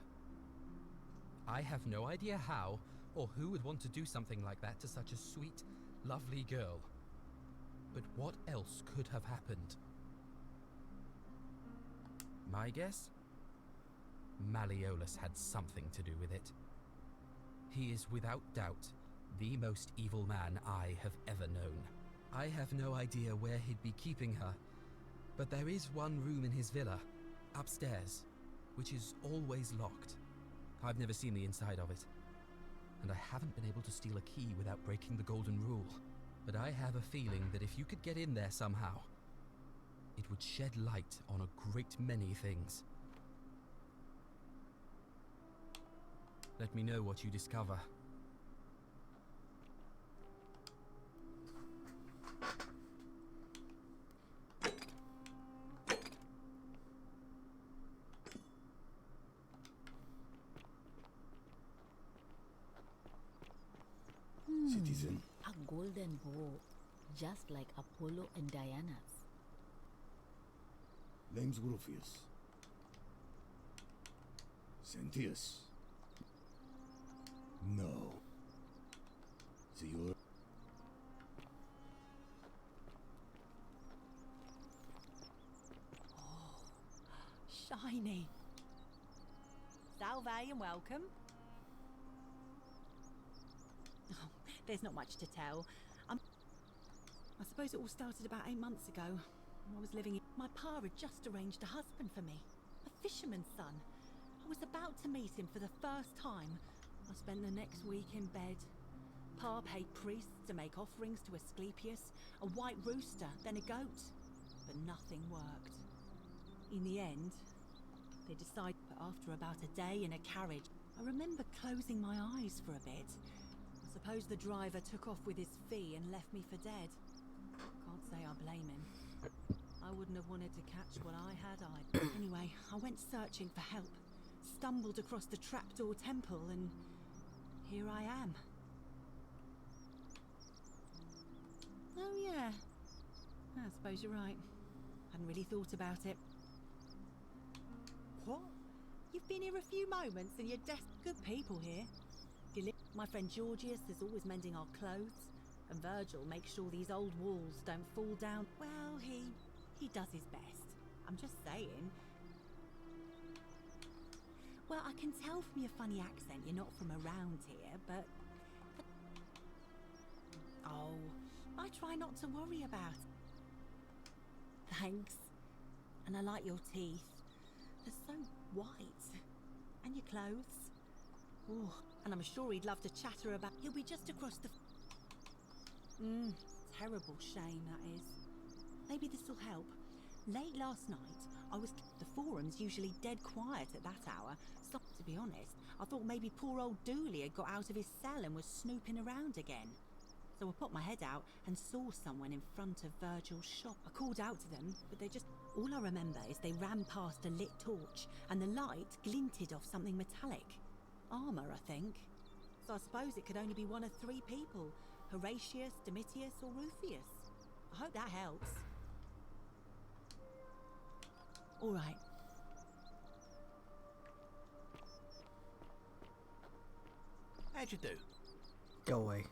I have no idea how, or who would want to do something like that to such a sweet, lovely girl. But what else could have happened? My guess? Malleolus had something to do with it. He is without doubt the most evil man I have ever known. I have no idea where he'd be keeping her, but there is one room in his villa, upstairs, which is always locked. I've never seen the inside of it, and I haven't been able to steal a key without breaking the Golden Rule. But I have a feeling that if you could get in there somehow, it would shed light on a great many things. Let me know what you discover. City reason. A golden bow, just like Apollo and Diana's. Name's Rufius. Sentius. No. So you're... Shiny. Salve and welcome. Oh, there's not much to tell. I suppose it all started about 8 months ago. I was living in... My pa had just arranged a husband for me. A fisherman's son. I was about to meet him for the first time. I spent the next week in bed. Pa paid priests to make offerings to Asclepius, a white rooster, then a goat. But nothing worked. In the end, they decided that after about a day in a carriage, I remember closing my eyes for a bit. I suppose the driver took off with his fee and left me for dead. Can't say I blame him. I wouldn't have wanted to catch what I had either. Anyway, I went searching for help. Stumbled across the Trapdoor Temple and here I am. Oh yeah, I suppose you're right. Hadn't really thought about it. What? You've been here a few moments and you're good people here. My friend Georgius is always mending our clothes, and Virgil makes sure these old walls don't fall down. Well, he does his best. I'm just saying. Well, I can tell from your funny accent you're not from around here, but... Oh, I try not to worry about it. Thanks. And I like your teeth. They're so white. And your clothes. Oh, and I'm sure he'd love to chatter about... He'll be just across the... Terrible shame, that is. Maybe this'll help. Late last night, the forum's usually dead quiet at that hour. So, to be honest, I thought maybe poor old Dooley had got out of his cell and was snooping around again. So I popped my head out and saw someone in front of Virgil's shop. I called out to them, but they just... All I remember is they ran past a lit torch, and the light glinted off something metallic. Armour, I think. So I suppose it could only be one of 3 people. Horatius, Domitius, or Rufius. I hope that helps. All right. How'd you do? Go away.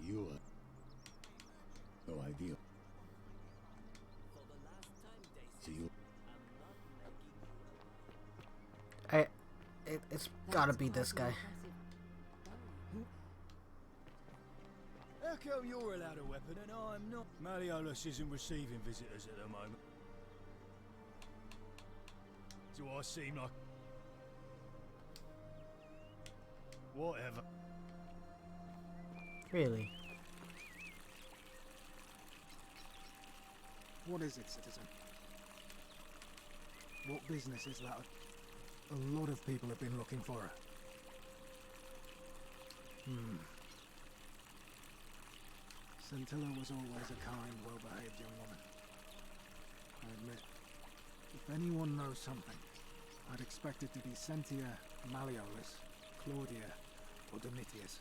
You no idea. So you... It's gotta be this guy. How come you're allowed a weapon and I'm not? Malleolus isn't receiving visitors at the moment. Do I seem like... Whatever. Really? What is it, citizen? What business is that? A lot of people have been looking for her. Scintilla was always a kind, well-behaved young woman. I admit, if anyone knows something, I'd expect it to be Sentia, Malleolus, Claudia, or Domitius.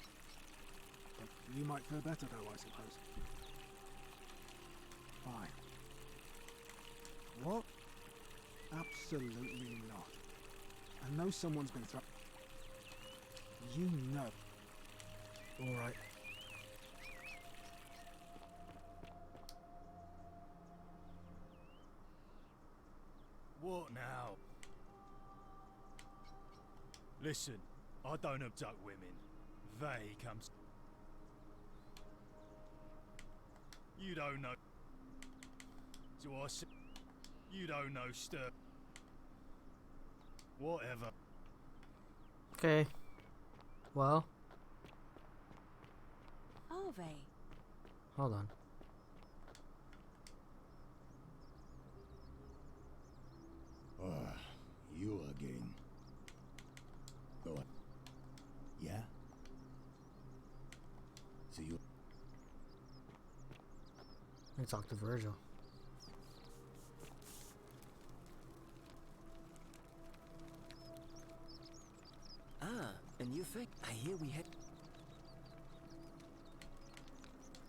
But you might fare better though, I suppose. Fine. What? Absolutely not. I know someone's been You know. Alright. What now? Listen, I don't abduct women. They comes... You don't know... Do I see... You don't know stir... Whatever. Okay. Well. Are they? Hold on. You again. Go on. Yeah? So you... Let me talk to Virgil. think I hear we had...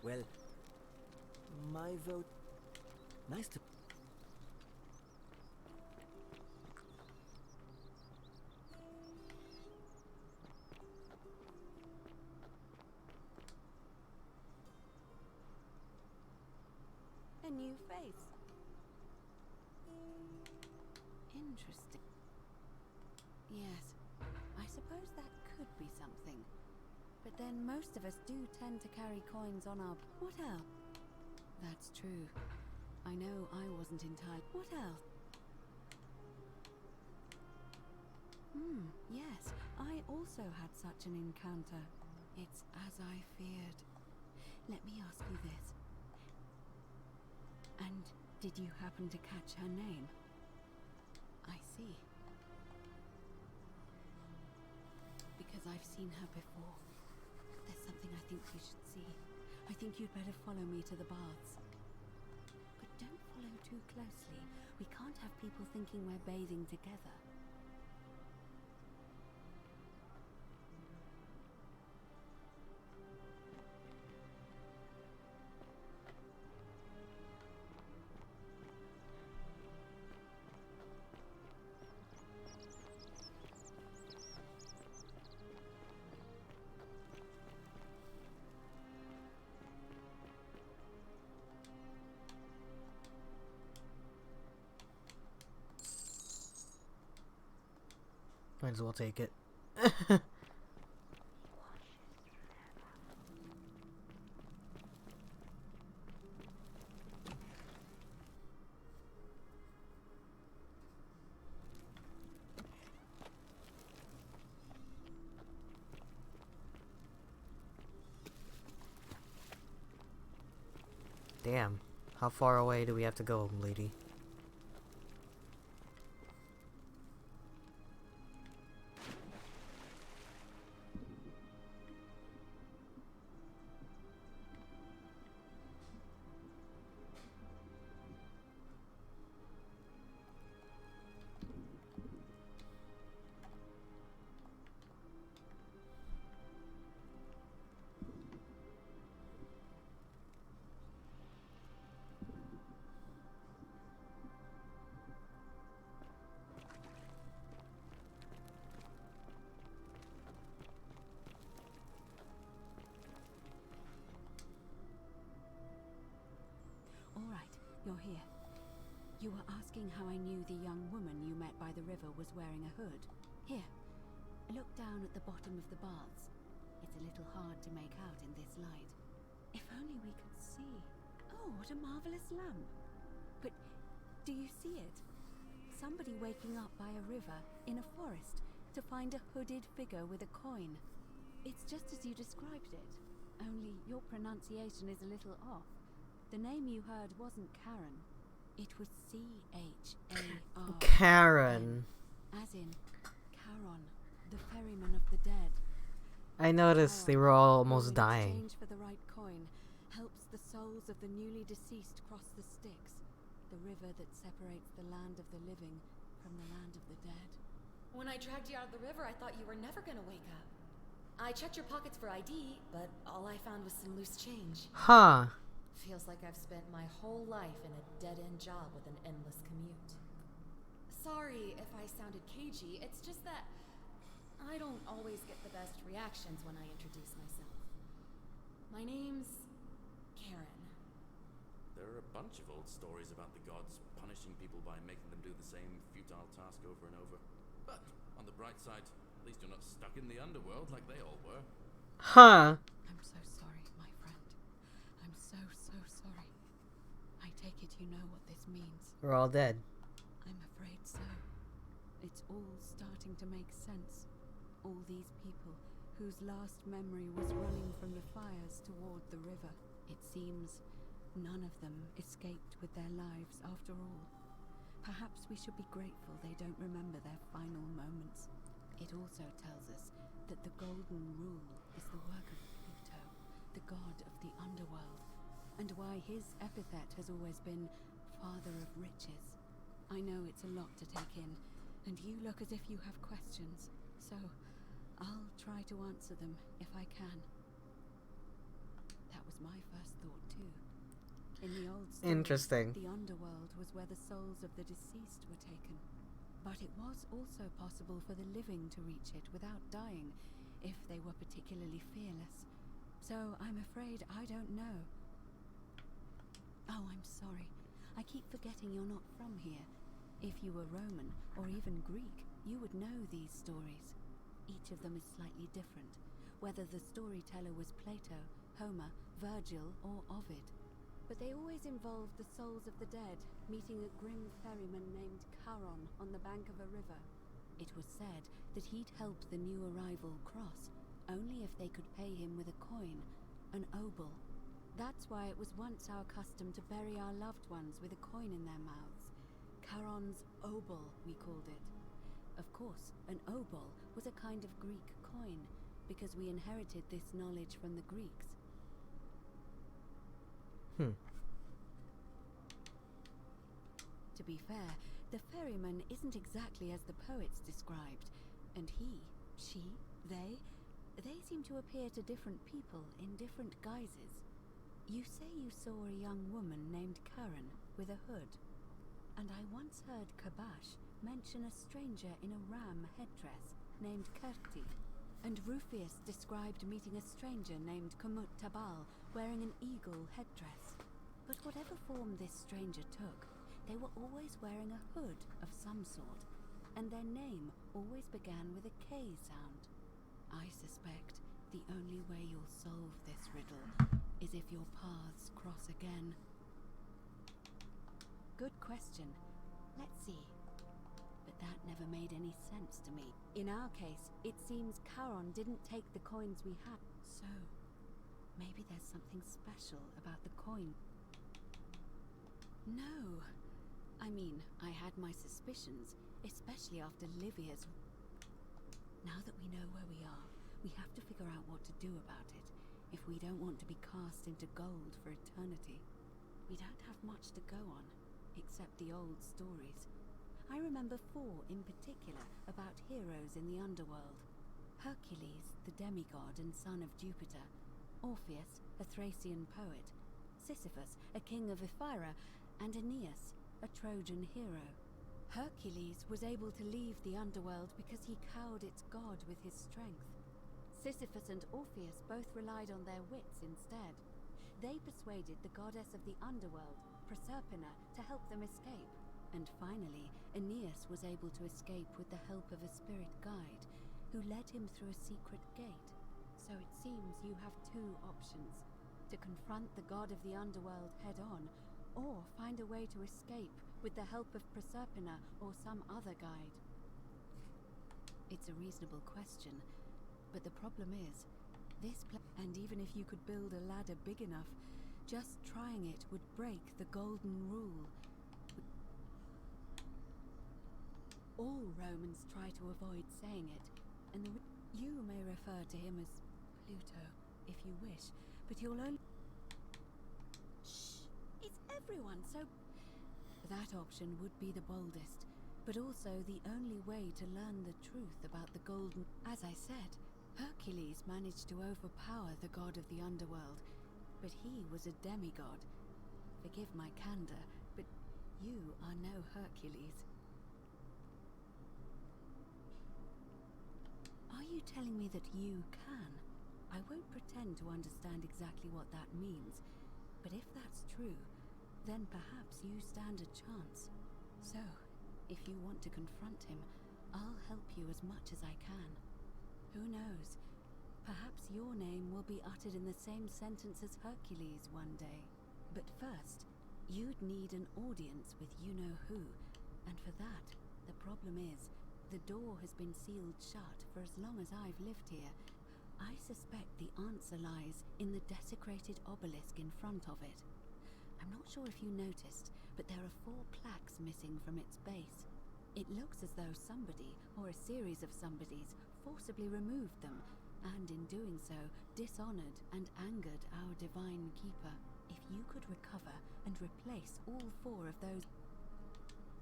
Well, my vote... Nice to... A new face. Interesting. Yes, I suppose that could be something. But then most of us do tend to carry coins on our... What else? That's true. I know I wasn't entitled. What else? Yes, I also had such an encounter. It's as I feared. Let me ask you this. And did you happen to catch her name? I see. Because I've seen her before. There's something I think you should see. I think you'd better follow me to the baths. But don't follow too closely. We can't have people thinking we're bathing together. Might as well take it. Damn. How far away do we have to go, lady? You're here. You were asking how I knew the young woman you met by the river was wearing a hood. Here, look down at the bottom of the baths. It's a little hard to make out in this light. If only we could see. Oh, what a marvelous lamp. But do you see it? Somebody waking up by a river in a forest to find a hooded figure with a coin. It's just as you described it, only your pronunciation is a little off. The name you heard wasn't Karen. It was C-H-A-R. Karen. As in Charon, the ferryman of the dead. I noticed they were all almost In dying. exchange for the right coin, helps the souls of the newly deceased cross the Styx, the river that separates the land of the living from the land of the dead. When I dragged you out of the river, I thought you were never gonna wake up. I checked your pockets for ID, but all I found was some loose change. Huh. Feels like I've spent my whole life in a dead-end job with an endless commute. Sorry if I sounded cagey, it's just that I don't always get the best reactions when I introduce myself. My name's Karen. There are a bunch of old stories about the gods punishing people by making them do the same futile task over and over. But, on the bright side, at least you're not stuck in the underworld like they all were. Huh. I'm so sorry, my friend. I'm so sorry. I take it you know what this means. We're all dead. I'm afraid so. It's all starting to make sense. All these people whose last memory was running from the fires toward the river. It seems none of them escaped with their lives after all. Perhaps we should be grateful they don't remember their final moments. It also tells us that the Golden Rule is the work of Pluto, the god of the Underworld, and why his epithet has always been Father of Riches. I know it's a lot to take in, and you look as if you have questions, so I'll try to answer them if I can. That was my first thought too. In the old story, Interesting. the Underworld was where the souls of the deceased were taken. But it was also possible for the living to reach it without dying, if they were particularly fearless. So I'm afraid I don't know. Oh, I'm sorry. I keep forgetting you're not from here. If you were Roman, or even Greek, you would know these stories. Each of them is slightly different, whether the storyteller was Plato, Homer, Virgil, or Ovid. But they always involved the souls of the dead meeting a grim ferryman named Charon on the bank of a river. It was said that he'd help the new arrival cross, only if they could pay him with a coin, an obol. That's why it was once our custom to bury our loved ones with a coin in their mouths. Charon's obol, we called it. Of course, an obol was a kind of Greek coin, because we inherited this knowledge from the Greeks. To be fair, the ferryman isn't exactly as the poets described, and he, she, they seem to appear to different people in different guises. You say you saw a young woman named Karen with a hood, and I once heard Kabash mention a stranger in a ram headdress named Kerti, and Rufius described meeting a stranger named Kumut Tabal wearing an eagle headdress. But whatever form this stranger took, they were always wearing a hood of some sort, and their name always began with a K sound. I suspect the only way you'll solve this riddle is if your paths cross again. Good question. Let's see. But that never made any sense to me. In our case, it seems Charon didn't take the coins we had. So, maybe there's something special about the coin. No. I mean, I had my suspicions, especially after Livia's. Now that we know where we are, we have to figure out what to do about it, if we don't want to be cast into gold for eternity. We don't have much to go on, except the old stories. I remember 4 in particular about heroes in the Underworld. Hercules, the demigod and son of Jupiter. Orpheus, a Thracian poet. Sisyphus, a king of Ephyra, and Aeneas, a Trojan hero. Hercules was able to leave the Underworld because he cowed its god with his strength. Sisyphus and Orpheus both relied on their wits instead. They persuaded the goddess of the Underworld, Proserpina, to help them escape. And finally, Aeneas was able to escape with the help of a spirit guide, who led him through a secret gate. So it seems you have 2 options: to confront the god of the Underworld head-on, or find a way to escape with the help of Proserpina or some other guide. It's a reasonable question, but the problem is, and even if you could build a ladder big enough, just trying it would break the golden rule. All Romans try to avoid saying it, and you may refer to him as Pluto, if you wish, but you'll only... Shh! It's everyone, so... That option would be the boldest, but also the only way to learn the truth about the golden... As I said, Hercules managed to overpower the god of the Underworld, but he was a demigod. Forgive my candor, but you are no Hercules. Are you telling me that you can? I won't pretend to understand exactly what that means, but if that's true, then perhaps you stand a chance. So, if you want to confront him, I'll help you as much as I can. Who knows? Perhaps your name will be uttered in the same sentence as Hercules one day. But first, you'd need an audience with you-know-who, and for that, the problem is, the door has been sealed shut for as long as I've lived here. I suspect the answer lies in the desecrated obelisk in front of it. I'm not sure if you noticed, but there are 4 plaques missing from its base. It looks as though somebody, or a series of somebodies, forcibly removed them, and in doing so, dishonored and angered our divine keeper. If you could recover and replace all 4 of those...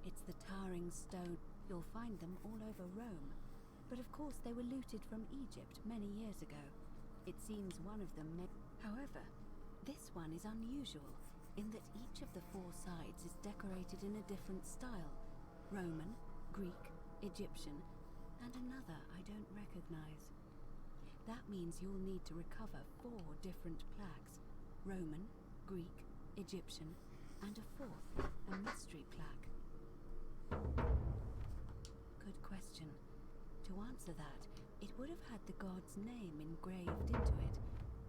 It's the towering stone. You'll find them all over Rome. but of course they were looted from Egypt many years ago. It seems one of them may... However, this one is unusual, in that each of the 4 sides is decorated in a different style. Roman, Greek, Egyptian, and another I don't recognize. That means you'll need to recover 4 different plaques. Roman, Greek, Egyptian, and a 4th, a mystery plaque. Good question. To answer that, it would have had the god's name engraved into it,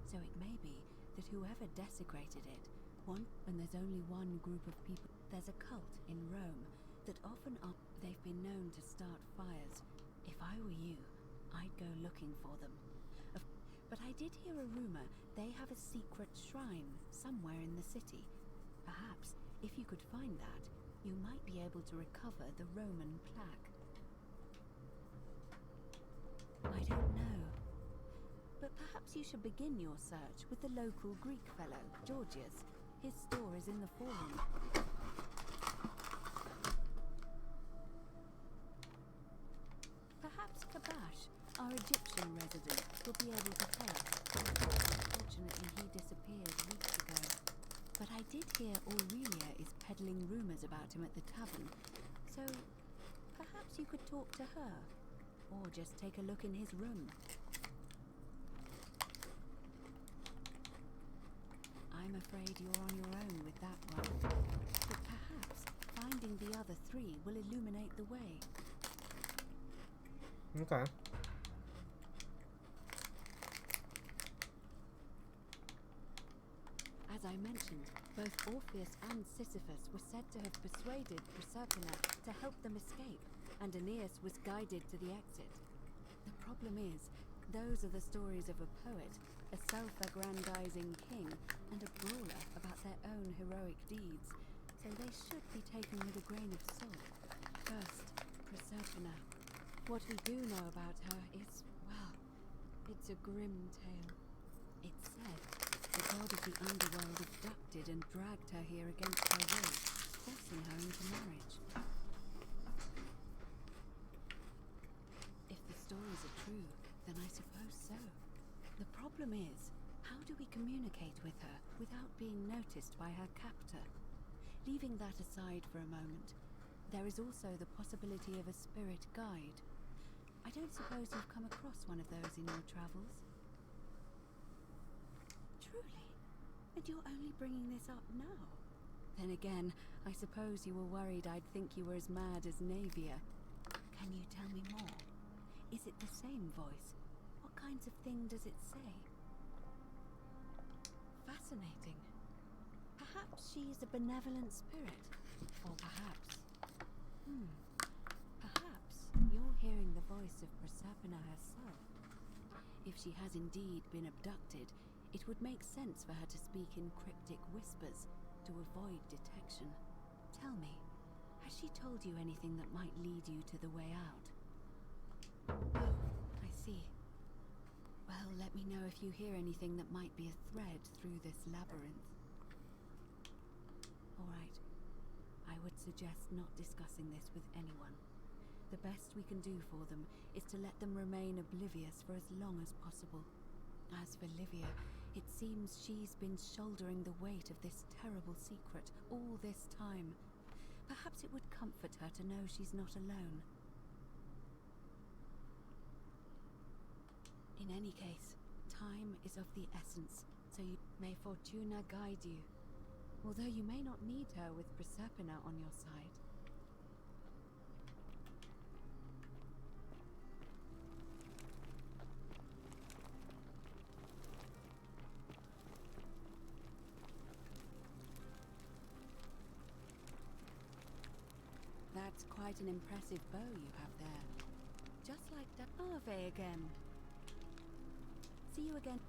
so it may be that whoever desecrated it, when there's only one group of people, there's a cult in Rome that often they've been known to start fires. If I were you, I'd go looking for them. But I did hear a rumor they have a secret shrine somewhere in the city. Perhaps, if you could find that, you might be able to recover the Roman plaque. I don't know. But perhaps you should begin your search with the local Greek fellow, Georgius. His store is in the forum. Perhaps Kabash, our Egyptian resident, will be able to tell us. Unfortunately, he disappeared weeks ago. But I did hear Aurelia is peddling rumors about him at the tavern, so perhaps you could talk to her, or just take a look in his room. I'm afraid you're on your own with that one, but perhaps finding the other 3 will illuminate the way. Okay. As I mentioned, both Orpheus and Sisyphus were said to have persuaded Proserpina to help them escape, and Aeneas was guided to the exit. The problem is, those are the stories of a poet, a self-aggrandizing king, and a brawler about their own heroic deeds, so they should be taken with a grain of salt. First, Proserpina. What we do know about her is, well, it's a grim tale. It's said the god of the Underworld abducted and dragged her here against her will, forcing her into marriage. If the stories are true, then I suppose so. The problem is, how do we communicate with her without being noticed by her captor? Leaving that aside for a moment, there is also the possibility of a spirit guide. I don't suppose you've come across one of those in your travels? Truly? And you're only bringing this up now? Then again, I suppose you were worried I'd think you were as mad as Navia. Can you tell me more? Is it the same voice? What kinds of thing does it say? Fascinating. Perhaps she's a benevolent spirit. Or perhaps... Perhaps you're hearing the voice of Proserpina herself. If she has indeed been abducted, it would make sense for her to speak in cryptic whispers to avoid detection. Tell me, has she told you anything that might lead you to the way out? Oh, I see. Well, let me know if you hear anything that might be a thread through this labyrinth. All right. I would suggest not discussing this with anyone. The best we can do for them is to let them remain oblivious for as long as possible. As for Livia, it seems she's been shouldering the weight of this terrible secret all this time. Perhaps it would comfort her to know she's not alone. In any case, time is of the essence, so may Fortuna guide you. Although you may not need her with Proserpina on your side. That's quite an impressive bow you have there. Just like that Ave again. See you again.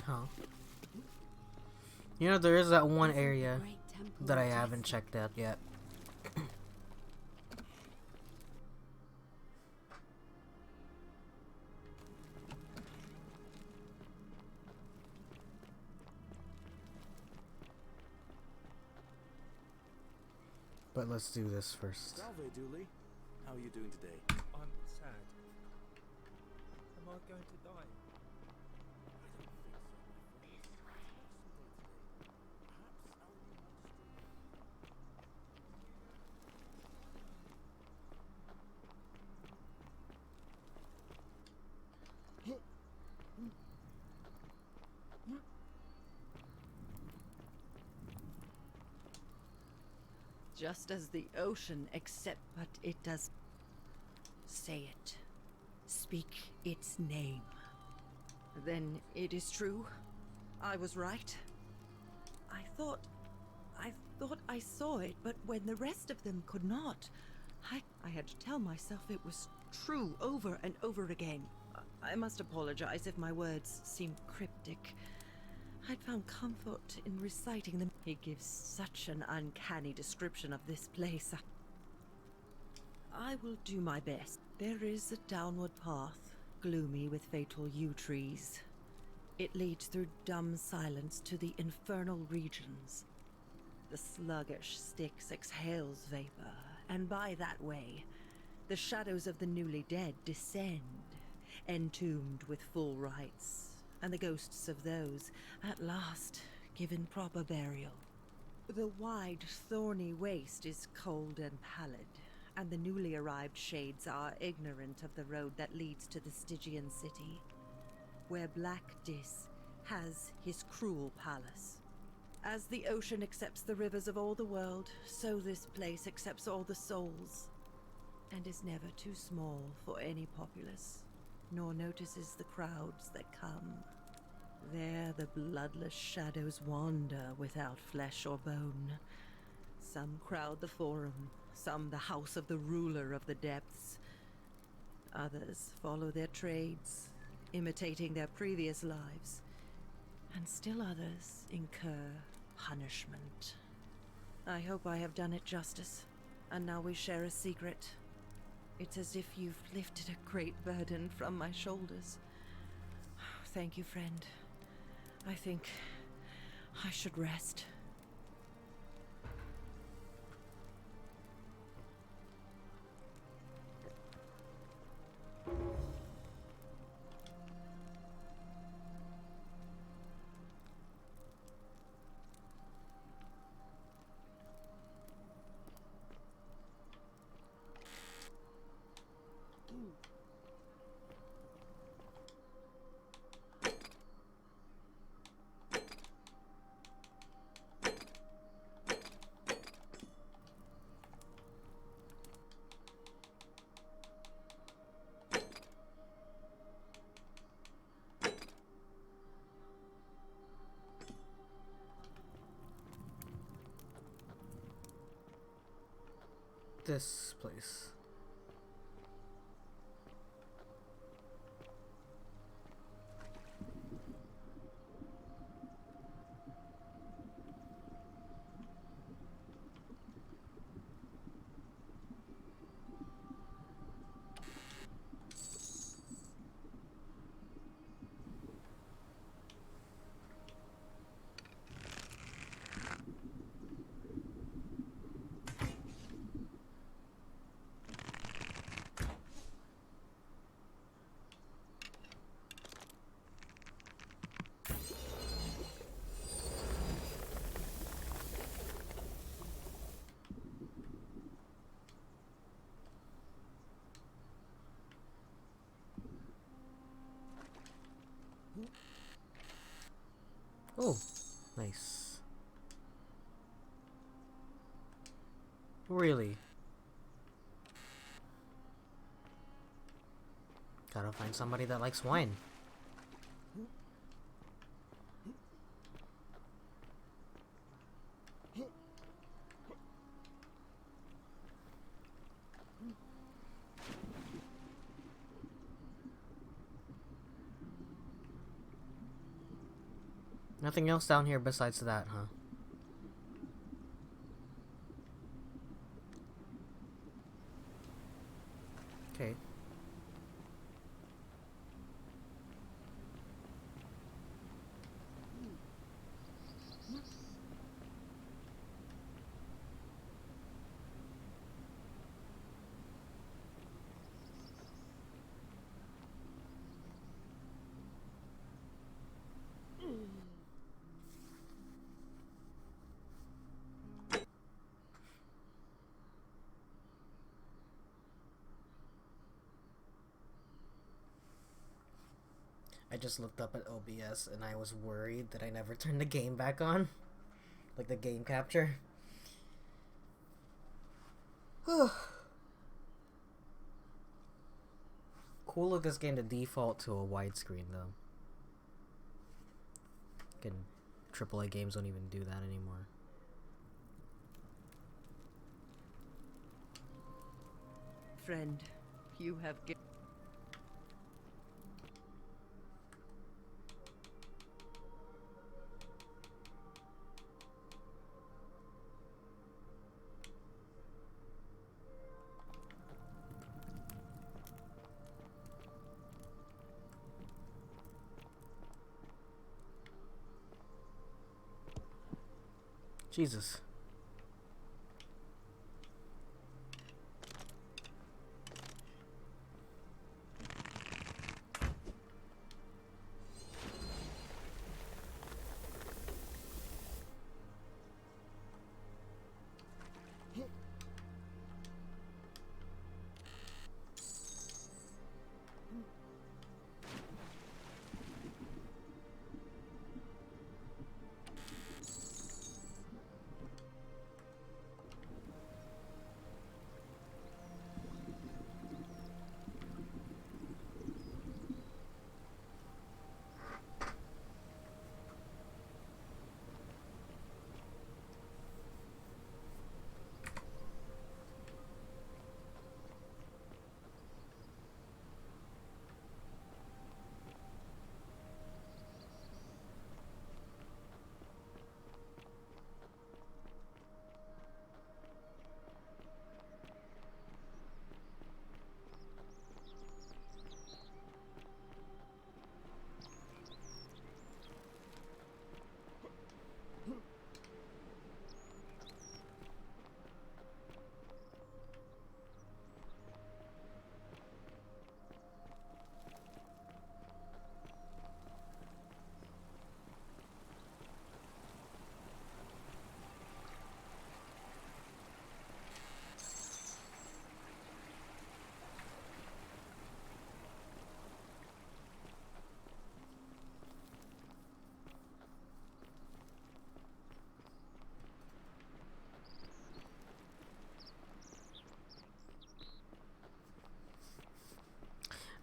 Huh. You know, there is that one area that I haven't checked out yet. But let's do this first. Salve, Dooley. How are you doing today? I'm sad. Am I going to die? Just as the ocean accepts, but it does. Say it. Speak its name. Then it is true. I was right. I thought I saw it, but when the rest of them could not, I had to tell myself it was true over and over again. I must apologize if my words seem cryptic. I'd found comfort in reciting them. He gives such an uncanny description of this place. I will do my best. There is a downward path, gloomy with fatal yew trees. It leads through dumb silence to the infernal regions. The sluggish Styx exhales vapor, and by that way, the shadows of the newly dead descend, entombed with full rites, and the ghosts of those, at last, given proper burial. The wide, thorny waste is cold and pallid, and the newly arrived shades are ignorant of the road that leads to the Stygian city, where Black Dis has his cruel palace. As the ocean accepts the rivers of all the world, so this place accepts all the souls, and is never too small for any populace, nor notices the crowds that come. There the bloodless shadows wander without flesh or bone. Some crowd the forum, some the house of the ruler of the depths. Others follow their trades, imitating their previous lives. And still others incur punishment. I hope I have done it justice, and now we share a secret. It's as if you've lifted a great burden from my shoulders. Thank you, friend. I think I should rest. This place. Oh, nice. Really? Gotta find somebody that likes wine. Nothing else down here besides that, huh? Okay. just looked up at OBS and I was worried that I never turned the game back on. Like the game capture. Cool of this game to default to a widescreen though. AAA games don't even do that anymore. Friend, you have given. Jesus.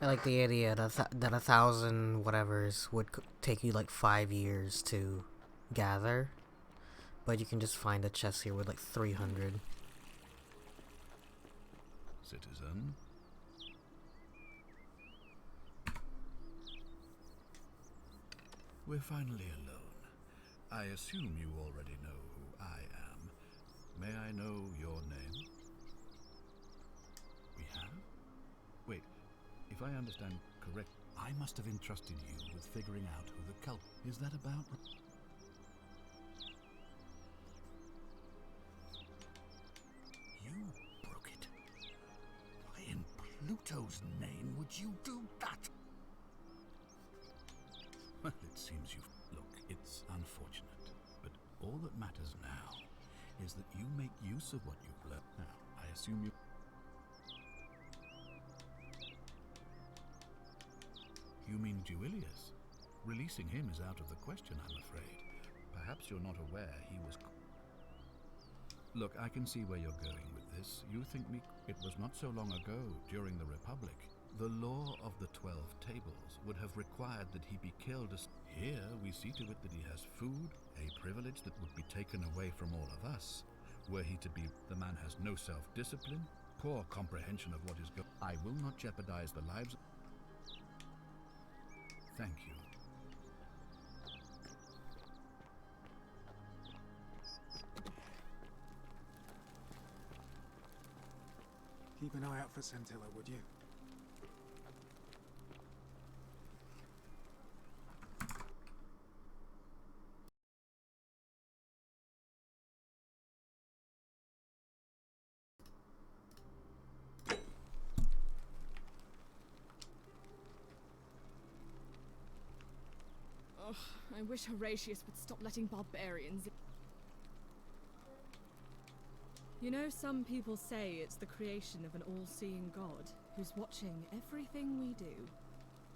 I like the idea that 1,000 whatevers would take you like 5 years to gather, but you can just find a chest here with like 300. Citizen. We're finally alone. I assume you already know who I am. May I know your name? We have? Wait, if I understand correct, I must have entrusted you with figuring out who the cult... Is that about... You broke it. Why in Pluto's name would you do that? Well, it seems you've... Look, it's unfortunate, but all that matters now is that you make use of what you've learned. Now, I assume you... You mean Duilius? Releasing him is out of the question, I'm afraid. Perhaps you're not aware he was... Look, I can see where you're going with this. You think me... It was not so long ago, during the Republic. The law of the 12 tables would have required that he be killed as... Here, we see to it that he has food, a privilege that would be taken away from all of us. Were he to be... The man has no self-discipline, poor comprehension of what is going... I will not jeopardize the lives... Thank you. Keep an eye out for Scintilla, would you? Ugh, I wish Horatius would stop letting barbarians... You know, some people say it's the creation of an all-seeing god who's watching everything we do.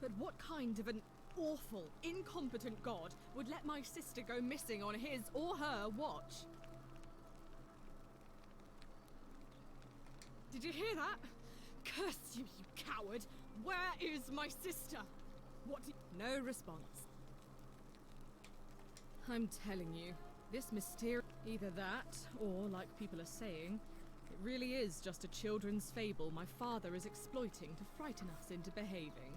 But what kind of an... awful, incompetent god would let my sister go missing on his or her watch? Did you hear that? Curse you, you coward! Where is my sister? No response. I'm telling you, this mysterious... Either that, or, like people are saying, it really is just a children's fable my father is exploiting to frighten us into behaving.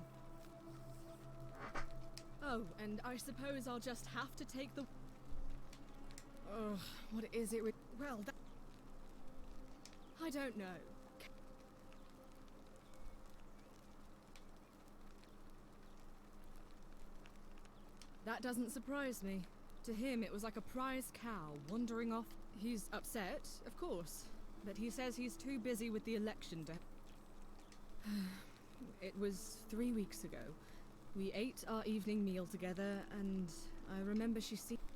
Oh, and I suppose I'll just have to take the... Ugh, what is it with... Well, that... I don't know. That doesn't surprise me. To him, it was like a prize cow wandering off. He's upset, of course, but he says he's too busy with the election to... It was 3 weeks ago. We ate our evening meal together, and I remember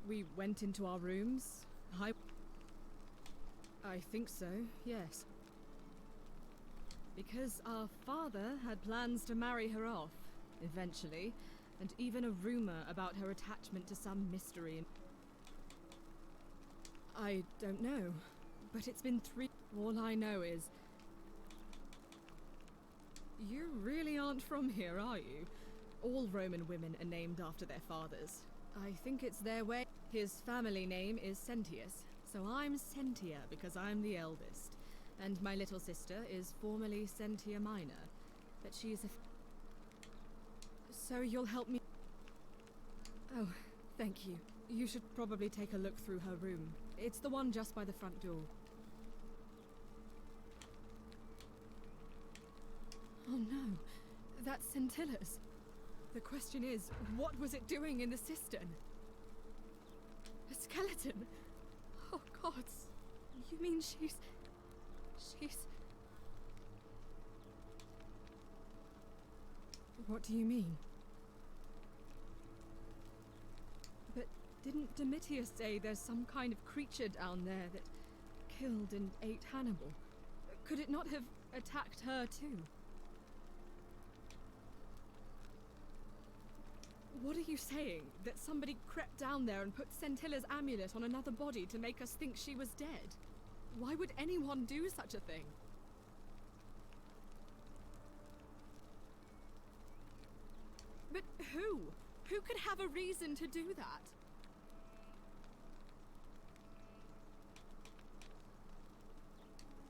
we went into our rooms. I think so, yes. Because our father had plans to marry her off, eventually, and even a rumor about her attachment to some mystery. I don't know, but it's been 3... All I know is... You really aren't from here, are you? All Roman women are named after their fathers. I think it's their way. His family name is Sentius, so I'm Sentia because I'm the eldest. And my little sister is formerly Sentia Minor, but she's a... So you'll help me... Oh, thank you. You should probably take a look through her room. It's the one just by the front door. Oh no, that's Sentilla's. The question is, what was it doing in the cistern? A skeleton? Oh gods, you mean she's... What do you mean? But didn't Domitius say there's some kind of creature down there that killed and ate Hannibal? Could it not have attacked her too? What are you saying? That somebody crept down there and put Sentilla's amulet on another body to make us think she was dead? Why would anyone do such a thing? But who? Who could have a reason to do that?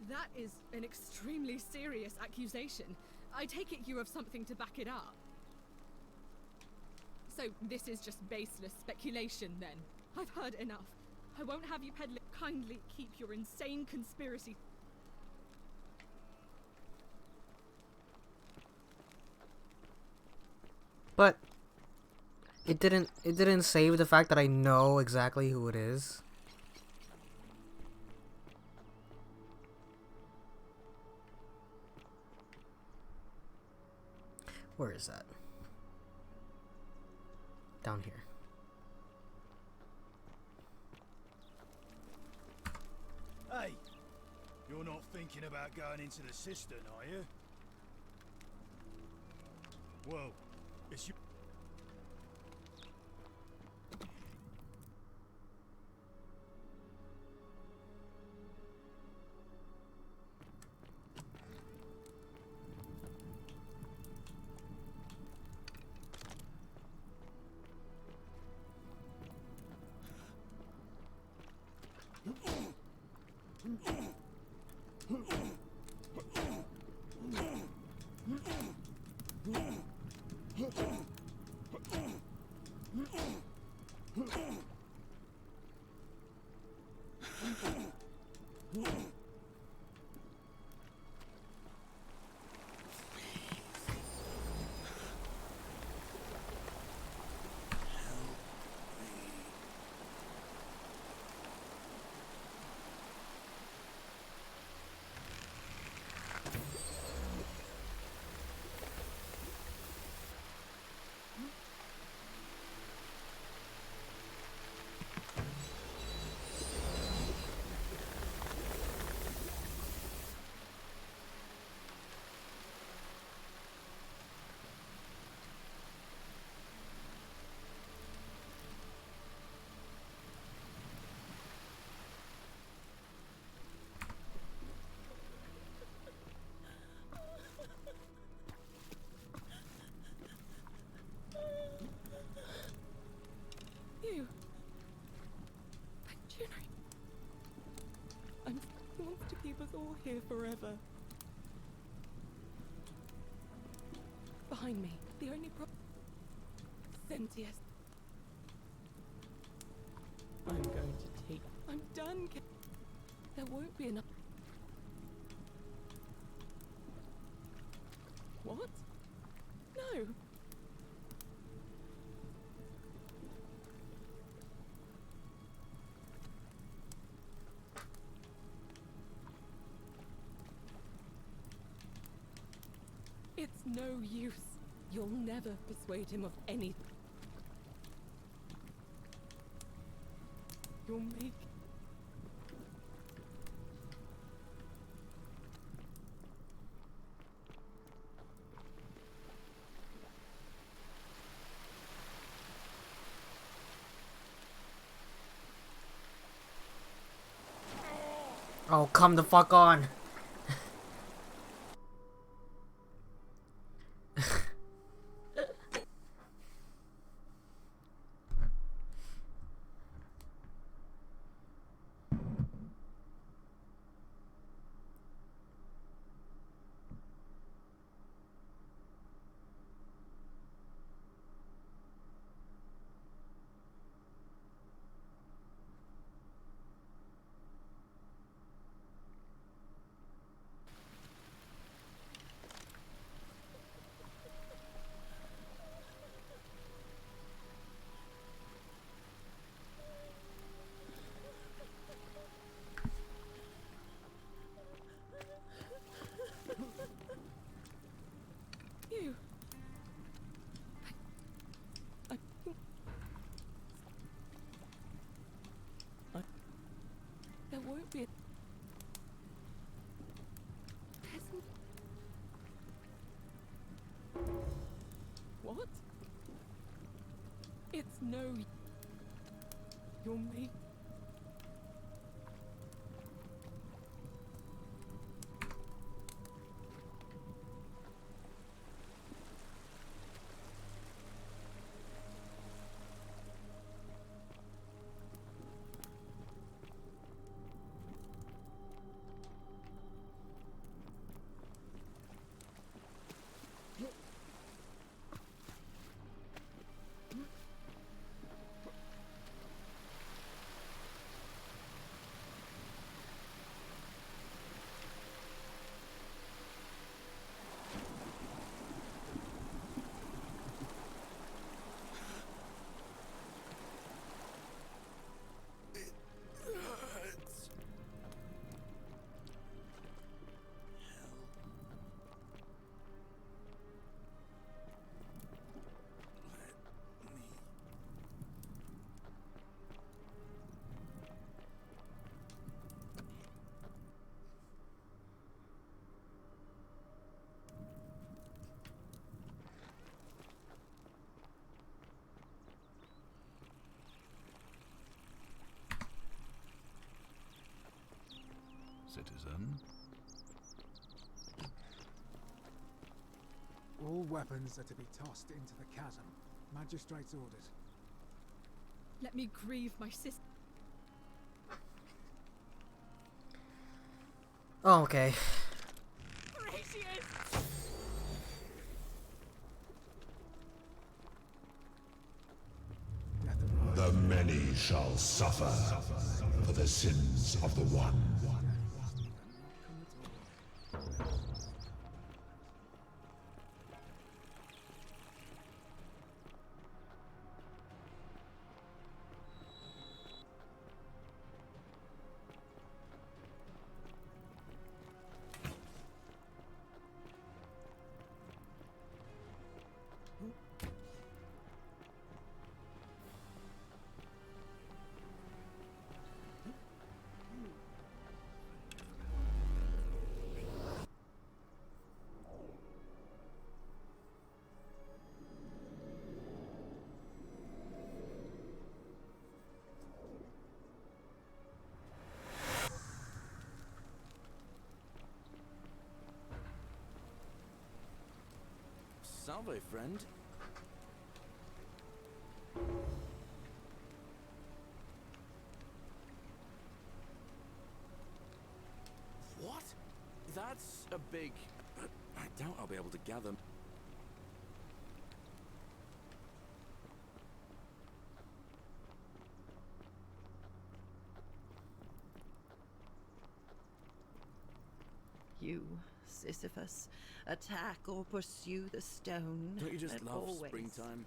That is an extremely serious accusation. I take it you have something to back it up. So this is just baseless speculation then? I've heard enough. I won't have you peddling. Kindly keep your insane conspiracy. But it didn't save the fact that I know exactly who it is. Where is that? Down here. Hey, you're not thinking about going into the cistern, are you? Well, it's you. behind me. The only Sentius. I'm going to take... I'm done. There won't be enough... What? No. It's no use. You'll never persuade him of anything. You'll make... Oh, come the fuck on. There won't be... What? It's no... You'll make... Citizen. All weapons are to be tossed into the chasm. Magistrate's orders. Let me grieve my sister. Oh, okay. The many shall suffer for the sins of the one. Salve, friend. What? That's a big... I doubt I'll be able to gather... Sisyphus. Attack or pursue the stone. Don't you just that love always springtime? returns.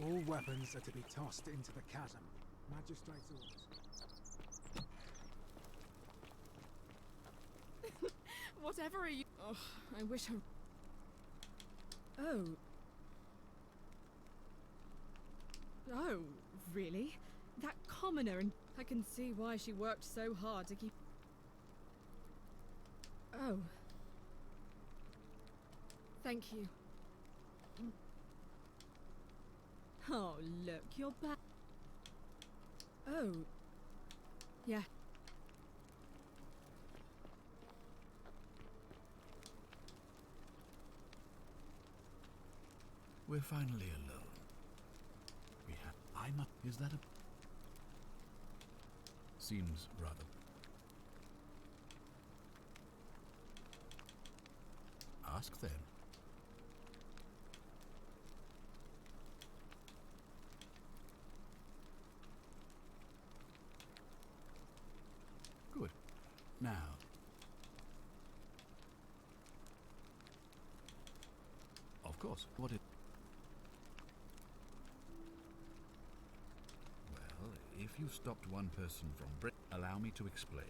All weapons are to be tossed into the chasm. Magistrate's orders. Whatever are you... Oh, I wish I... Oh. Oh, really? That commoner, and I can see why she worked so hard to keep... Oh. Thank you. Oh, look, you're back. Oh. Yeah. We're finally alone. We have... Is that a... Seems rather... Ask then. Good. Now... Of course, what it... Well, if you stopped one person from allow me to explain.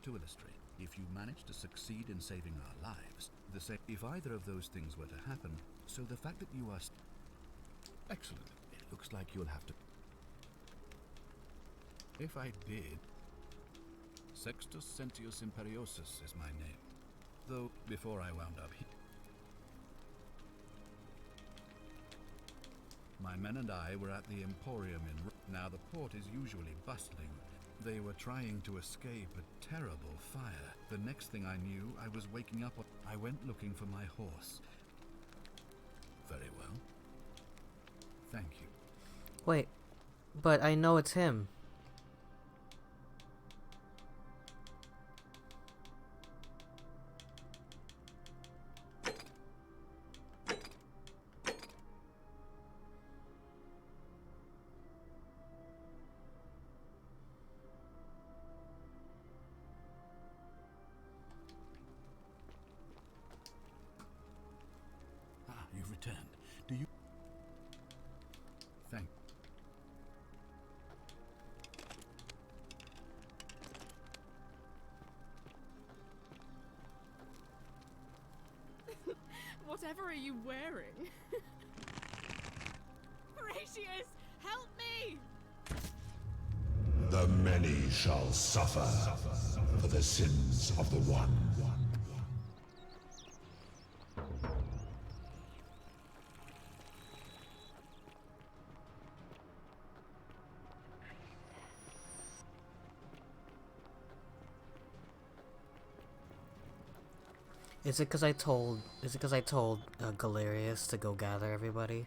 To illustrate, if you manage to succeed in saving our lives, the same... If either of those things were to happen, so the fact that you are... Excellent. It looks like you'll have to... If I did... Sextus Sentius Imperiosus is my name. Though, before I wound up here... My men and I were at the Emporium in... Now the port is usually bustling. They were trying to escape a terrible fire. The next thing I knew, I was waking up. I went looking for my horse. Very well. Thank you. Wait, but I know it's him. You've returned. Do you... Thank... Whatever are you wearing? Horatius, help me! The many shall suffer for the sins of the one. Is it because I told Galerius to go gather everybody?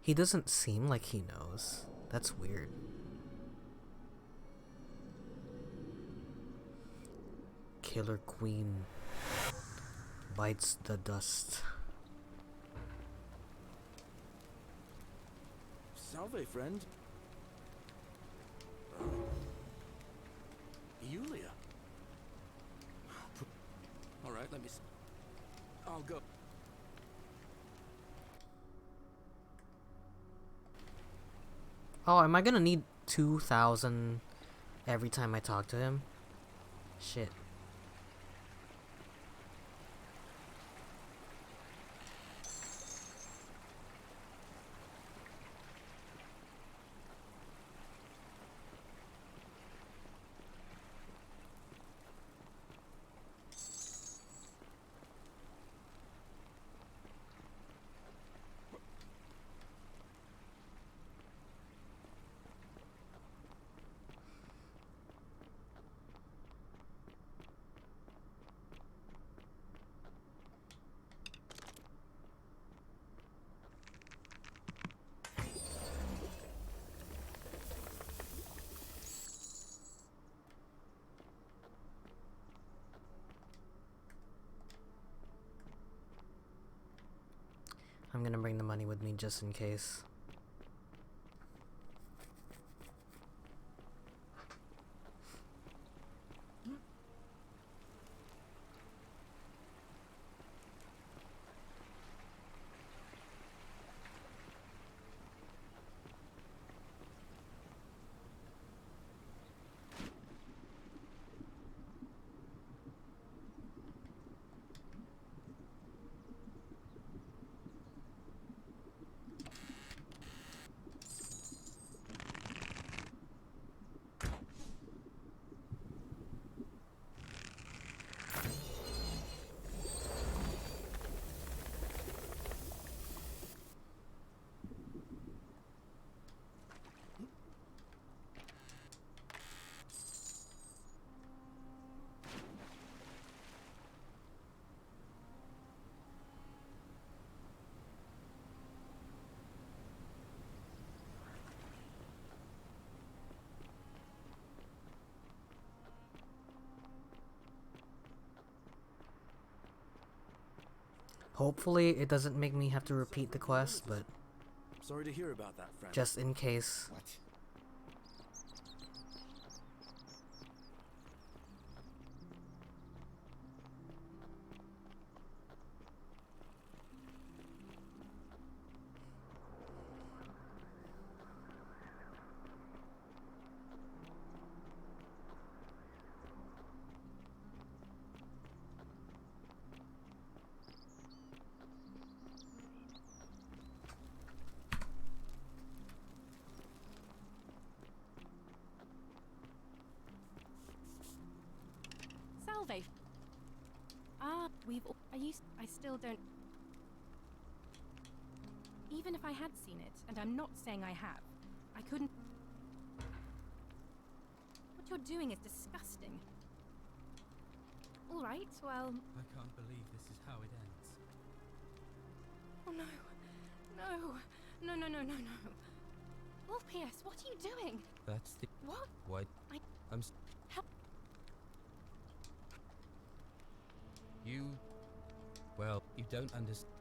He doesn't seem like he knows. That's weird. Killer Queen bites the dust. Salve, friend. Yulia. All right, let me see. I'll go. Oh, am I gonna need 2,000 every time I talk to him? Shit. I'm gonna bring the money with me just in case. Hopefully it doesn't make me have to repeat the quest, but Sorry to hear about that, friend. just in case. What? Salve. I still don't. Even if I had seen it, and I'm not saying I have, I couldn't. What you're doing is disgusting. All right, well. I can't believe this is how it ends. Oh no, no. Orpheus, what are you doing? That's the. What? What? I'm. Help. You. Well, you don't understand.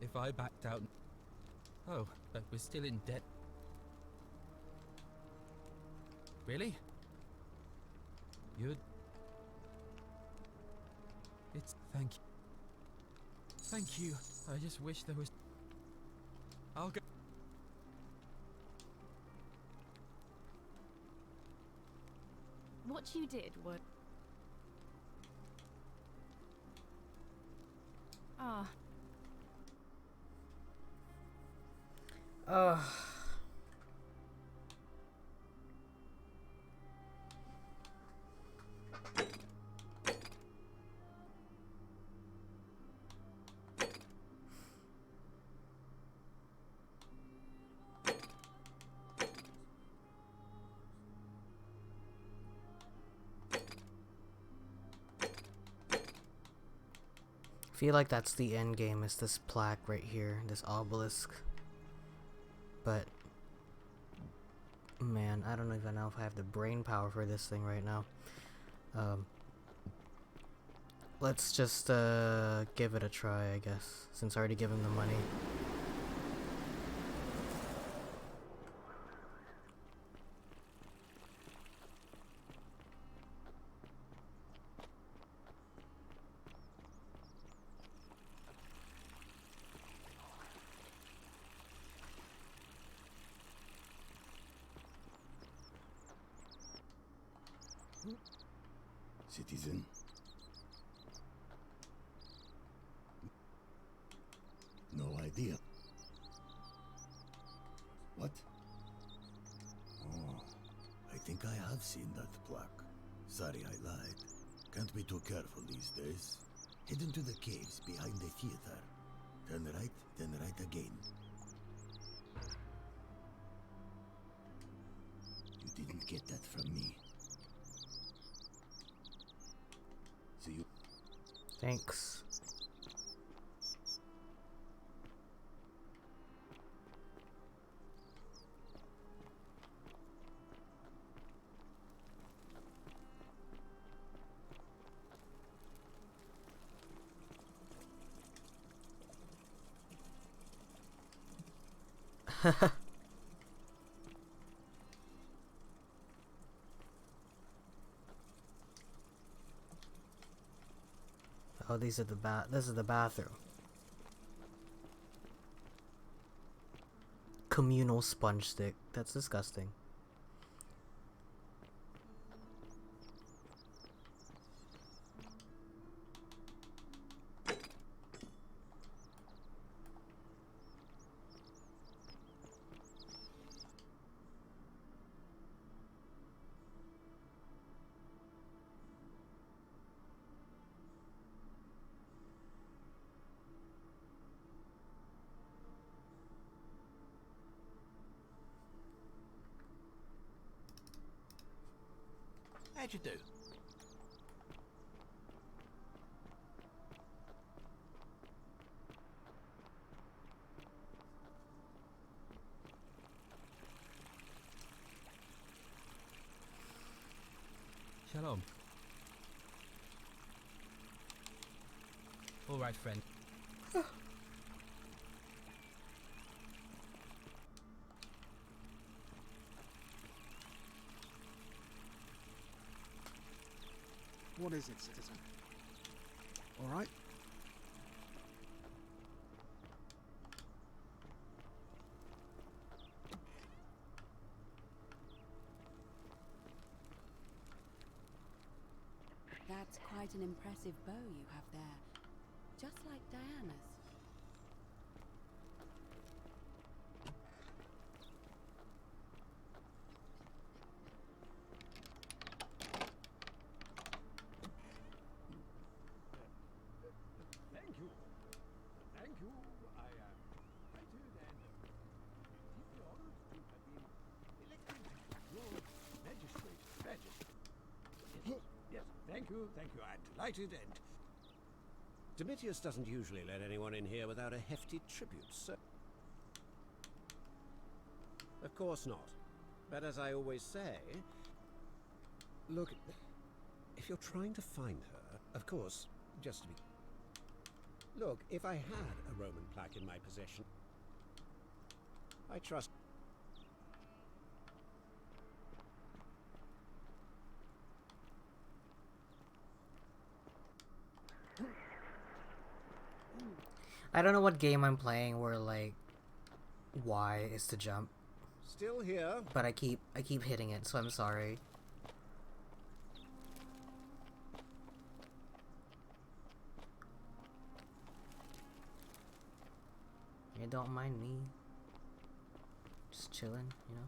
If I backed out. Oh, but we're still in debt. Really? You'd. It's. Thank you. Thank you. I just wish there was. I'll go. What you did was. Ah. I feel like that's the end game, is this plaque right here, this obelisk. But man, I don't even know if I have the brain power for this thing right now. Let's just give it a try, I guess, since I already gave him the money. Citizen. No idea. What? Oh, I think I have seen that plaque. Sorry I lied. Can't be too careful these days. Head into the caves behind the theater. Turn right, then right again. You didn't get that from me. See you. Thanks. Oh, these are the this is the bathroom. Communal sponge stick. That's disgusting. How'd you do? Shalom. All right, friend. What is it, citizen? All right? That's quite an impressive bow you have there. Just like Diana's. Thank you. Thank you. I am delighted and deeply honored to have been elected your magistrate. Yes, thank you. I'm delighted and... Domitius doesn't usually let anyone in here without a hefty tribute, so... Of course not. But as I always say... Look, if you're trying to find her, of course, just to be... Look, if I had a Roman plaque in my possession, I trust... I don't know what game I'm playing where like Y is to jump. Still here. But I keep hitting it, so I'm sorry. You don't mind me just chilling, you know?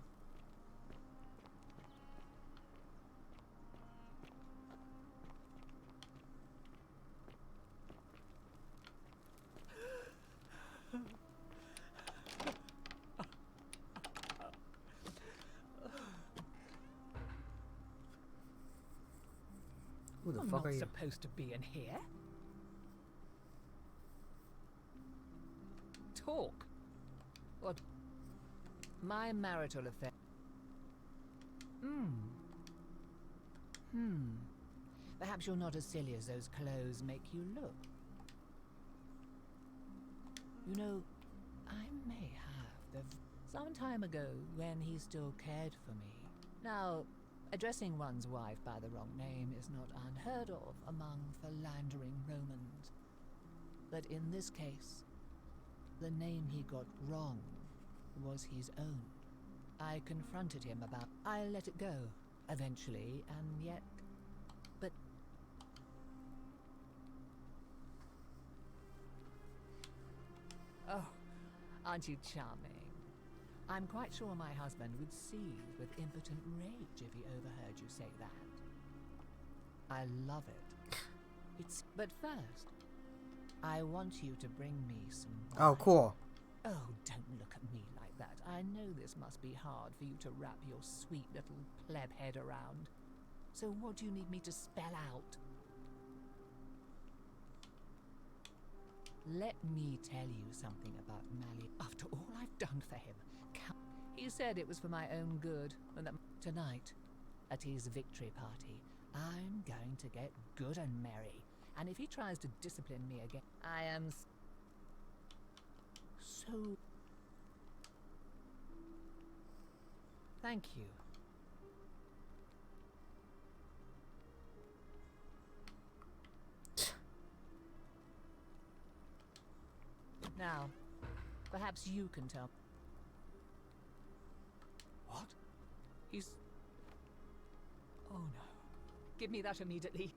Who the fuck are you? Supposed to be in here? Talk. What? My marital affair. Perhaps you're not as silly as those clothes make you look. You know, I may have some time ago when he still cared for me. Now, addressing one's wife by the wrong name is not unheard of among philandering Romans. But in this case, the name he got wrong was his own. I confronted him about... I let it go, eventually, and yet... But... Oh, aren't you charming? I'm quite sure my husband would seethe with impotent rage if he overheard you say that. I love it. But first, I want you to bring me some wine. Oh, cool. Oh, don't look at me like that. I know this must be hard for you to wrap your sweet little pleb head around. So what do you need me to spell out? Let me tell you something about Mali. After all I've done for him, he said it was for my own good, and that tonight, at his victory party, I'm going to get good and merry. And if he tries to discipline me again, I am so... Thank you. Now, perhaps you can tell. What? He's... Oh no. Give me that immediately.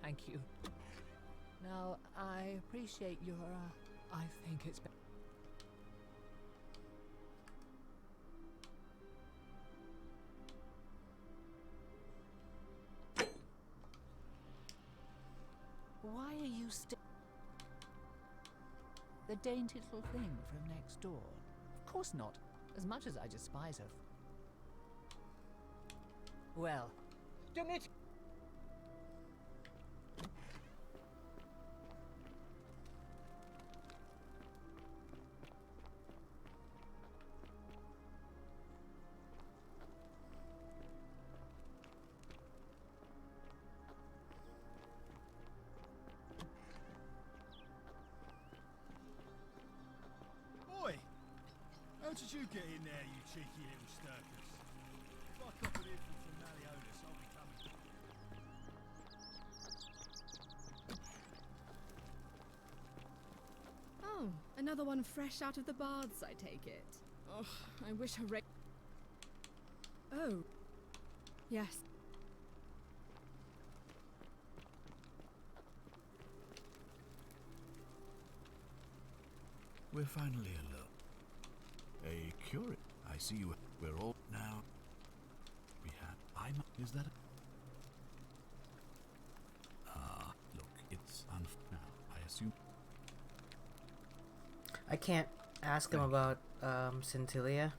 Thank you. Now, I appreciate your, I think it's... Why are you still... The dainty little thing from next door? Of course not, as much as I despise her. Well, Dimitri... How did you get in there, you cheeky little sturkers? If I cop an earful from Malleolus, I'll be coming. Oh, another one fresh out of the baths, I take it. Oh, I wish her Oh. Yes. We're finally alone. A curious. I see you. We're all now. We have. Is that? Look, it's now. I assume. I can't ask him about Scintilia.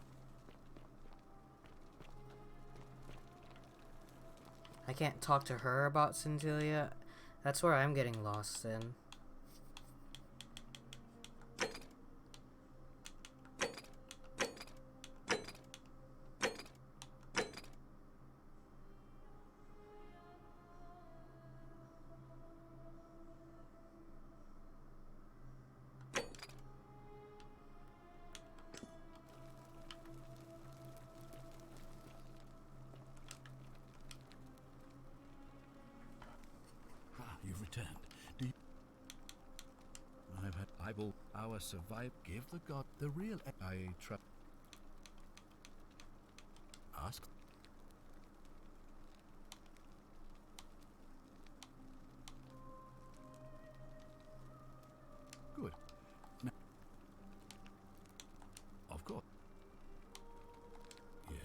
I can't talk to her about Scintilia. That's where I'm getting lost in. You've returned. Do you... I will... Our survive... Give the god... The real... I trust... Ask... Good. Now... Of course. Yeah.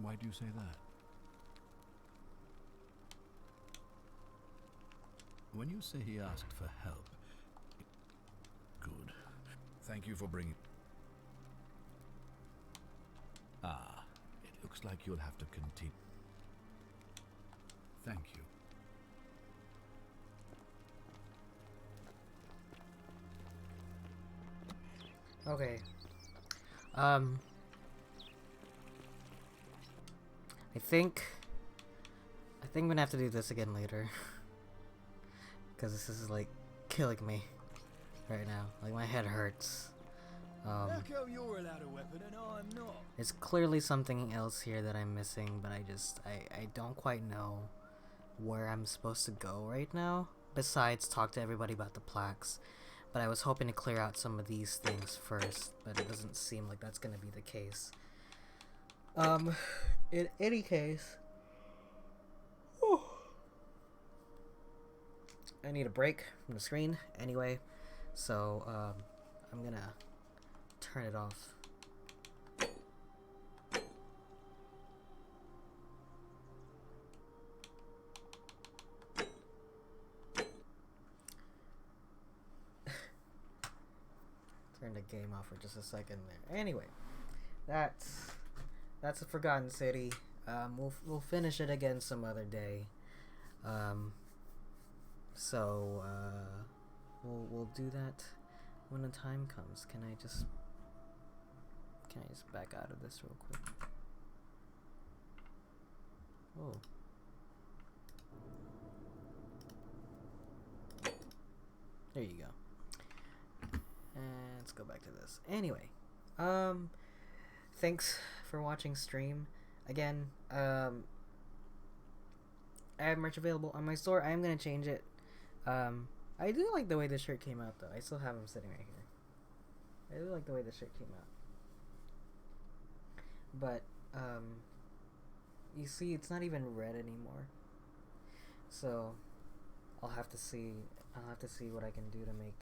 Why do you say that? When you say he asked for help... Good. Thank you for bringing... It looks like you'll have to continue. Thank you. Okay. I think I'm gonna have to do this again later. Because this is like killing me right now. Like my head hurts. How come you're allowed a weapon and I'm not? It's clearly something else here that I'm missing, but I don't quite know where I'm supposed to go right now. Besides talk to everybody about the plaques. But I was hoping to clear out some of these things first, but it doesn't seem like that's gonna be the case. In any case, I need a break from the screen anyway, so I'm gonna turn it off. Turn the game off for just a second there. Anyway, that's a Forgotten City. We'll finish it again some other day. So we'll do that when the time comes. Can I just back out of this real quick? Oh. There you go. And let's go back to this. Anyway, thanks for watching stream. Again, I have merch available on my store. I am gonna change it. I do like the way the shirt came out, though. I still have them sitting right here. I do like the way the shirt came out. But, you see, it's not even red anymore. So, I'll have to see what I can do to make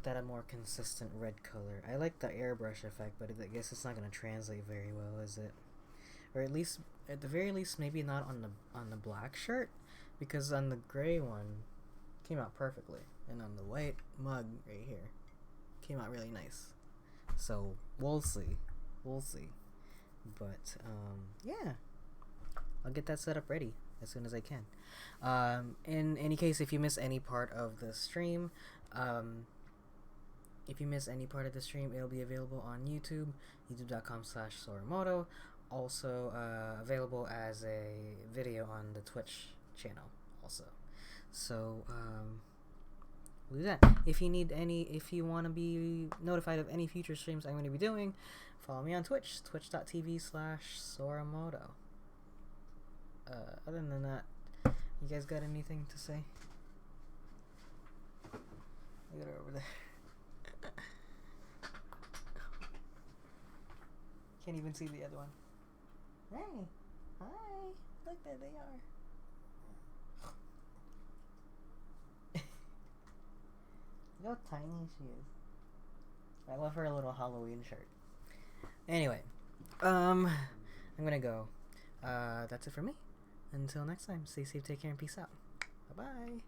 that a more consistent red color. I like the airbrush effect, but I guess it's not gonna translate very well, is it? Or at the very least, maybe not on the black shirt, because on the gray one came out perfectly, and on the white mug right here came out really nice. So we'll see. But yeah, I'll get that set up ready as soon as I can. In any case, if you miss any part of the stream, it'll be available on YouTube, youtube.com/Soromoto. Also available as a video on the Twitch channel also. So we'll do that. If you want to be notified of any future streams I'm going to be doing, follow me on Twitch, twitch.tv/Soromoto. Other than that, you guys got anything to say? Look at her over there. Can't even see the other one. Hey, hi. Look, there they are. Look how tiny she is. I love her little Halloween shirt. Anyway, I'm gonna go. That's it for me. Until next time, stay safe, take care, and peace out. Bye-bye.